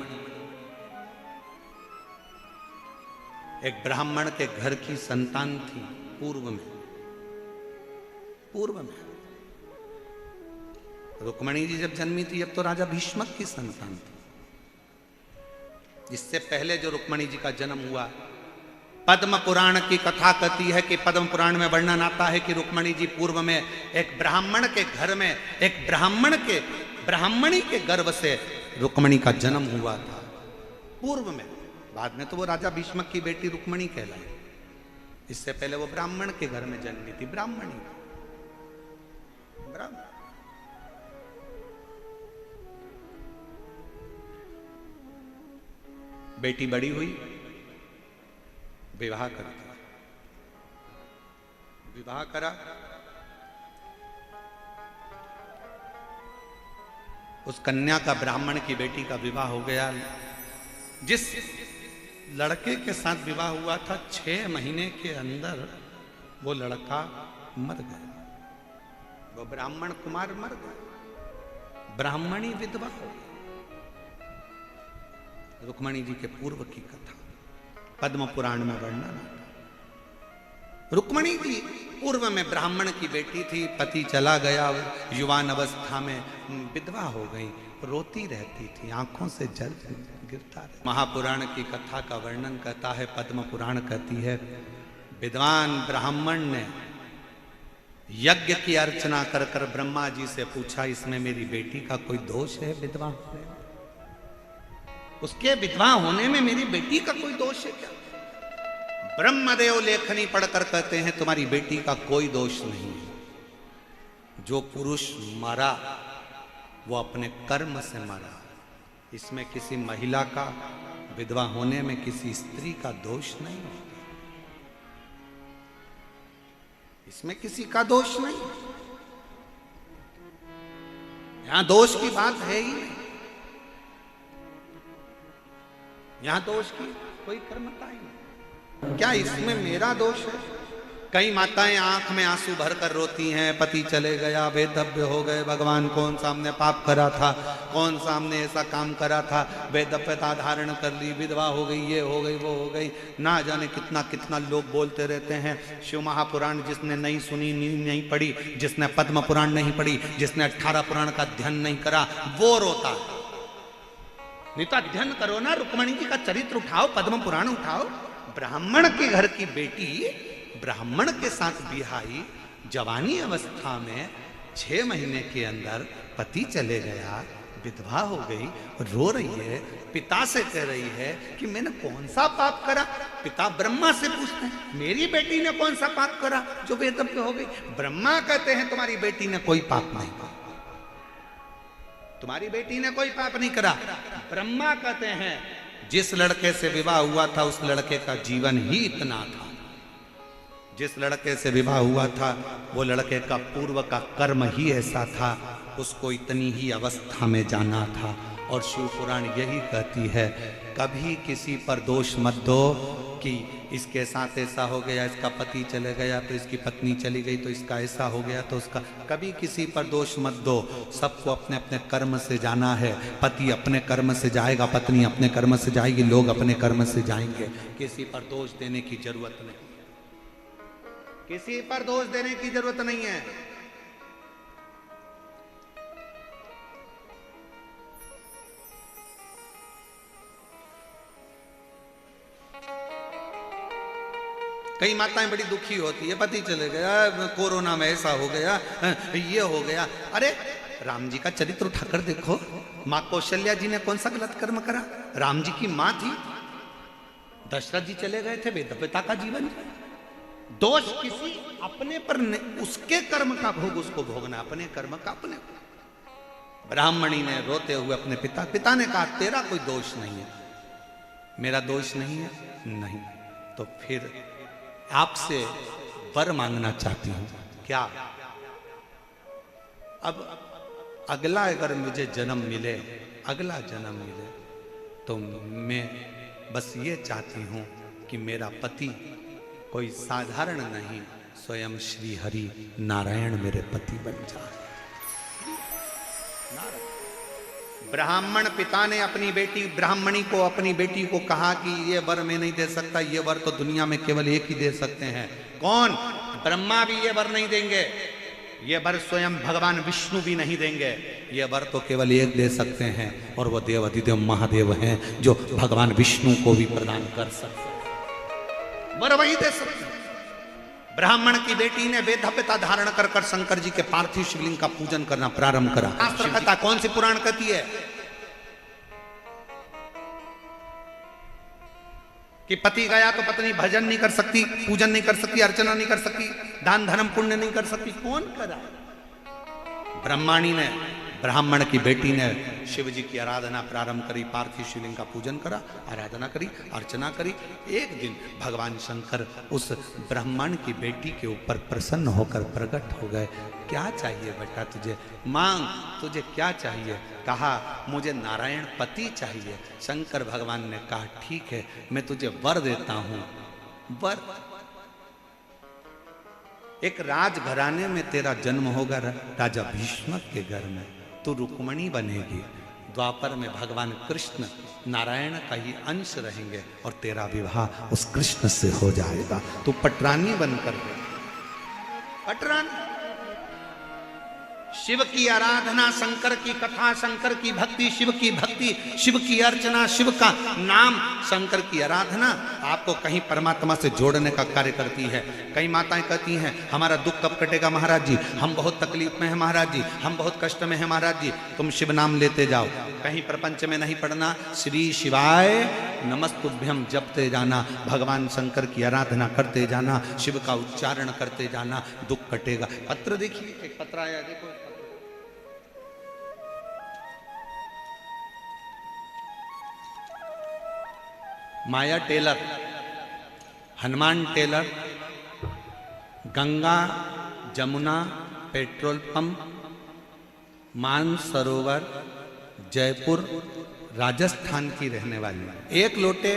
एक ब्राह्मण के घर की संतान थी। पूर्व में रुक्मणी जी जब जन्मी थी, अब तो राजा भीष्मक की संतान थी। इससे पहले जो रुक्मणी जी का जन्म हुआ, पद्म पुराण की कथा कहती है कि पद्म पुराण में वर्णन आता है कि रुक्मणी जी पूर्व में एक ब्राह्मण के घर में एक ब्राह्मणी के गर्भ से रुक्मणी का जन्म हुआ था पूर्व में। बाद में तो वो राजा भीष्मक की बेटी रुक्मणी कहलाई। इससे पहले वो ब्राह्मण के घर में जन्मी थी, ब्राह्मणी। बराबर। बेटी बड़ी हुई, विवाह कर दिया। विवाह करा, उस कन्या का, ब्राह्मण की बेटी का विवाह हो गया। जिस लड़के के साथ विवाह हुआ था 6 महीने के अंदर वो लड़का मर गया। वो ब्राह्मण कुमार मर गया, ब्राह्मणी विधवा हो गई। रुक्मणी जी के पूर्व की कथा पद्म पुराण में वर्णन आता। रुक्मणी जी पूर्व में ब्राह्मण की बेटी थी, पति चला गया, युवान अवस्था में विधवा हो गई, रोती रहती थी, आंखों से जल गिरता रहा। महापुराण की कथा का वर्णन करता है, पद्म पुराण कहती है, विद्वान ब्राह्मण ने यज्ञ की अर्चना कर कर ब्रह्मा जी से पूछा, इसमें मेरी बेटी का कोई दोष है? विधवा होने में, उसके विधवा होने में मेरी बेटी का कोई दोष है क्या? ब्रह्मदेव लेखनी पढ़कर कहते हैं, तुम्हारी बेटी का कोई दोष नहीं है। जो पुरुष मरा वो अपने कर्म से मरा। इसमें किसी महिला का विधवा होने में किसी स्त्री का दोष नहीं है। इसमें किसी का दोष नहीं, यहां दोष की बात है ही नहीं। यहां दोष की कोई कर्मता ही नहीं। क्या इसमें मेरा दोष है? कई माताएं आंख में आंसू भरकर रोती हैं, पति चले गया, वेदव्य हो गए, भगवान कौन सा हमने पाप करा था, कौन सा हमने ऐसा काम करा था, वेदव्यता धारण कर ली, विधवा हो गई, ये हो गई, वो हो गई, ना जाने कितना कितना लोग बोलते रहते हैं। शिव महापुराण जिसने नहीं सुनी, नहीं पढ़ी, जिसने पद्म पुराण नहीं पढ़ी, जिसने 18 पुराण का अध्ययन नहीं करा, वो रोता है। नहीं तो अध्ययन करो ना, रुक्मणी जी का चरित्र उठाओ, पद्म पुराण उठाओ। ब्राह्मण के घर की बेटी ब्राह्मण के साथ बिहाई, जवानी अवस्था में 6 महीने के अंदर पति चले गया, विधवा हो गई, रो रही है, पिता से कह रही है कि मैंने कौन सा पाप करा। पिता ब्रह्मा से पूछते हैं, मेरी बेटी ने कौन सा पाप करा जो वेदव्य हो गई? ब्रह्मा कहते हैं तुम्हारी बेटी ने कोई पाप नहीं करा, तुम्हारी बेटी ने कोई पाप नहीं करा। ब्रह्मा कहते हैं जिस लड़के से विवाह हुआ था उस लड़के का जीवन ही इतना था, जिस लड़के से विवाह हुआ था वो लड़के का पूर्व का कर्म ही ऐसा था, उसको इतनी ही अवस्था में जाना था। और शिव पुराण यही कहती है, कभी किसी पर दोष मत दो कि इसके साथ ऐसा हो गया, इसका पति चले गया तो इसकी पत्नी चली गई, तो इसका ऐसा हो गया तो उसका। कभी किसी पर दोष मत दो, सबको अपने अपने कर्म से जाना है। पति अपने कर्म से जाएगा, पत्नी अपने कर्म से जाएगी, लोग अपने कर्म से जाएंगे। किसी पर दोष देने की जरूरत नहीं, किसी पर दोष देने की जरूरत नहीं है। कई माताएं बड़ी दुखी होती है, पति चले गया, कोरोना में ऐसा हो गया, ये हो गया। अरे राम जी का चरित्र उठाकर देखो, मां कौशल्या जी ने कौन सा गलत कर्म करा? राम जी की मां थी, दशरथ जी चले गए थे, वेदव्यता का जीवन। दोष किसी अपने पर नहीं, उसके कर्म का भोग उसको भोगना, अपने कर्म का अपने। ब्राह्मणी ने रोते हुए अपने पिता ने कहा तेरा कोई दोष नहीं है। मेरा दोष नहीं है? नहीं। तो फिर आपसे वर मांगना चाहती हूं। क्या? अब अगला अगर मुझे जन्म मिले, अगला जन्म मिले, तो मैं बस ये चाहती हूं कि मेरा पति कोई साधारण नहीं, स्वयं श्री हरि नारायण मेरे पति बन जाए। ब्राह्मण पिता ने अपनी बेटी ब्राह्मणी को, अपनी बेटी को कहा कि ये वर मैं नहीं दे सकता, ये वर तो दुनिया में केवल एक ही दे सकते हैं। कौन? ब्रह्मा भी ये वर नहीं देंगे, ये वर स्वयं भगवान विष्णु भी नहीं देंगे। ये वर तो केवल एक दे सकते हैं, और वो देव अधिदेव महादेव हैं जो भगवान विष्णु को भी प्रदान कर सकते हैं, वर वही दे सकते हैं। ब्राह्मण की बेटी ने वेदव्यता धारण कर कर शंकर जी के पार्थिव शिवलिंग का पूजन करना प्रारंभ करा। शास्त्र कथा कौन सी पुराण कहती है कि पति गया तो पत्नी भजन नहीं कर सकती, पूजन नहीं कर सकती, अर्चना नहीं कर सकती, दान धर्म पुण्य नहीं कर सकती? कौन करा? ब्रह्माणी ने, ब्राह्मण की बेटी ने शिव जी की आराधना प्रारंभ करी, पार्थिव शिवलिंग का पूजन करा, आराधना करी, अर्चना करी। एक दिन भगवान शंकर उस ब्राह्मण की बेटी के ऊपर प्रसन्न होकर प्रकट हो गए। क्या चाहिए बेटा तुझे, मांग, तुझे क्या चाहिए? कहा मुझे नारायण पति चाहिए। शंकर भगवान ने कहा ठीक है, मैं तुझे वर देता हूं। वर, एक राजघराने में तेरा जन्म होगा, राजा भीष्म के घर में, तू रुक्मणी बनेगी। द्वापर में भगवान कृष्ण नारायण का ही अंश रहेंगे और तेरा विवाह उस कृष्ण से हो जाएगा। तू पटरानी बनकर, पटरानी, शिव की आराधना, शंकर की कथा, शंकर की भक्ति, शिव की भक्ति, शिव की अर्चना, शिव का नाम, शंकर की आराधना आपको कहीं परमात्मा से जोड़ने का कार्य करती है। कई माताएं कहती हैं हमारा दुख कब कटेगा महाराज जी, हम बहुत तकलीफ में हैं महाराज जी, हम बहुत कष्ट में हैं महाराज जी। तुम शिव नाम लेते जाओ, कहीं प्रपंच में नहीं पढ़ना, श्री शिवाय नमस्तुभ्यम जपते जाना, भगवान शंकर की आराधना करते जाना, शिव का उच्चारण करते जाना, दुख कटेगा। पत्र देखिए, एक पत्र आया, देखो, Maya tailor, Hanuman tailor, Ganga Jamuna petrol pump, Mansarovar, Jaipur, Rajasthan की रहने वाली। एक लोटे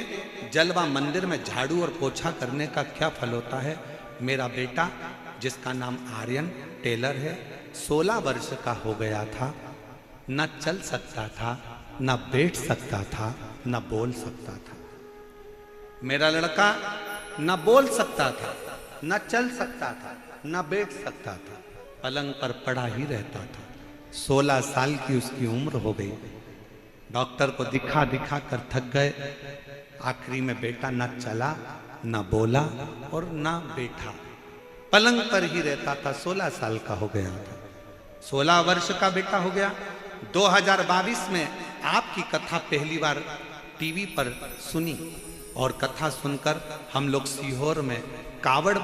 जलवा मंदिर में झाड़ू और पोछा करने का क्या फल होता है? मेरा बेटा जिसका नाम आर्यन टेलर है, 16 वर्ष का हो गया था, न चल सकता था, न बैठ सकता था, न बोल सकता था। मेरा लड़का न बोल सकता था, न चल सकता था, न बैठ सकता था, पलंग पर पड़ा ही रहता था। 16 साल की उसकी उम्र हो गई। डॉक्टर को दिखा दिखा कर थक गए। आखिरी में बेटा न चला, न बोला और न बैठा, पलंग पर ही रहता था। 16 साल का हो गया था, 16 वर्ष का बेटा हो गया। 2022 में आपकी कथा पहली बार टीवी पर सुनी और कथा सुनकर हम लोग सीहोर में कावड़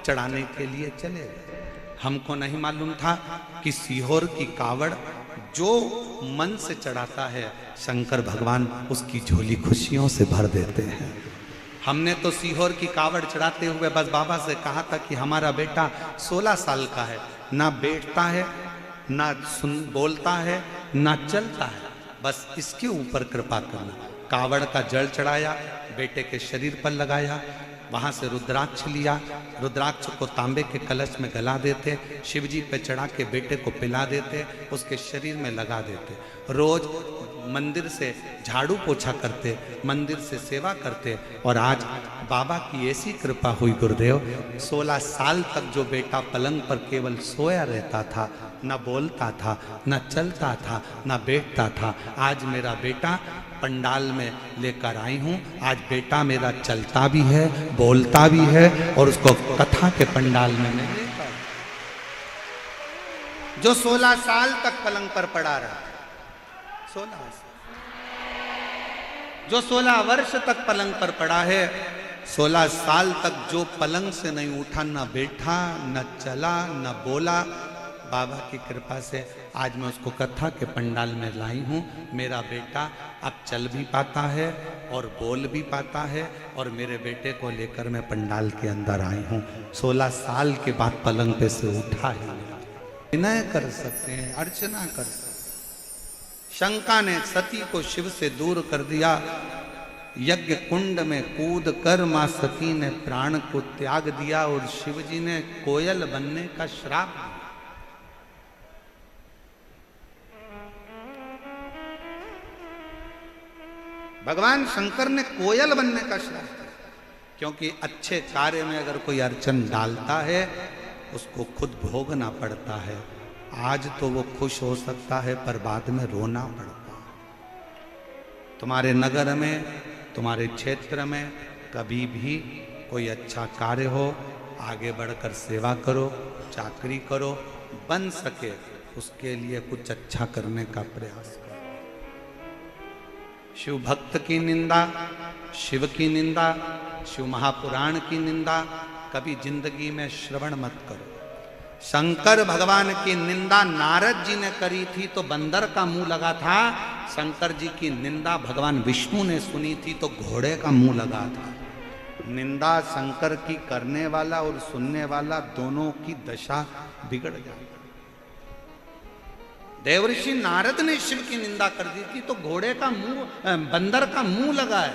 चढ़ाने के लिए चले गए। हमको नहीं मालूम था कि सीहोर की कावड़ जो मन से चढ़ाता है, शंकर भगवान उसकी झोली खुशियों से भर देते हैं। हमने तो सीहोर की कावड़ चढ़ाते हुए बस बाबा से कहा था कि हमारा बेटा 16 साल का है, ना बैठता है, ना बोलता है, ना चलता है, बस इसके ऊपर कृपा करना। कावड़ का जल चढ़ाया, बेटे के शरीर पर लगाया, वहां से रुद्राक्ष लिया, रुद्राक्ष को तांबे के कलश में गला देते, शिव जी पे चढ़ा के बेटे को पिला देते, उसके शरीर में लगा देते। रोज मंदिर से झाड़ू पोछा करते, मंदिर से सेवा करते। और आज बाबा की ऐसी कृपा हुई गुरुदेव, 16 साल तक जो बेटा पलंग पर केवल सोया रहता था, न बोलता था, न चलता था, न बैठता था, आज मेरा बेटा पंडाल में लेकर आई हूँ। आज बेटा मेरा चलता भी है, बोलता भी है और उसको कथा के पंडाल में मैं लेकर, जो 16 साल तक पलंग पर पड़ा रहा, 16 जो 16 वर्ष तक पलंग पर पड़ा है, 16 साल तक जो पलंग से नहीं उठा, न बैठा, न चला, न बोला, बाबा की कृपा से आज मैं उसको कथा के पंडाल में लाई हूँ। मेरा बेटा अब चल भी पाता है और बोल भी पाता है और मेरे बेटे को लेकर मैं पंडाल के अंदर आई हूँ। 16 साल के बाद पलंग पे से उठा है। विनय कर सकते हैं, अर्चना कर सकते हैं। शंका ने सती को शिव से दूर कर दिया। यज्ञ कुंड में कूद कर मां सती ने प्राण को त्याग दिया और शिव जी ने कोयल बनने का श्राप दिया। भगवान शंकर ने कोयल बनने का श्राप दिया, क्योंकि अच्छे कार्य में अगर कोई अर्चन डालता है उसको खुद भोगना पड़ता है। आज तो वो खुश हो सकता है पर बाद में रोना पड़ता है। तुम्हारे नगर में, तुम्हारे क्षेत्र में कभी भी कोई अच्छा कार्य हो, आगे बढ़कर सेवा करो, चाकरी करो, बन सके उसके लिए कुछ अच्छा करने का प्रयास करो। शिव भक्त की निंदा, शिव की निंदा, शिव महापुराण की निंदा कभी जिंदगी में श्रवण मत करो। शंकर भगवान की निंदा नारद जी ने करी थी तो बंदर का मुंह लगा था, शंकर जी की निंदा भगवान विष्णु ने सुनी थी तो घोड़े का मुंह लगा था। निंदा शंकर की करने वाला और सुनने वाला दोनों की दशा बिगड़ जाती। देवऋषि नारद ने शिव की निंदा कर दी थी तो घोड़े का मुंह, बंदर का मुंह लगा है,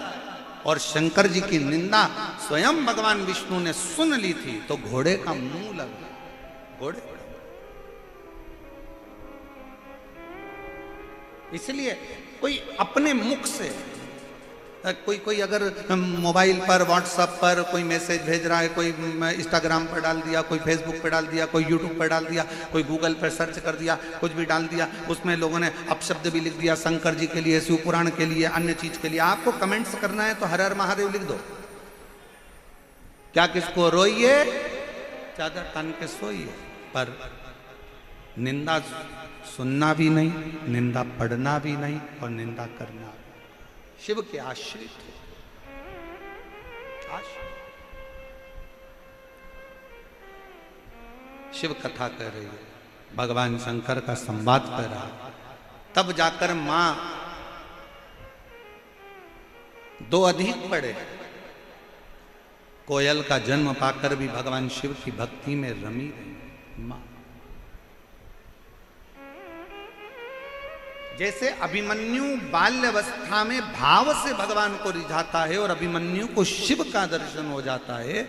और शंकर जी की निंदा स्वयं भगवान विष्णु ने सुन ली थी तो घोड़े का मुंह लगा। घोड़े इसलिए कोई अपने मुख से कोई अगर मोबाइल पर व्हाट्सएप पर कोई मैसेज भेज रहा है, कोई इंस्टाग्राम पर डाल दिया, कोई फेसबुक पर डाल दिया, कोई यूट्यूब पर डाल दिया, कोई गूगल पर सर्च कर दिया, कुछ भी डाल दिया, उसमें लोगों ने अपशब्द भी लिख दिया शंकर जी के लिए, शिव पुराण के लिए, अन्य चीज के लिए। आपको कमेंट्स करना है तो हर हर महादेव लिख दो, क्या किसको रोइए चादर तान के सोइए, पर निंदा सुनना भी नहीं, निंदा पढ़ना भी नहीं और निंदा करना भी। शिव के आश्रित हो, शिव कथा कह रही है, भगवान शंकर का संवाद कर रहा है। तब जाकर मां दो अधिक पड़े, कोयल का जन्म पाकर भी भगवान शिव की भक्ति में रमी रही मां। जैसे अभिमन्यु बाल्यावस्था में भाव से भगवान को रिझाता है और अभिमन्यु को शिव का दर्शन हो जाता है,